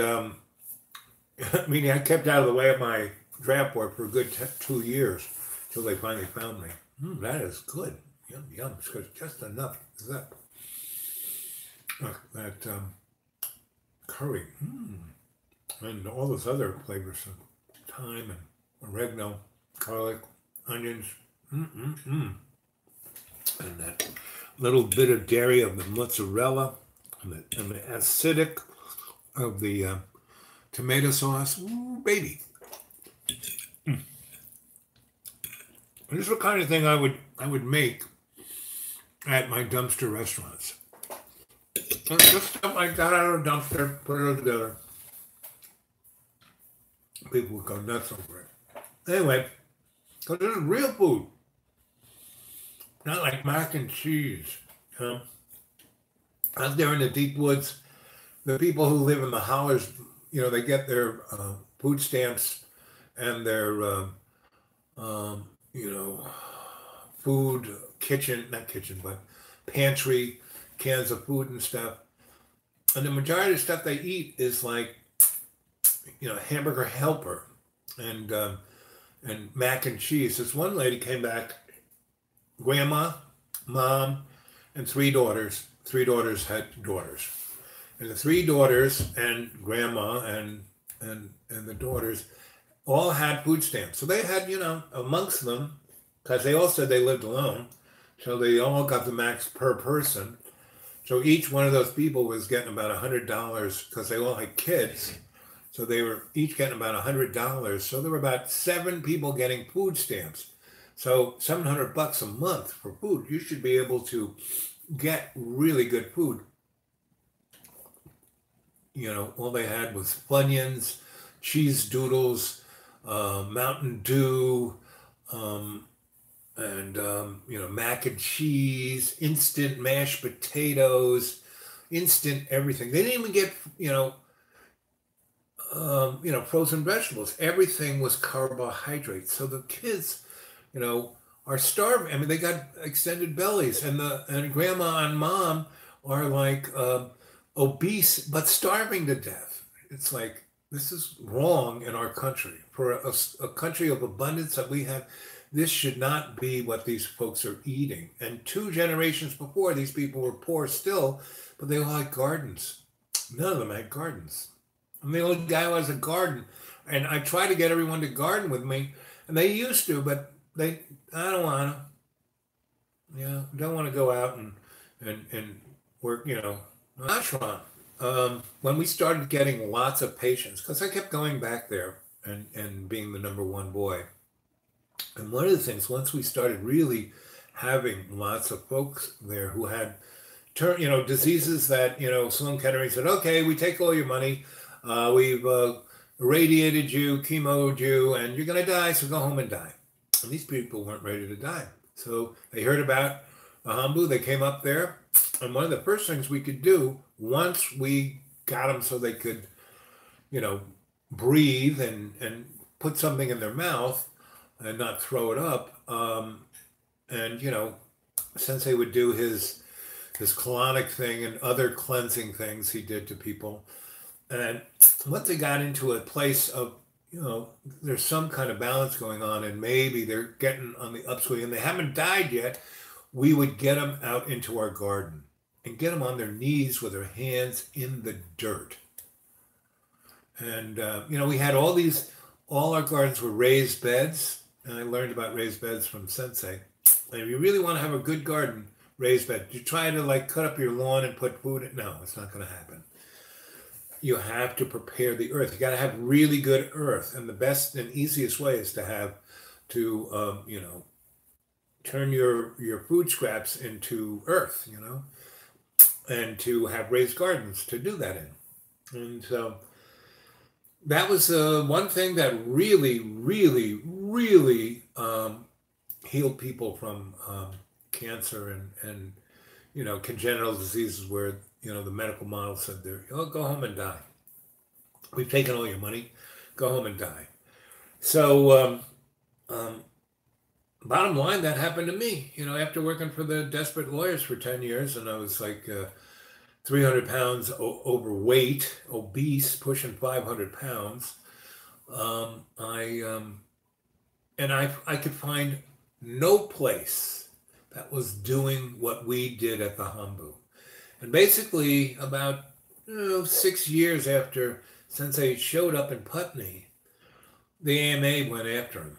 meaning I kept out of the way of my draft board for a good 2 years till they finally found me. That is good. Yum, yum. It's just enough. That curry. And all those other flavors of thyme and oregano, garlic, onions. And that little bit of dairy of the mozzarella and the acidic of the tomato sauce. Ooh, baby. This is the kind of thing I would make at my dumpster restaurants. Just stuff I got out of a dumpster, put it all together. People would go nuts over it. Anyway, because this is real food. Not like mac and cheese. Out there in the deep woods, the people who live in the hollers, they get their food stamps and their, food, not kitchen, but pantry, cans of food and stuff. And the majority of the stuff they eat is like, hamburger helper and mac and cheese. This one lady came back, grandma, mom, and 3 daughters. 3 daughters had daughters. And the 3 daughters and grandma and the daughters all had food stamps. So they had, amongst them, because they all said they lived alone, so they all got the max per person. So each one of those people was getting about $100 because they all had kids. So they were each getting about $100. So there were about 7 people getting food stamps. So $700 a month for food. You should be able to get really good food. All they had was Funyuns, cheese doodles, Mountain Dew, and mac and cheese, instant mashed potatoes, instant everything. They didn't even get frozen vegetables. Everything was carbohydrates. So the kids, are starving. I mean, they got extended bellies, and grandma and mom are like obese but starving to death. It's like this is wrong in our country. For a country of abundance that we have, this should not be what these folks are eating. And 2 generations before, these people were poor still, but they all had gardens. None of them had gardens. I'm the only guy who has a garden, and I try to get everyone to garden with me, and they used to, but I don't want to. Don't want to go out and work. Ashram. When we started getting lots of patients, because I kept going back there and being the #1 boy. And one of the things, once we started really having lots of folks there who had diseases that, Sloan Kettering said, okay, we take all your money. We've irradiated you, chemoed you, and you're going to die, so go home and die. And these people weren't ready to die. So they heard about the Hambu. They came up there. And one of the first things we could do, once we got them so they could, breathe and put something in their mouth and not throw it up. And, Sensei would do his colonic thing and other cleansing things he did to people. And once they got into a place of, there's some kind of balance going on and maybe they're getting on the upswing and they haven't died yet, we would get them out into our garden and get them on their knees with their hands in the dirt. And, we had all our gardens were raised beds. And I learned about raised beds from Sensei. And if you really want to have a good garden, raised bed. You try to cut up your lawn and put food in. No, it's not going to happen. You have to prepare the earth. You got to have really good earth. And the best and easiest way is to turn your food scraps into earth, and to have raised gardens to do that in. And so that was one thing that really, really, really healed people from cancer and congenital diseases where, the medical model said, go home and die. We've taken all your money, go home and die. So bottom line, that happened to me, after working for the Desperate Lawyers for 10 years, and I was like 300 pounds overweight, obese, pushing 500 pounds. I could find no place that was doing what we did at the Hambu. And basically about 6 years after Sensei showed up in Putney, the AMA went after him.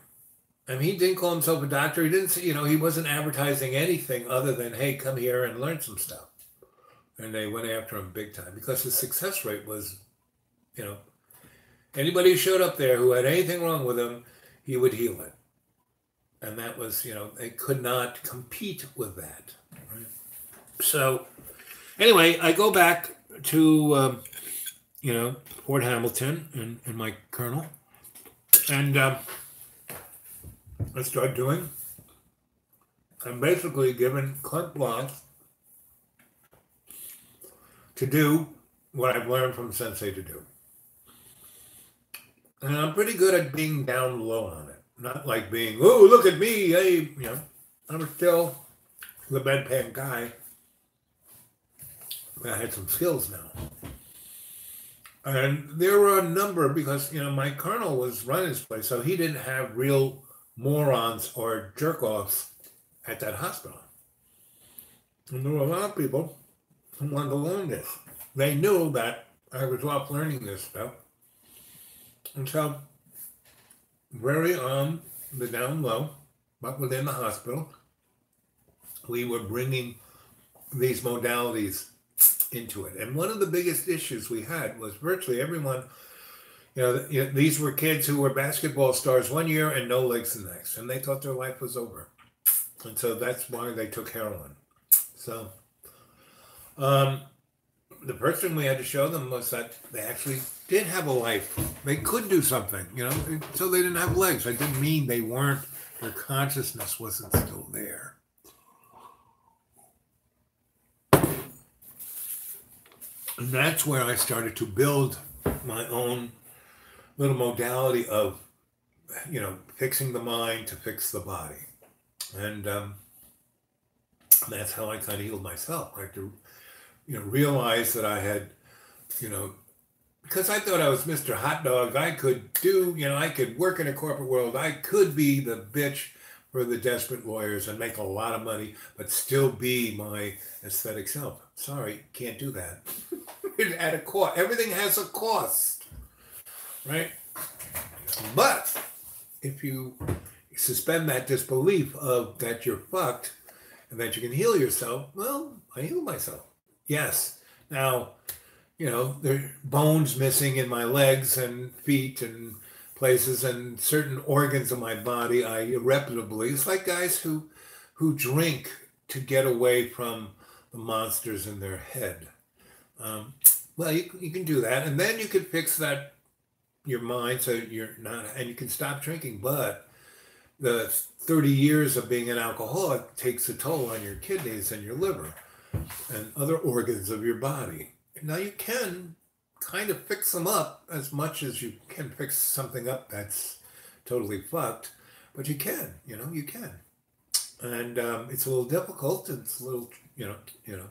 I mean, he didn't call himself a doctor. He didn't say, he wasn't advertising anything other than, hey, come here and learn some stuff. And they went after him big time because his success rate was, anybody who showed up there who had anything wrong with him, he would heal it. And that was, they could not compete with that. Right? So anyway, I go back to, Fort Hamilton and my colonel. And I start doing, I'm basically given carte blanche to do what I've learned from Sensei to do. And I'm pretty good at being down low on it. Not like being, oh, look at me, hey, I'm still the bedpan guy. I had some skills now. And there were a number, because, my colonel was running this place, so he didn't have real morons or jerk-offs at that hospital. And there were a lot of people who wanted to learn this. They knew that I was off learning this stuff. And so, very on the down low, but within the hospital, we were bringing these modalities into it. And one of the biggest issues we had was virtually everyone, these were kids who were basketball stars one year and no legs the next, and they thought their life was over. And so that's why they took heroin. So the first thing we had to show them was that they actually did have a life. They could do something, you know, so they didn't have legs. I didn't mean they weren't, their consciousness wasn't still there. And that's where I started to build my own little modality of, you know, fixing the mind to fix the body. And that's how I kind of healed myself. I had to, you know, realize that I had, you know, because I thought I was Mr. Hot Dog. I could do, you know, I could work in a corporate world. I could be the bitch for the desperate lawyers and make a lot of money, but still be my aesthetic self. Sorry, can't do that. At a cost. Everything has a cost, right? But if you suspend that disbelief of that you're fucked and that you can heal yourself, well, I heal myself. Yes. Now, you know, there are bones missing in my legs and feet and places, and certain organs of my body I irreparably, it's like guys who drink to get away from the monsters in their head. Well, you can do that, and then you can fix that, your mind, so you're not, and you can stop drinking. But the 30 years of being an alcoholic takes a toll on your kidneys and your liver and other organs of your body. Now you can kind of fix them up as much as you can fix something up that's totally fucked, but you can, you know, you can. And it's a little difficult. It's a little, you know.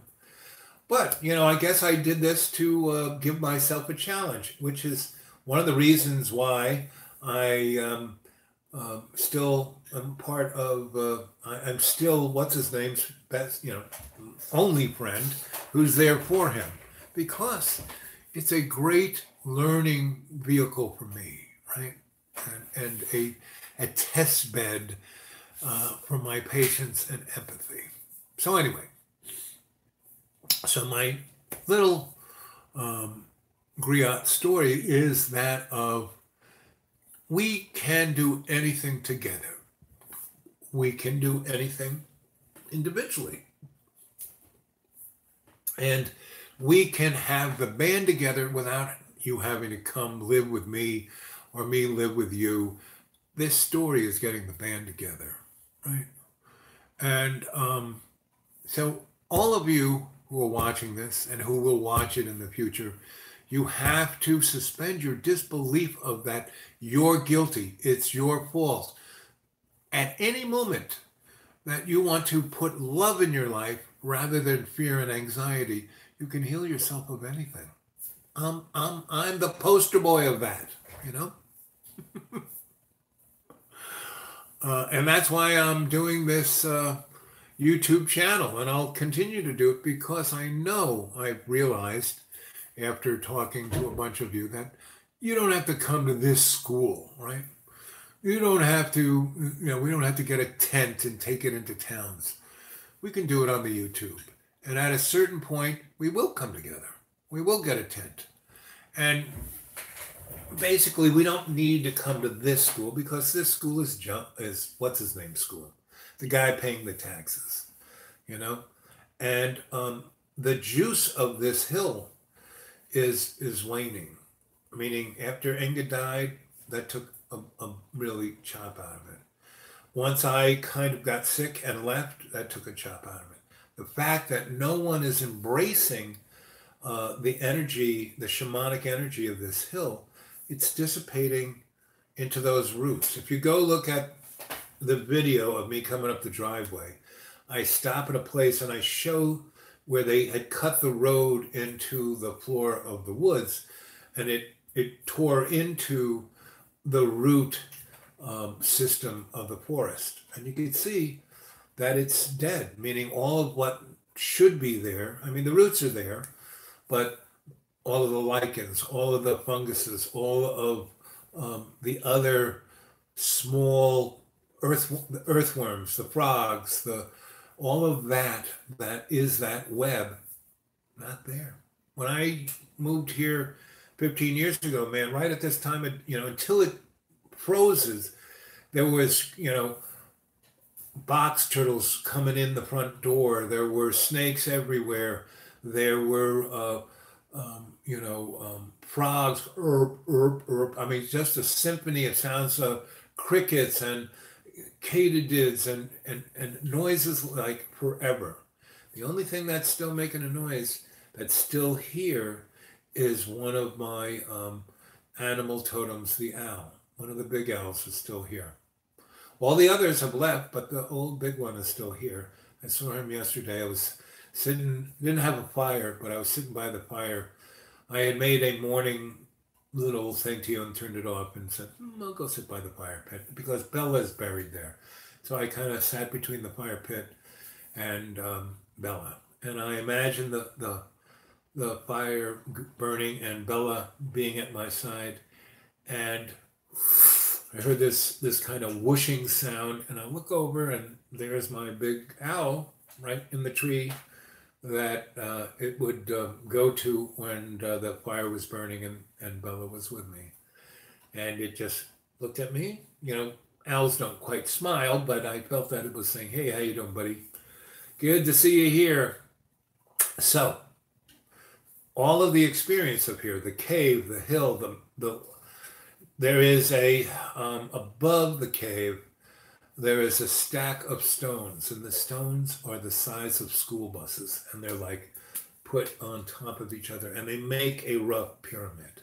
But, you know, I guess I did this to give myself a challenge, which is one of the reasons why I still am part of, I'm still, what's his name's best, you know, only friend who's there for him, because it's a great learning vehicle for me, right? And a test bed for my patience and empathy. So anyway, so my little griot story is that of, we can do anything together. We can do anything individually. And we can have the band together without you having to come live with me or me live with you. This story is getting the band together, right? And so all of you who are watching this and who will watch it in the future, you have to suspend your disbelief of that you're guilty, it's your fault. At any moment that you want to put love in your life rather than fear and anxiety, you can heal yourself of anything. I'm the poster boy of that, you know? And that's why I'm doing this YouTube channel, and I'll continue to do it because I know, I've realized after talking to a bunch of you, that you don't have to come to this school, right? You don't have to, you know, we don't have to get a tent and take it into towns. We can do it on the YouTube. And at a certain point, we will come together. We will get a tent. And basically, we don't need to come to this school, because this school is what's his name school? The guy paying the taxes, you know? And the juice of this hill is waning. Meaning, after Inga died, that took a really chop out of it. Once I kind of got sick and left, that took a chop out of it. The fact that no one is embracing the energy, the shamanic energy of this hill, it's dissipating into those roots. If you go look at the video of me coming up the driveway, I stop at a place and I show where they had cut the road into the floor of the woods, and it tore into the root system of the forest. And you can see that it's dead, meaning all of what should be there, I mean, the roots are there, but all of the lichens, all of the funguses, all of the other small earthworms, the frogs, all of that is that web, not there. When I moved here 15 years ago, man, right at this time, until it frozes, there was, box turtles coming in the front door. There were snakes everywhere. There were frogs, I mean, just a symphony of sounds of crickets and katydids and noises like forever. The only thing that's still making a noise that's still here is one of my animal totems, the owl. One of the big owls is still here. All the others have left, but the old big one is still here. I saw him yesterday. I was sitting, didn't have a fire, but I was sitting by the fire. I had made a morning little thing to you and turned it off and said, I'll go sit by the fire pit because Bella is buried there. So I kind of sat between the fire pit and Bella. And I imagined the fire burning and Bella being at my side. And I heard this kind of whooshing sound, and I look over, and there's my big owl right in the tree that it would go to when the fire was burning and Bella was with me. And it just looked at me. Owls don't quite smile, but I felt that it was saying, "Hey, how you doing, buddy? Good to see you here." So all of the experience up here, the cave, the hill, the there is a above the cave, there is a stack of stones, and the stones are the size of school buses, and they're like put on top of each other, and they make a rough pyramid.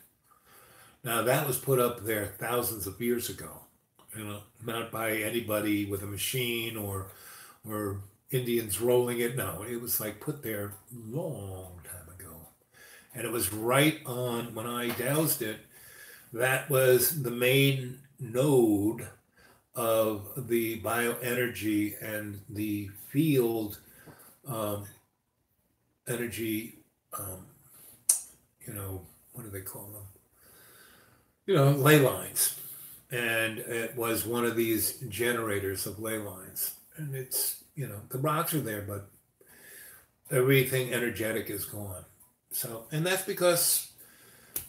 Now that was put up there thousands of years ago, not by anybody with a machine or Indians rolling it. No, it was like put there long time ago, and it was right on when I doused it. That was the main node of the bioenergy and the field um, energy. Um, what do they call them? Ley lines. And it was one of these generators of ley lines. And it's, the rocks are there, but everything energetic is gone. So, and that's because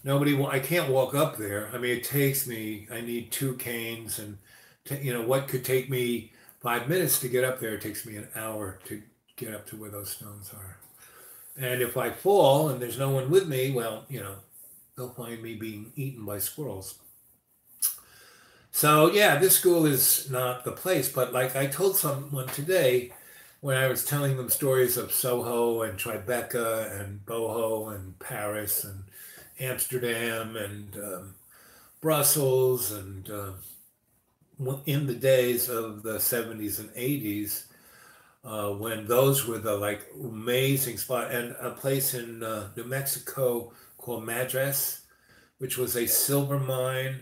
I can't walk up there. I mean, it takes me, I need two canes, and what could take me 5 minutes to get up there, it takes me an hour to get up to where those stones are. And if I fall and there's no one with me, well, they'll find me being eaten by squirrels. So yeah, this school is not the place, but like I told someone today when I was telling them stories of Soho and Tribeca and Boho and Paris and Amsterdam and Brussels and in the days of the 70s and 80s, when those were the like amazing spot, and a place in New Mexico called Madras, which was a silver mine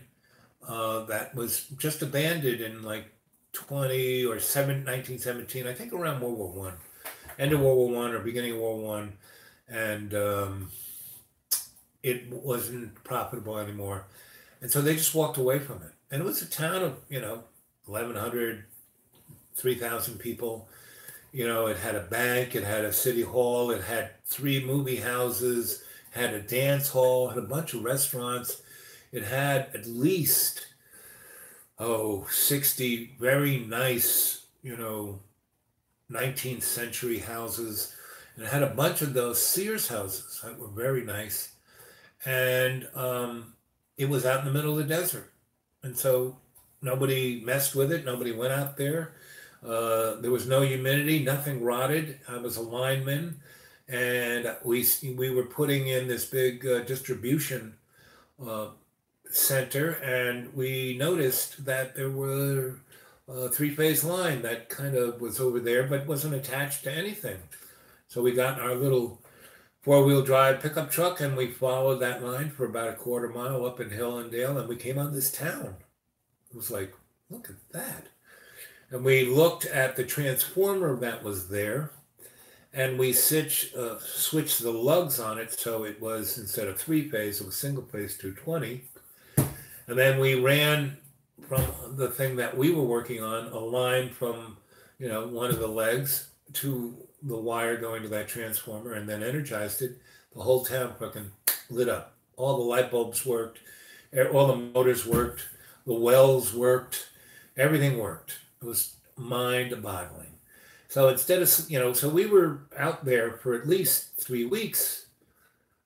that was just abandoned in like 1917, I think around World War One, end of World War One or beginning of World War One, and it wasn't profitable anymore, and so they just walked away from it. And it was a town of 1,100, 3,000 people. It had a bank, it had a city hall, it had three movie houses, had a dance hall, had a bunch of restaurants. It had at least 60 very nice 19th century houses, and it had a bunch of those Sears houses that were very nice. And it was out in the middle of the desert, and so nobody messed with it, nobody went out there. There was no humidity, nothing rotted. I was a lineman, and we were putting in this big distribution uh, center, and we noticed that there were a three-phase line that kind of was over there, but wasn't attached to anything. So we got our little four-wheel drive pickup truck, and we followed that line for about a quarter mile up in Hill and Dale, and we came on this town. It was like, look at that. And we looked at the transformer that was there, and we switched the lugs on it, so it was, instead of three-phase, it was single-phase 220. And then we ran from the thing that we were working on, a line from, one of the legs to the wire going to that transformer, and then energized it. The whole town fucking lit up. All the light bulbs worked, all the motors worked, the wells worked, everything worked. It was mind-boggling. So instead of, so we were out there for at least 3 weeks.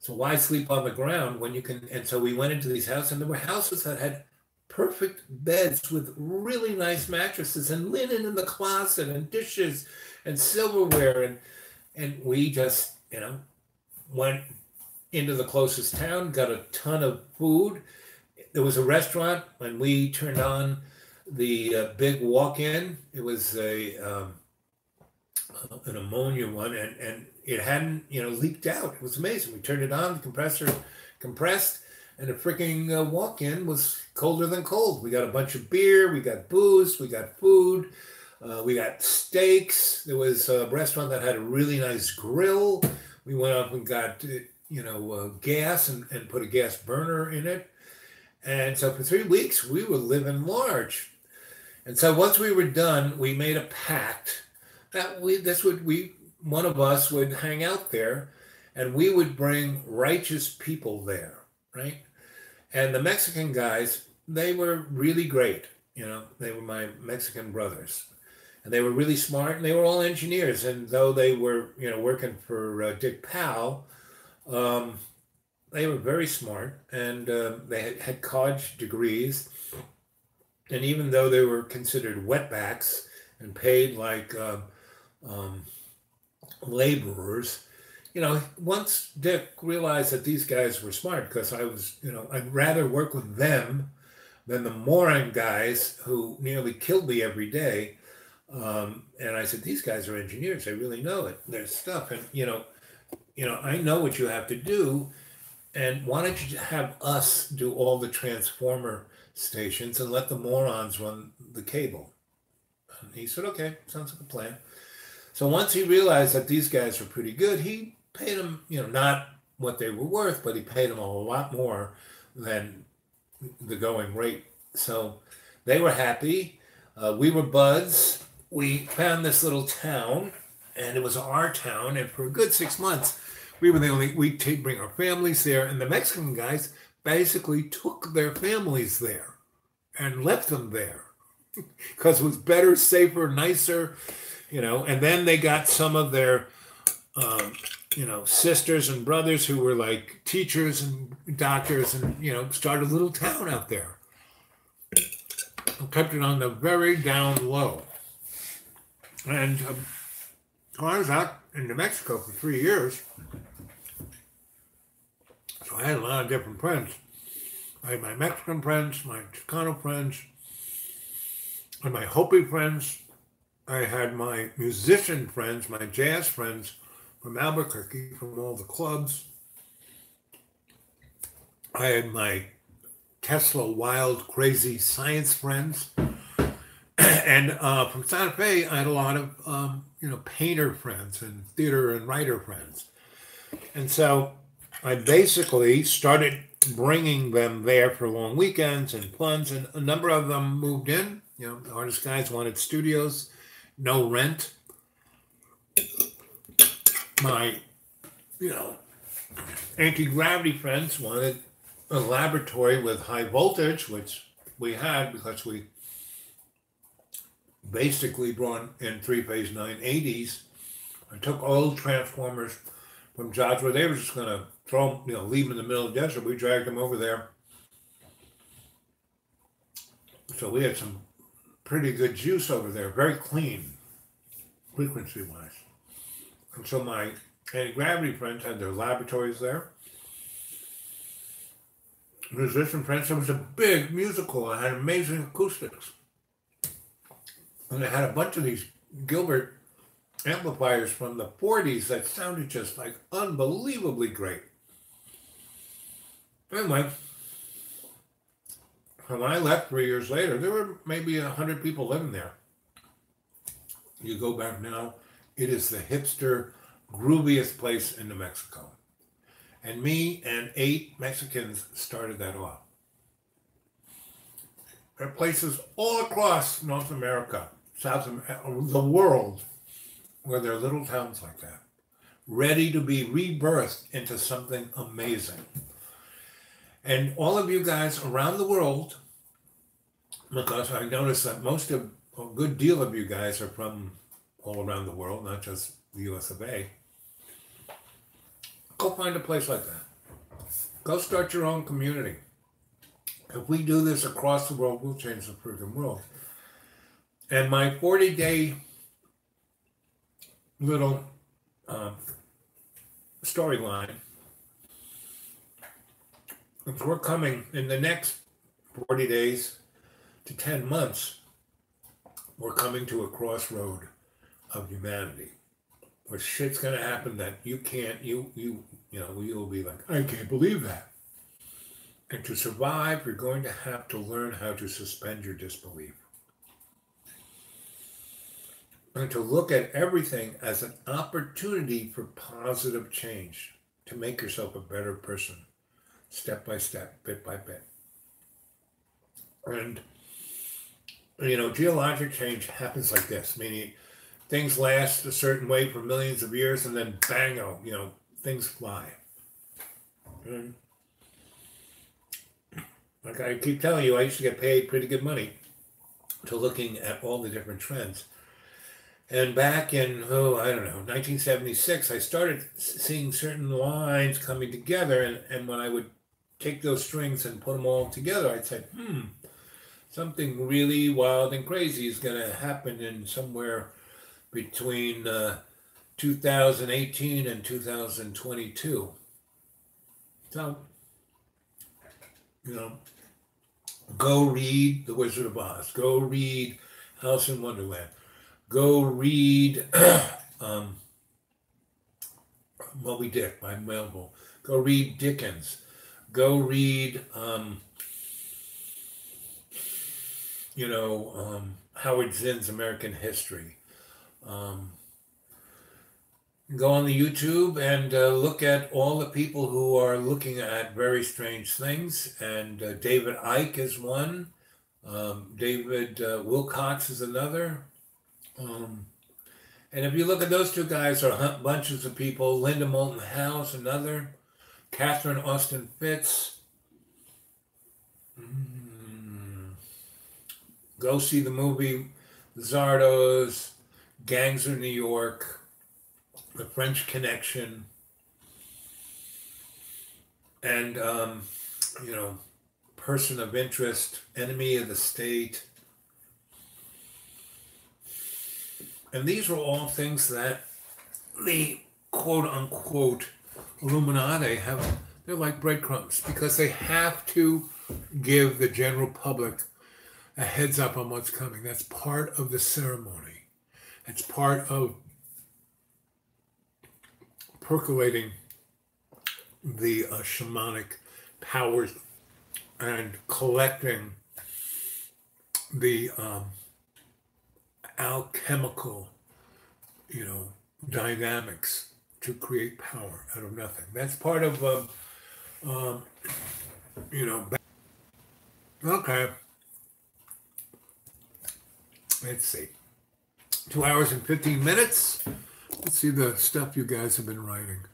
So why sleep on the ground when you can? And so we went into these houses, and there were houses that had perfect beds with really nice mattresses and linen in the closet and dishes and silverware. And we just, went into the closest town, got a ton of food. There was a restaurant, and we turned on the big walk-in. It was an ammonia one, and it hadn't leaked out. It was amazing. We turned it on, the compressor compressed, and the freaking walk-in was colder than cold. We got a bunch of beer, we got booze, we got food, we got steaks. There was a restaurant that had a really nice grill. We went up and got gas and put a gas burner in it. And so for 3 weeks we were living large. And so once we were done, we made a pact that one of us would hang out there, and we would bring righteous people there, right? And the Mexican guys, they were really great. They were my Mexican brothers, and they were really smart, and they were all engineers. And though they were, working for Dick Powell, they were very smart, and they had college degrees. And even though they were considered wetbacks and paid like laborers, once Dick realized that these guys were smart, because I'd rather work with them than the moron guys who nearly killed me every day. And I said, these guys are engineers. They really know it, their stuff. And, I know what you have to do. And why don't you have us do all the transformer stations and let the morons run the cable? And he said, okay, sounds like a plan. So once he realized that these guys were pretty good, he paid them, not what they were worth, but he paid them a lot more than the going rate. So they were happy. We were buds. We found this little town, and it was our town. And for a good 6 months, we'd bring our families there. And the Mexican guys basically took their families there and left them there because it was better, safer, nicer. And then they got some of their, sisters and brothers who were like teachers and doctors, and, started a little town out there. And kept it on the very down low. And I was out in New Mexico for 3 years. So I had a lot of different friends. I had my Mexican friends, my Chicano friends, and my Hopi friends. I had my musician friends, my jazz friends from Albuquerque, from all the clubs. I had my Tesla wild, crazy science friends. And from Santa Fe, I had a lot of, painter friends and theater and writer friends. And so I basically started bringing them there for long weekends and funds, and a number of them moved in. The artist guys wanted studios, no rent. My, anti-gravity friends wanted a laboratory with high voltage, which we had because we basically brought in three-phase 980s and took old transformers from jobs where they were just going to throw them, leave them in the middle of the desert. We dragged them over there. So we had some pretty good juice over there, very clean, frequency-wise. And so my anti-gravity friends had their laboratories there. Musician friends, it was a big musical. I had amazing acoustics. And I had a bunch of these Gilbert amplifiers from the 40s that sounded just like unbelievably great. Anyway, when I left 3 years later, there were maybe 100 people living there. You go back now, it is the hipster, grooviest place in New Mexico. And me and 8 Mexicans started that off. There are places all across North America, South America, the world, where there are little towns like that, ready to be rebirthed into something amazing. And all of you guys around the world, because I noticed that a good deal of you guys are from all around the world, not just the US of A, go find a place like that. Go start your own community. If we do this across the world, we'll change the freaking world. And my 40-day little storyline, if we're coming in the next 40 days to 10 months, we're coming to a crossroad of humanity where shit's going to happen that you can't, you'll be like, I can't believe that. And to survive, you're going to have to learn how to suspend your disbelief. And to look at everything as an opportunity for positive change, to make yourself a better person, step by step, bit by bit. And, geologic change happens like this, meaning things last a certain way for millions of years and then bango, things fly. And like I keep telling you, I used to get paid pretty good money to looking at all the different trends. And back in, 1976, I started seeing certain lines coming together. And when I would take those strings and put them all together, I'd say, something really wild and crazy is going to happen in somewhere between 2018 and 2022. So, go read The Wizard of Oz. Go read Alice in Wonderland. Go read Moby Dick by Melville. Go read Dickens. Go read, Howard Zinn's American History. Go on the YouTube and look at all the people who are looking at very strange things. And David Icke is one. David Wilcox is another. And if you look at those two guys, there are bunches of people. Linda Moulton Howe, another. Catherine Austin Fitz. Go see the movie Zardos, Gangs of New York, The French Connection, and, Person of Interest, Enemy of the State. And these were all things that the quote-unquote Illuminati have. They're like breadcrumbs because they have to give the general public a heads up on what's coming. That's part of the ceremony. It's part of percolating the shamanic powers and collecting the alchemical, dynamics to create power out of nothing. That's part of, okay. Let's see. 2 hours and 15 minutes. Let's see the stuff you guys have been writing.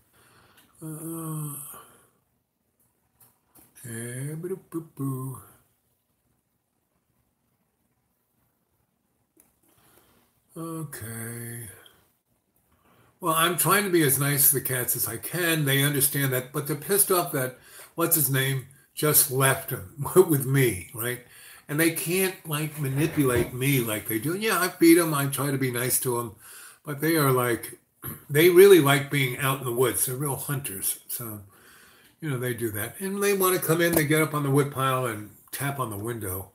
Okay. Well, I'm trying to be as nice to the cats as I can. They understand that, but they're pissed off that what's his name just left him with me, right? And they can't manipulate me like they do. Yeah, I feed them. I try to be nice to them, but they are they really like being out in the woods. They're real hunters. So, they do that. And they want to come in, they get up on the wood pile and tap on the window.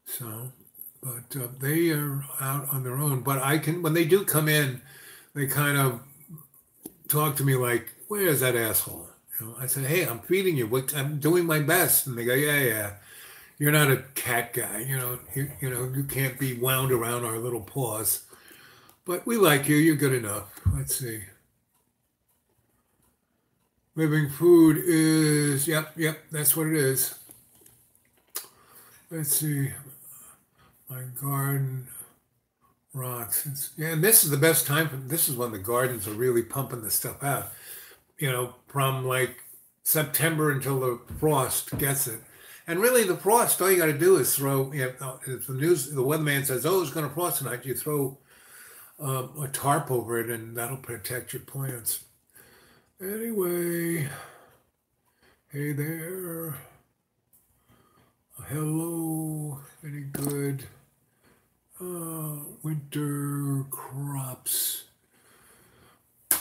So, but they are out on their own. But when they do come in, they kind of talk to me like, where is that asshole? I said, hey, I'm feeding you. I'm doing my best. And they go, yeah. You're not a cat guy. You can't be wound around our little paws. But we like you. You're good enough. Let's see. Living food is, yep, that's what it is. Let's see. My garden rocks. And this is the best time. This is when the gardens are really pumping the stuff out. From September until the frost gets it. And really, the frost, all you got to do is throw, if the weatherman says, it's going to frost tonight, you throw a tarp over it and that'll protect your plants. Anyway, Hey there. Hello. Any good winter crops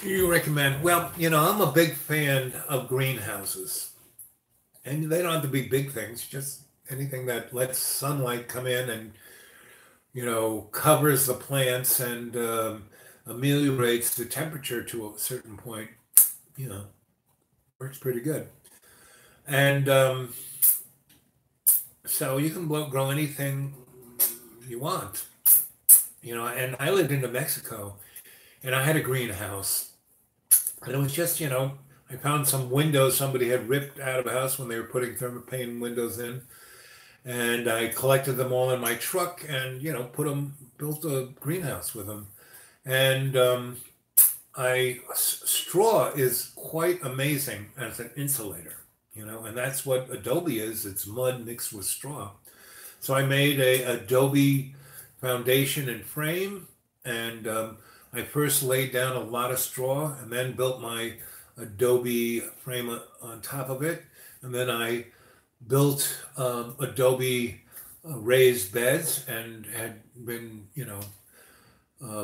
you recommend? Well, I'm a big fan of greenhouses. And they don't have to be big things, just anything that lets sunlight come in and, covers the plants and ameliorates the temperature to a certain point, you know, works pretty good. And so you can grow anything you want, and I lived in New Mexico and I had a greenhouse. And it was just, I found some windows somebody had ripped out of a house when they were putting thermopane windows in. And I collected them all in my truck and, built a greenhouse with them. And straw is quite amazing as an insulator, and that's what Adobe is. It's mud mixed with straw. So I made a Adobe foundation and frame, and I first laid down a lot of straw and then built my Adobe frame on top of it. And then I built Adobe raised beds and had been,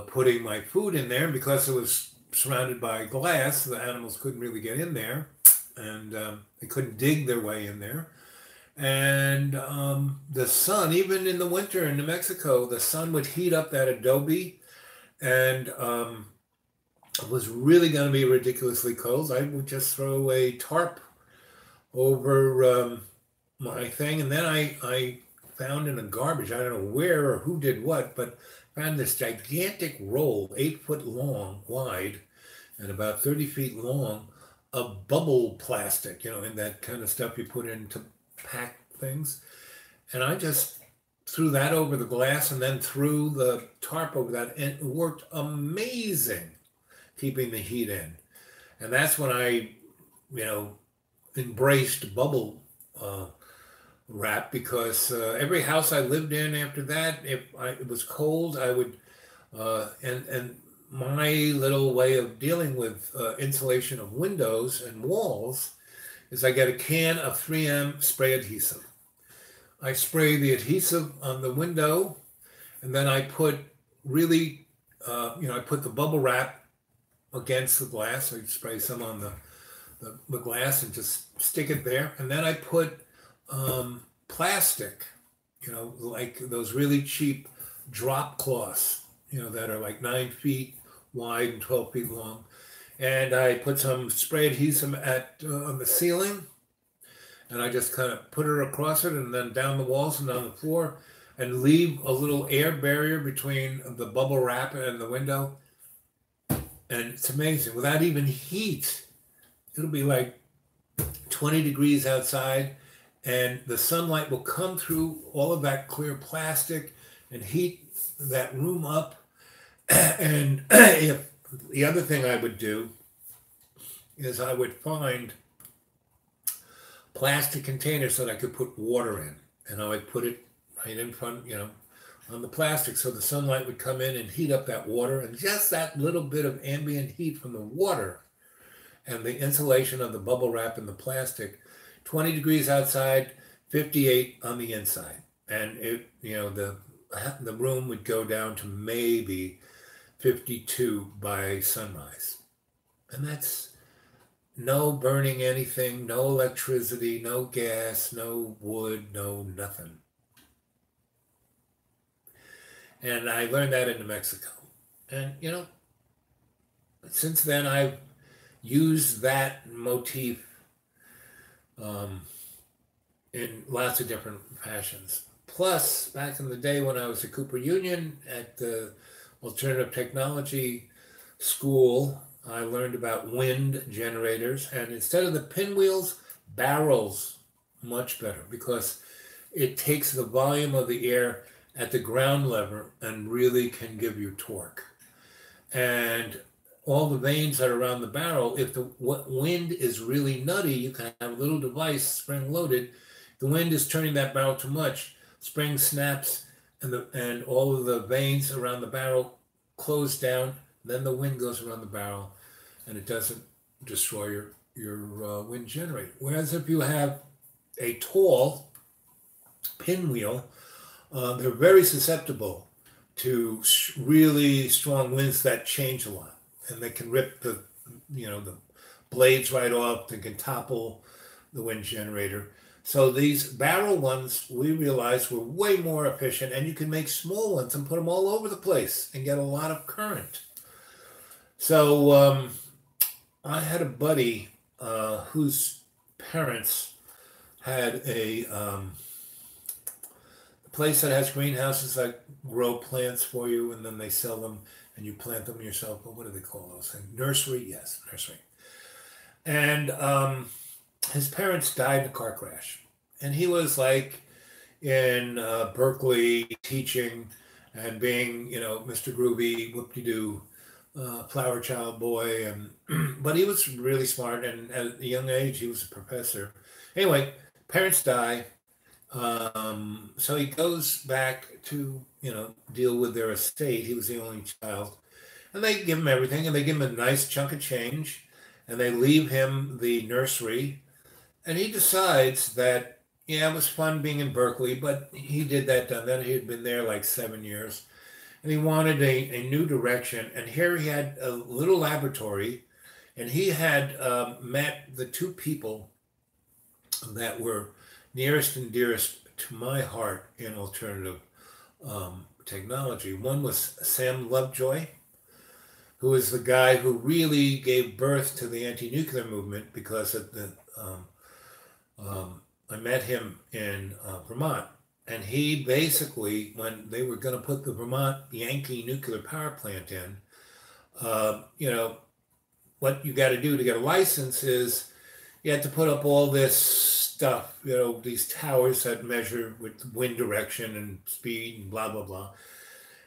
putting my food in there. Because it was surrounded by glass, the animals couldn't really get in there, and they couldn't dig their way in there. And the sun, even in the winter in New Mexico, the sun would heat up that Adobe, and it was really going to be ridiculously cold. I would just throw a tarp over my thing, and then I found in the garbage, I don't know where or who did what, but found this gigantic roll, 8 foot long, wide, and about 30 feet long, of bubble plastic, and that kind of stuff you put in to pack things. And I just threw that over the glass and then threw the tarp over that, and it worked amazing keeping the heat in. And that's when I, embraced bubble wrap, because every house I lived in after that, if it was cold, I would, and my little way of dealing with insulation of windows and walls is I get a can of 3M spray adhesive. I spray the adhesive on the window, and then I put I put the bubble wrap against the glass. I spray some on the glass and just stick it there. And then I put plastic, like those really cheap drop cloths, that are like 9 feet wide and 12 feet long. And I put some spray adhesive on the ceiling, and I just kind of put it across it and then down the walls and down the floor, and leave a little air barrier between the bubble wrap and the window. And it's amazing. Without even heat, it'll be like 20 degrees outside, and the sunlight will come through all of that clear plastic and heat that room up. And if the other thing I would do is I would find plastic containers that I could put water in, and I would put it right in front, on the plastic, so the sunlight would come in and heat up that water, and just that little bit of ambient heat from the water and the insulation of the bubble wrap and the plastic, 20 degrees outside, 58 on the inside. And the room would go down to maybe 52 by sunrise. And that's no burning anything, no electricity, no gas, no wood, no nothing. And I learned that in New Mexico. And, since then I've used that motif in lots of different fashions. Plus, back in the day when I was at Cooper Union at the Alternative Technology School, I learned about wind generators, and instead of the pinwheels, barrels, much better, because it takes the volume of the air at the ground level and really can give you torque. And all the vanes that are around the barrel, if the wind is really nutty, you can have a little device spring loaded. The wind is turning that barrel too much, spring snaps, and all of the vanes around the barrel close down. Then the wind goes around the barrel, and it doesn't destroy your wind generator. Whereas if you have a tall pinwheel, they're very susceptible to really strong winds that change a lot, and they can rip the blades right off. They can topple the wind generator. So these barrel ones, we realized, were way more efficient, and you can make small ones and put them all over the place and get a lot of current. So I had a buddy whose parents had a place that has greenhouses that grow plants for you, and then they sell them, and you plant them yourself. But what do they call those things? Nursery? Yes, nursery. And his parents died in a car crash. And he was like in Berkeley teaching and being, Mr. Groovy, whoop-de-doo, flower child boy. And but he was really smart. And at a young age, he was a professor. Anyway, parents die. So he goes back to, deal with their estate. He was the only child. And they give him everything, and they give him a nice chunk of change, and they leave him the nursery. And he decides that, yeah, it was fun being in Berkeley, but he did that, done that. He had been there like 7 years, and he wanted a new direction. And here he had a little laboratory, and he had met the two people that were nearest and dearest to my heart in alternative technology. One was Sam Lovejoy, who is the guy who really gave birth to the anti-nuclear movement, because of the I met him in Vermont, and he basically, when they were going to put the Vermont Yankee nuclear power plant in, what you got to do to get a license is you have to put up all this stuff, these towers that measure with wind direction and speed and blah, blah, blah.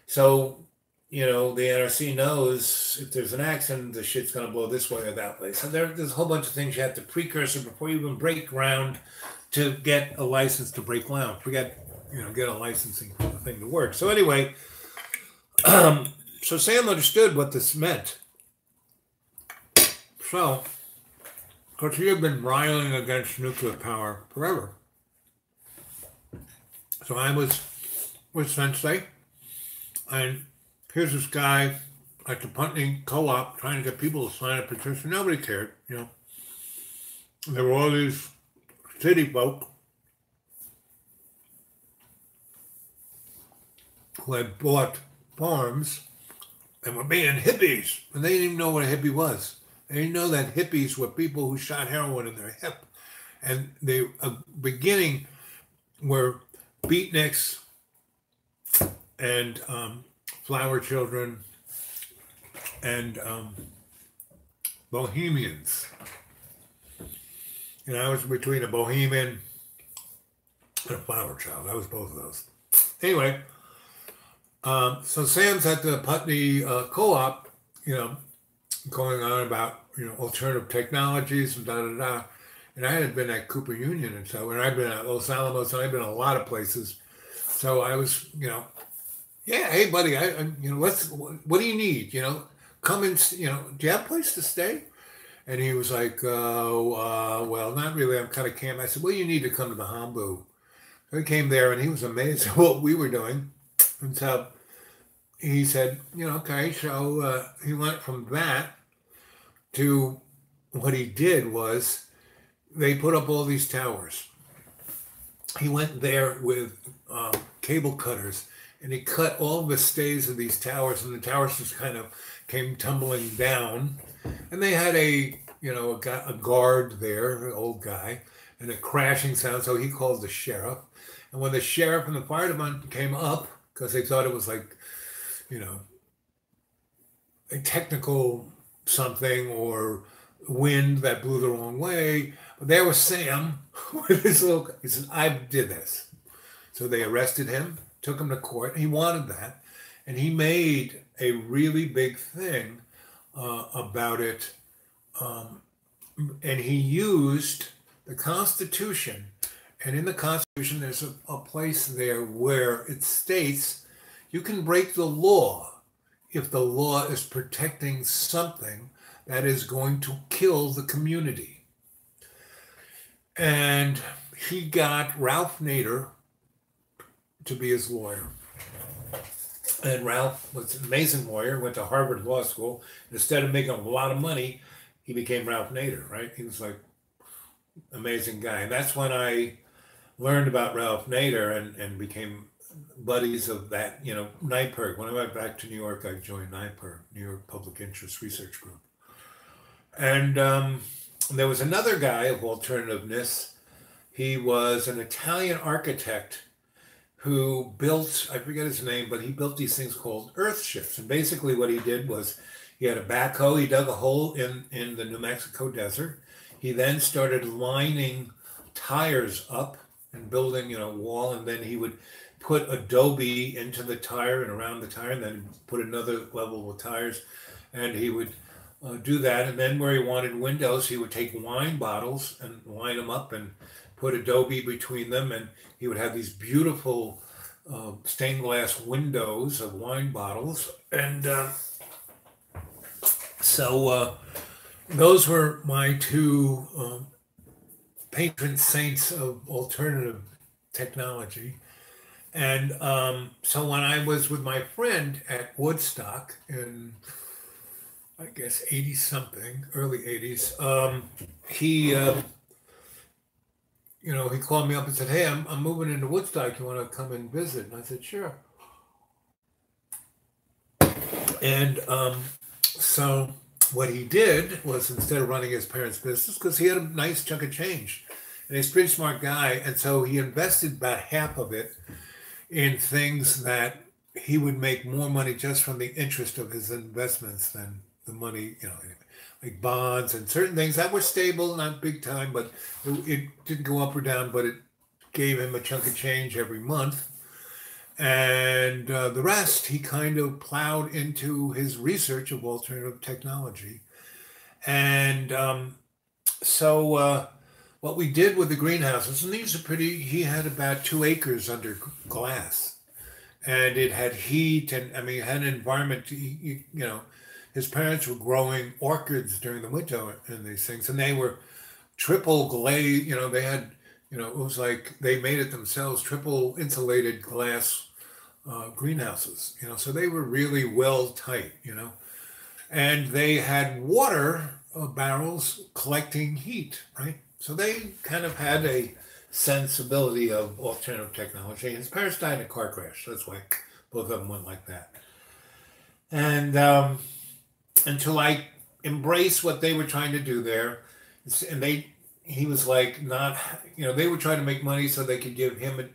So, the NRC knows if there's an accident, the shit's going to blow this way or that way. So there's a whole bunch of things you have to precursor before you even break ground to get a license to break ground. Get a licensing for the thing to work. So anyway, so Sam understood what this meant. So, because he had been riling against nuclear power forever. So I was with Sensei, and here's this guy at the Putney Co-op trying to get people to sign a petition. Nobody cared, There were all these city folk who had bought farms and were being hippies, and they didn't even know what a hippie was. They didn't know that hippies were people who shot heroin in their hip. And the beginning were beatniks and flower children and bohemians. I was between a bohemian and a flower child. I was both of those. Anyway, so Sam's at the Putney Co-op, going on about, alternative technologies and da-da-da. And I had been at Cooper Union, and so, and I'd been at Los Alamos, and I'd been a lot of places. So I was, yeah, hey, buddy, what do you need? Come and, do you have a place to stay? And he was like, well, not really. I'm kind of camp. I said, well, you need to come to the Hambu. So he came there, and he was amazed at what we were doing. And so he said, okay. So he went from that to what he did was they put up all these towers. He went there with cable cutters, and he cut all the stays of these towers, and the towers just kind of came tumbling down. And they had a guard there, an old guy, and a crashing sound. So he called the sheriff. And when the sheriff and the fire department came up, because they thought it was like, a technical something or wind that blew the wrong way. But there was Sam with his little, he said, I did this. So they arrested him, took him to court. He wanted that. And he made a really big thing about it. And he used the Constitution. And in the Constitution, there's a place there where it states you can break the law if the law is protecting something that is going to kill the community. And he got Ralph Nader to be his lawyer. And Ralph was an amazing lawyer, went to Harvard Law School. Instead of making a lot of money, he became Ralph Nader, right? He was like amazing guy. And that's when I learned about Ralph Nader and became buddies of that, NYPIRG. When I went back to New York, I joined NYPIRG, New York Public Interest Research Group. And there was another guy of alternativeness. He was an Italian architect who built, I forget his name, but he built these things called earth shifts. And basically what he did was he had a backhoe, he dug a hole in the New Mexico desert. He then started lining tires up and building, a wall, and then he would put adobe into the tire and around the tire, and then put another level of tires, and he would do that. And then where he wanted windows, he would take wine bottles and line them up and put adobe between them, and he would have these beautiful stained glass windows of wine bottles. And so those were my two patron saints of alternative technology. And so when I was with my friend at Woodstock in, I guess, 80 something, early 80s, he he called me up and said, "Hey, I'm moving into Woodstock. You want to come and visit?" And I said, "Sure." And so what he did was, instead of running his parents' business, because he had a nice chunk of change, and he's a pretty smart guy, and so he invested about half of it in things that he would make more money just from the interest of his investments than the money, like bonds and certain things that were stable, not big time, but it didn't go up or down, but it gave him a chunk of change every month. And the rest, he kind of plowed into his research of alternative technology. And so what we did with the greenhouses, and these are pretty, he had about 2 acres under glass. And it had heat, and I mean, it had an environment, his parents were growing orchids during the winter and these things, and they were triple glazed, they had, it was like they made it themselves, triple insulated glass greenhouses, so they were really well tight, and they had water barrels collecting heat, right? So they kind of had a sensibility of alternative technology. And his parents died in a car crash. That's why both of them went like that. And until I embraced what they were trying to do there, and he was like, not, they were trying to make money so they could give him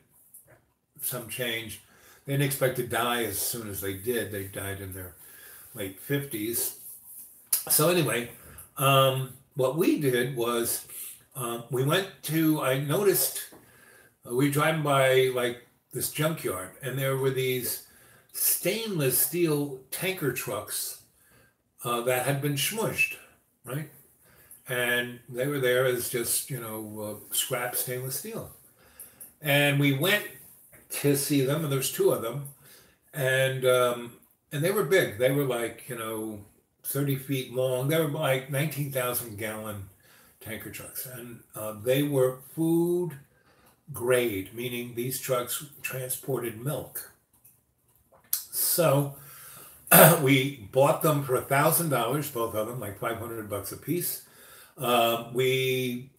some change. They didn't expect to die as soon as they did. They died in their late 50s. So anyway, what we did was we went to, I noticed, we were driving by like this junkyard, and there were these stainless steel tanker trucks that had been smushed, right? And they were there as just, scrap stainless steel. And we went to see them, and there's 2 of them. And they were big. They were like, 30 feet long. They were like 19,000 gallon tanker trucks. And they were food grade, meaning these trucks transported milk. So we bought them for $1,000, both of them, like $500 a piece. One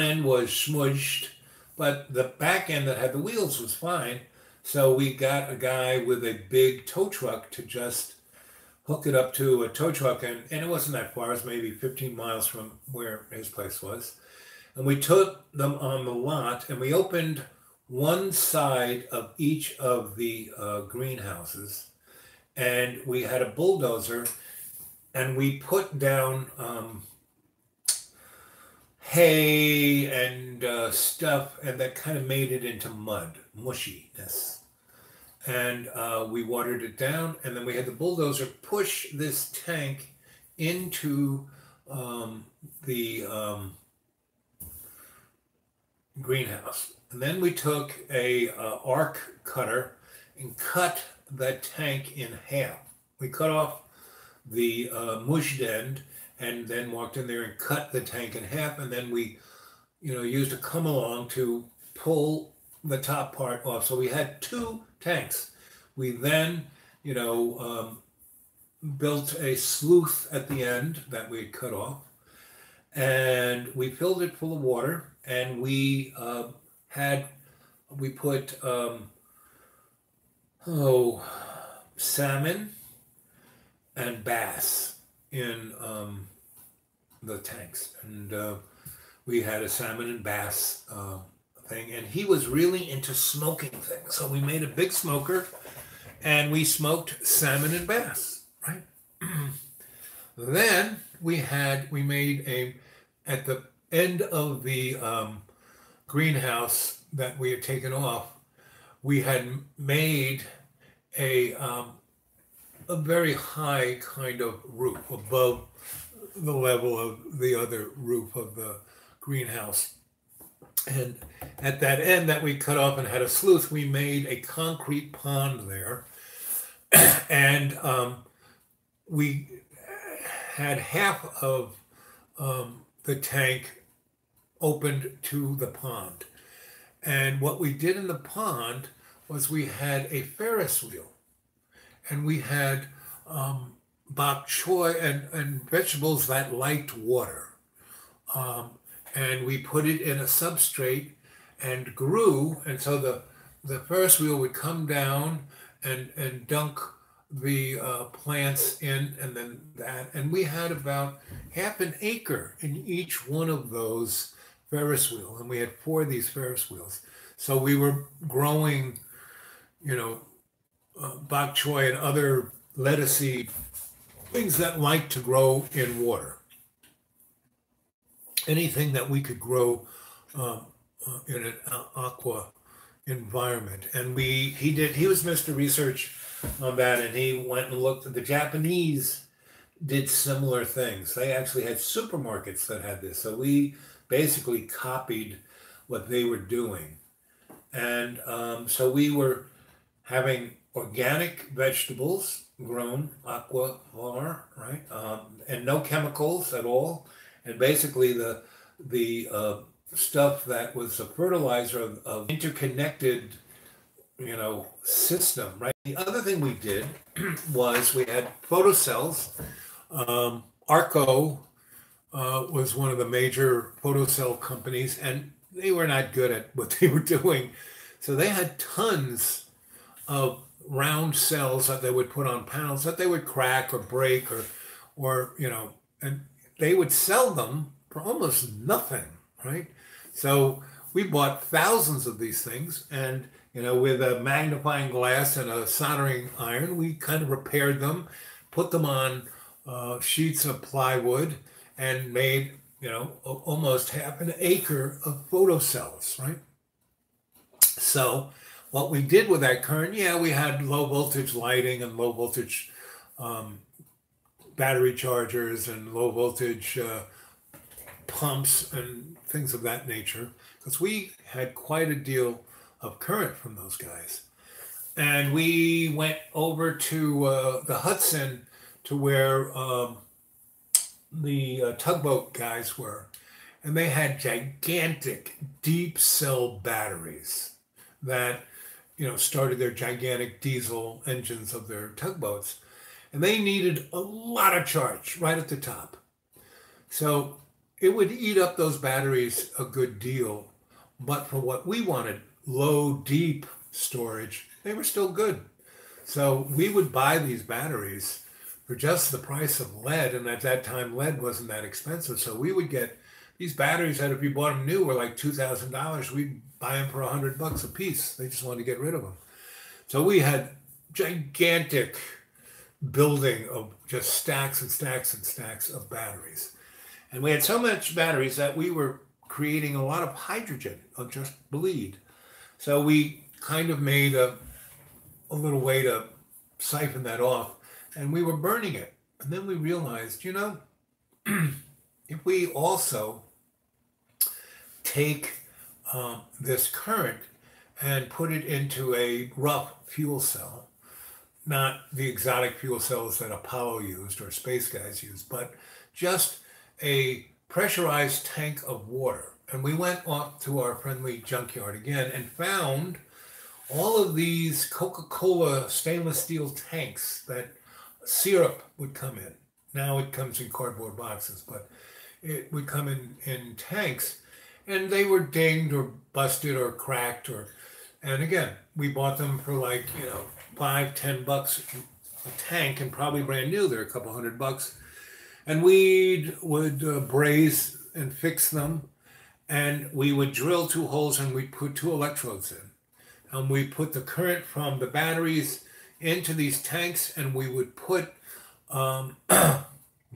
end was smushed, but the back end that had the wheels was fine. So we got a guy with a big tow truck to just hook it up to a tow truck, and it wasn't that far. It was maybe 15 miles from where his place was. And we took them on the lot, and we opened one side of each of the greenhouses, and we had a bulldozer, and we put down hay and stuff, and that kind of made it into mud, mushiness. And we watered it down, and then we had the bulldozer push this tank into the greenhouse. And then we took a arc cutter and cut the tank in half. We cut off the mushed end, and then walked in there and cut the tank in half, and then we used a come along to pull the top part off. So we had two tanks. We then, built a sluice at the end that we had cut off, and we filled it full of water, and we put salmon and bass in the tanks, and we had a salmon and bass thing, and he was really into smoking things, so we made a big smoker, and we smoked salmon and bass, right? Then we made at the end of the greenhouse that we had taken off, we had made a very high kind of roof above the level of the other roof of the greenhouse. And at that end that we cut off and had a sluice, we made a concrete pond there. And we had half of the tank opened to the pond. And what we did in the pond was we had a Ferris wheel, and we had bok choy and vegetables that liked water. And we put it in a substrate and grew. And so the Ferris wheel would come down and dunk the plants in, and then that. And we had about half an acre in each one of those Ferris wheel. And we had 4 of these Ferris wheels. So we were growing, bok choy and other lettucey things that like to grow in water. Anything that we could grow in an aqua environment. And he was Mr. Research on that, and he went and looked at the Japanese did similar things. They actually had supermarkets that had this. So we basically copied what they were doing. And so we were having organic vegetables grown, aquafar, right? And no chemicals at all. And basically the stuff that was a fertilizer of interconnected, system, right? The other thing we did was we had photocells. Arco was one of the major photocell companies, and they were not good at what they were doing. So they had tons of round cells that they would put on panels that they would crack or break or and they would sell them for almost nothing, right? So we bought thousands of these things, and with a magnifying glass and a soldering iron, we kind of repaired them, put them on sheets of plywood, and made almost half an acre of photocells, right? So what we did with that current, we had low voltage lighting and low voltage battery chargers and low voltage pumps and things of that nature, because we had quite a deal of current from those guys. And we went over to the Hudson to where the tugboat guys were, and they had gigantic deep cell batteries that started their gigantic diesel engines of their tugboats, and they needed a lot of charge right at the top. So it would eat up those batteries a good deal, but for what we wanted, low, deep storage, they were still good. So we would buy these batteries for just the price of lead, and at that time lead wasn't that expensive. So we would get these batteries that if you bought them new were like $2,000. We'd buy them for $100 a piece. They just wanted to get rid of them. So we had gigantic building of just stacks and stacks and stacks of batteries. And we had so much batteries that we were creating a lot of hydrogen of just bleed. So we kind of made a little way to siphon that off, and we were burning it. And then we realized, if we also take this current and put it into a rough fuel cell, not the exotic fuel cells that Apollo used or space guys used, but just a pressurized tank of water. And we went off to our friendly junkyard again and found all of these Coca-Cola stainless steel tanks that syrup would come in. Now it comes in cardboard boxes, but it would come in tanks, and they were dinged or busted or cracked, and again, we bought them for like, $5-10 a tank, and probably brand new. They're a couple $100, and we would braze and fix them, and we would drill 2 holes, and we'd put 2 electrodes in, and we put the current from the batteries into these tanks, and we would put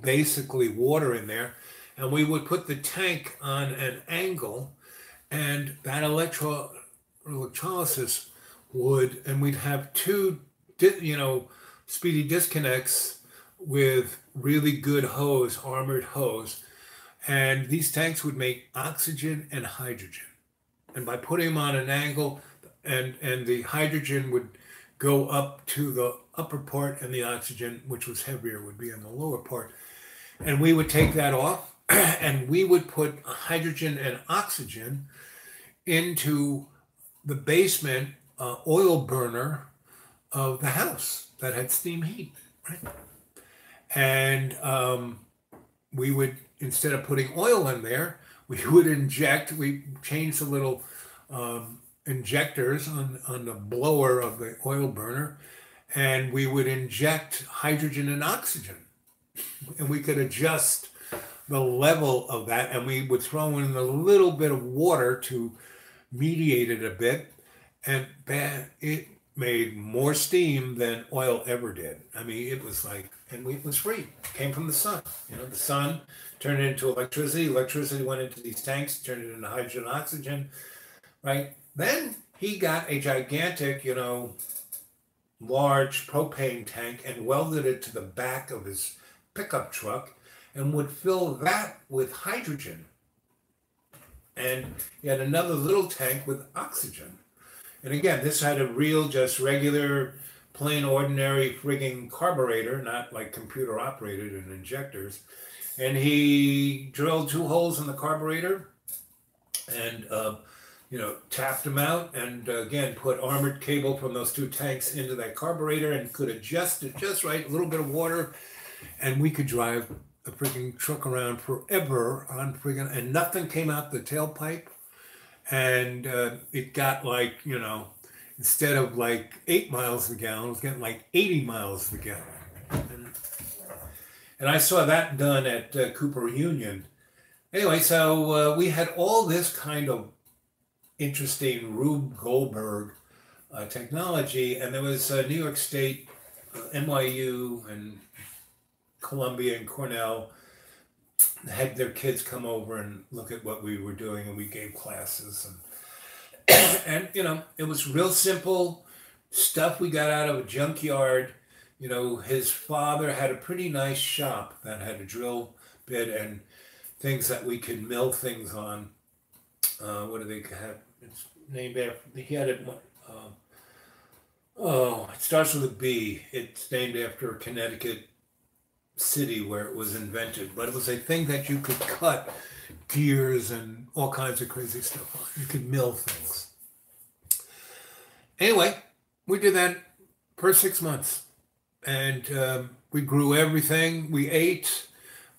basically water in there, and we would put the tank on an angle, and that electrolysis would, and we'd have 2 speedy disconnects with really good hose, armored hose, and these tanks would make oxygen and hydrogen. And by putting them on an angle, and the hydrogen would go up to the upper part, and the oxygen, which was heavier, would be in the lower part. And we would take that off, and we would put hydrogen and oxygen into the basement oil burner of the house that had steam heat, right? And we would, instead of putting oil in there, we changed the little injectors on the blower of the oil burner, and we would inject hydrogen and oxygen, and we could adjust the level of that, and we would throw in a little bit of water to mediate it a bit, and it made more steam than oil ever did. I mean, it was like, and it was free. It came from the sun. The sun turned it into electricity. Electricity went into these tanks, turned it into hydrogen and oxygen, right? Then he got a gigantic, large propane tank and welded it to the back of his pickup truck and would fill that with hydrogen. And he had another little tank with oxygen. And again, this had a real, just regular, plain, ordinary frigging carburetor, not like computer operated and injectors. And he drilled 2 holes in the carburetor and, tapped them out, and again, put armored cable from those 2 tanks into that carburetor, and could adjust it just right, a little bit of water, and we could drive the frigging truck around forever on frigging, and nothing came out the tailpipe. And it got like, instead of like 8 miles a gallon, it was getting like 80 miles a gallon. And I saw that done at Cooper Union. Anyway, so we had all this kind of interesting Rube Goldberg technology, and there was New York State, NYU, and Columbia and Cornell had their kids come over and look at what we were doing, and we gave classes, and it was real simple stuff we got out of a junkyard. His father had a pretty nice shop that had a drill bit and things that we could mill things on. What do they have? It's named after, he had it. It starts with a B. It's named after Connecticut city where it was invented, but it was a thing that you could cut gears and all kinds of crazy stuff on. You could mill things. Anyway, we did that for 6 months, and we grew everything. We ate,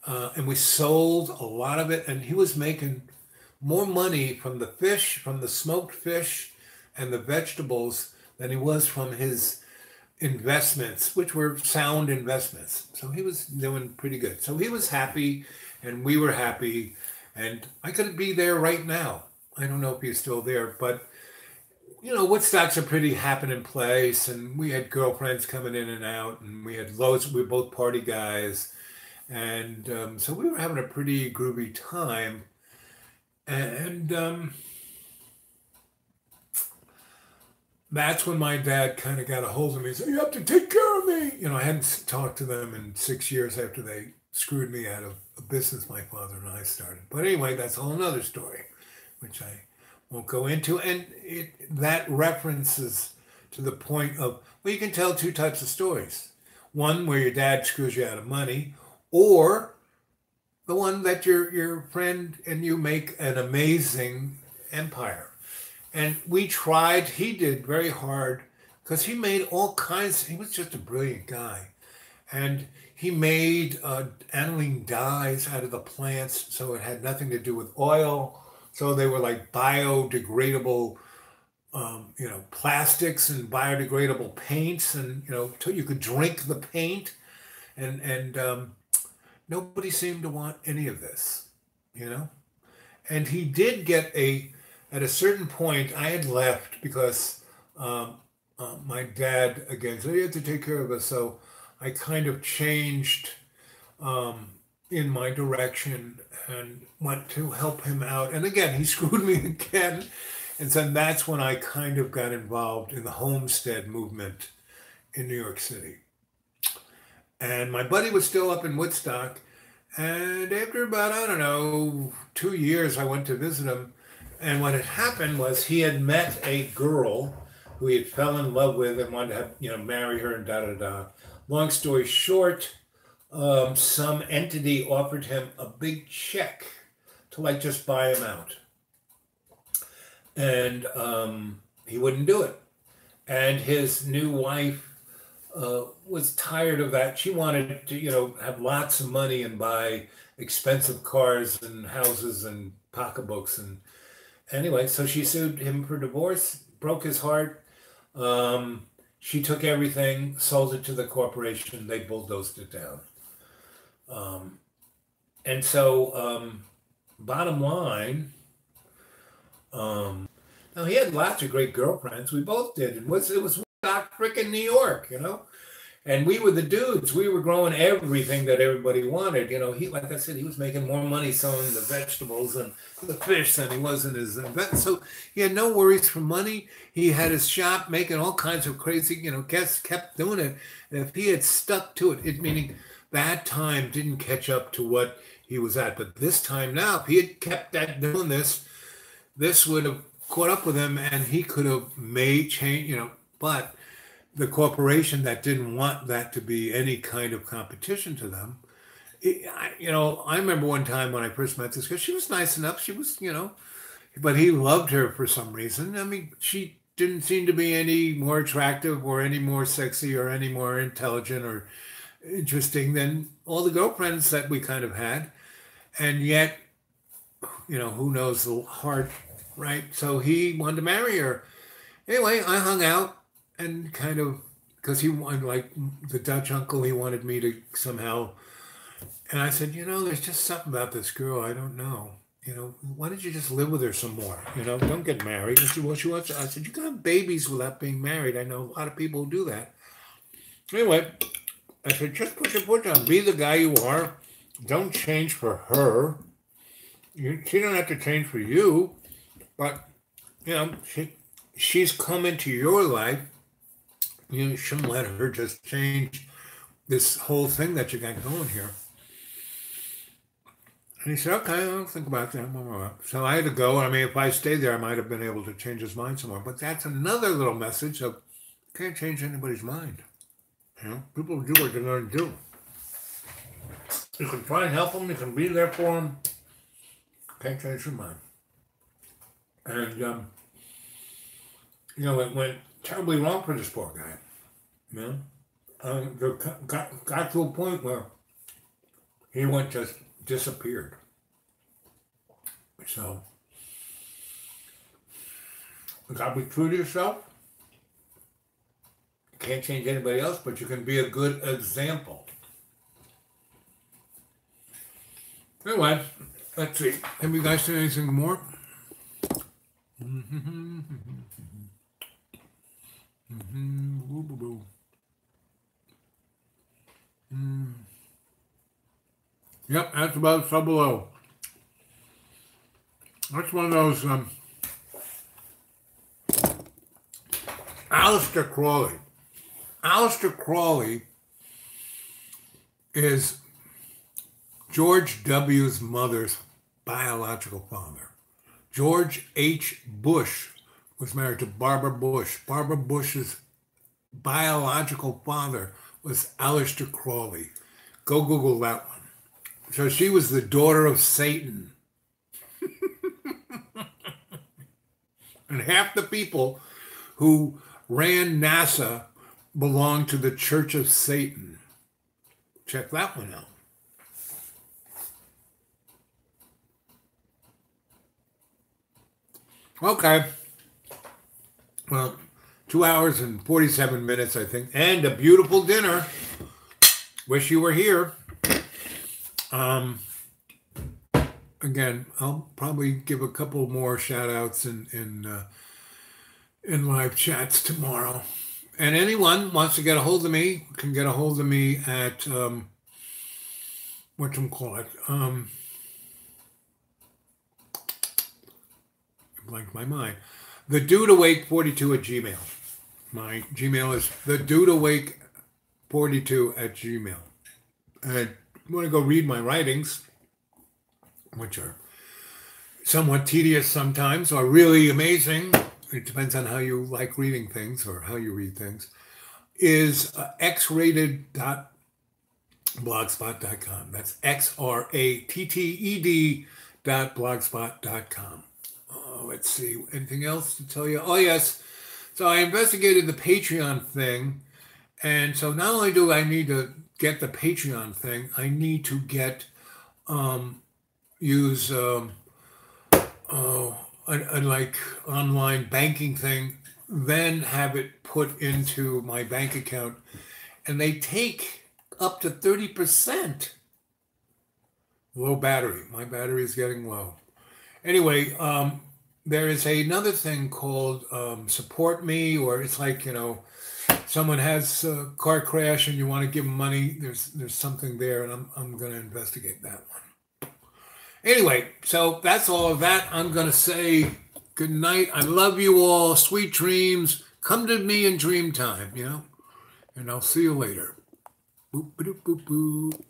and we sold a lot of it, and he was making more money from the fish, from the smoked fish and the vegetables, than he was from his investments, which were sound investments. So he was doing pretty good. So he was happy, and we were happy, and I could be there right now. I don't know if he's still there, but Woodstock's a pretty happening place, and we had girlfriends coming in and out, and we had loads. We were both party guys, and so we were having a pretty groovy time, and that's when my dad kind of got a hold of me and said, "You have to take care of me." I hadn't talked to them in 6 years after they screwed me out of a business my father and I started. But anyway, that's a whole nother story, which I won't go into. And that references to the point of, well, you can tell 2 types of stories. One where your dad screws you out of money, or the one that your friend and you make an amazing empire. And we tried, he did very hard because he made all kinds, he was just a brilliant guy. And he made aniline dyes out of the plants, so it had nothing to do with oil. So they were like biodegradable, plastics and biodegradable paints, and you could drink the paint, and nobody seemed to want any of this, you know. And he did get at a certain point, I had left because my dad again said, you have to take care of us. So I kind of changed in my direction and went to help him out. And again, he screwed me again. And so that's when I kind of got involved in the homestead movement in New York City. And my buddy was still up in Woodstock. And after about, I don't know, 2 years, I went to visit him. And what had happened was he had met a girl who he had fell in love with and wanted to have, marry her and da-da-da. Long story short, some entity offered him a big check to like just buy him out. And he wouldn't do it. And his new wife was tired of that. She wanted to, have lots of money and buy expensive cars and houses and pocketbooks. And anyway, so she sued him for divorce, broke his heart. She took everything, sold it to the corporation. They bulldozed it down. And so, bottom line, now he had lots of great girlfriends. We both did. It was Woodstock, freaking New York, And we were the dudes. We were growing everything that everybody wanted. He, like I said, he was making more money selling the vegetables and the fish than he was in his investment. So he had no worries for money. He had his shop making all kinds of crazy, guests kept doing it. And if he had stuck to it, meaning that time didn't catch up to what he was at. But this time now, if he had kept that doing this would have caught up with him and he could have made change, but the corporation that didn't want that to be any kind of competition to them. I remember one time when I first met this girl, she was nice enough. She was, but he loved her for some reason. I mean, she didn't seem to be any more attractive or any more sexy or any more intelligent or interesting than all the girlfriends that we kind of had. And yet, who knows the heart, right? So he wanted to marry her. Anyway, I hung out. And kind of, because he wanted, like the Dutch uncle, he wanted me to somehow, and I said, there's just something about this girl, I don't know. Why don't you just live with her some more? Don't get married. He said, well, she wants, I said, you can have babies without being married. I know a lot of people who do that. Anyway, I said, just put your foot down. Be the guy you are. Don't change for her. She don't have to change for you. But, she's come into your life. You shouldn't let her just change this whole thing that you got going here. And he said, okay, I'll think about that. So I had to go. I mean, if I stayed there, I might have been able to change his mind some more. But that's another little message of you can't change anybody's mind. People do what they're going to do. You can try and help them. You can be there for them. Can't change your mind. And, it went terribly wrong for this poor guy. Got to a point where he just disappeared. So, you gotta be true to yourself. You can't change anybody else, but you can be a good example. Anyway, let's see. Have you guys seen anything more? Yep, that's about Trouble Below. That's one of those Aleister Crowley. Aleister Crowley is George W.'s mother's biological father. George H. Bush was married to Barbara Bush. Barbara Bush's biological father was Aleister Crowley. Go Google that one. So she was the daughter of Satan. And half the people who ran NASA belonged to the Church of Satan. Check that one out. Okay. Well, 2 hours and 47 minutes, I think, and a beautiful dinner. Wish you were here. Again, I'll probably give a couple more shout outs in live chats tomorrow. And anyone wants to get a hold of me can get a hold of me at whatchamacallit. Blank my mind. The Dude Awake 42 at Gmail. My Gmail is the Dude Awake 42 at Gmail. And you want to go read my writings, which are somewhat tedious sometimes or really amazing. It depends on how you like reading things or how you read things. Is xrated.blogspot.com. That's xrated.blogspot.com. Let's see, anything else to tell you? Oh, yes. So I investigated the Patreon thing. And so not only do I need to get the Patreon thing, I need to get, use a like online banking thing, then have it put into my bank account. And they take up to 30%. Low battery. My battery is getting low. Anyway, there is another thing called Support Me, or it's like, you know, someone has a car crash and you want to give them money. There's something there, and I'm going to investigate that one. Anyway, so that's all of that. I'm going to say good night. I love you all. Sweet dreams. Come to me in dream time, you know, and I'll see you later. Boop, boop, boop, boop.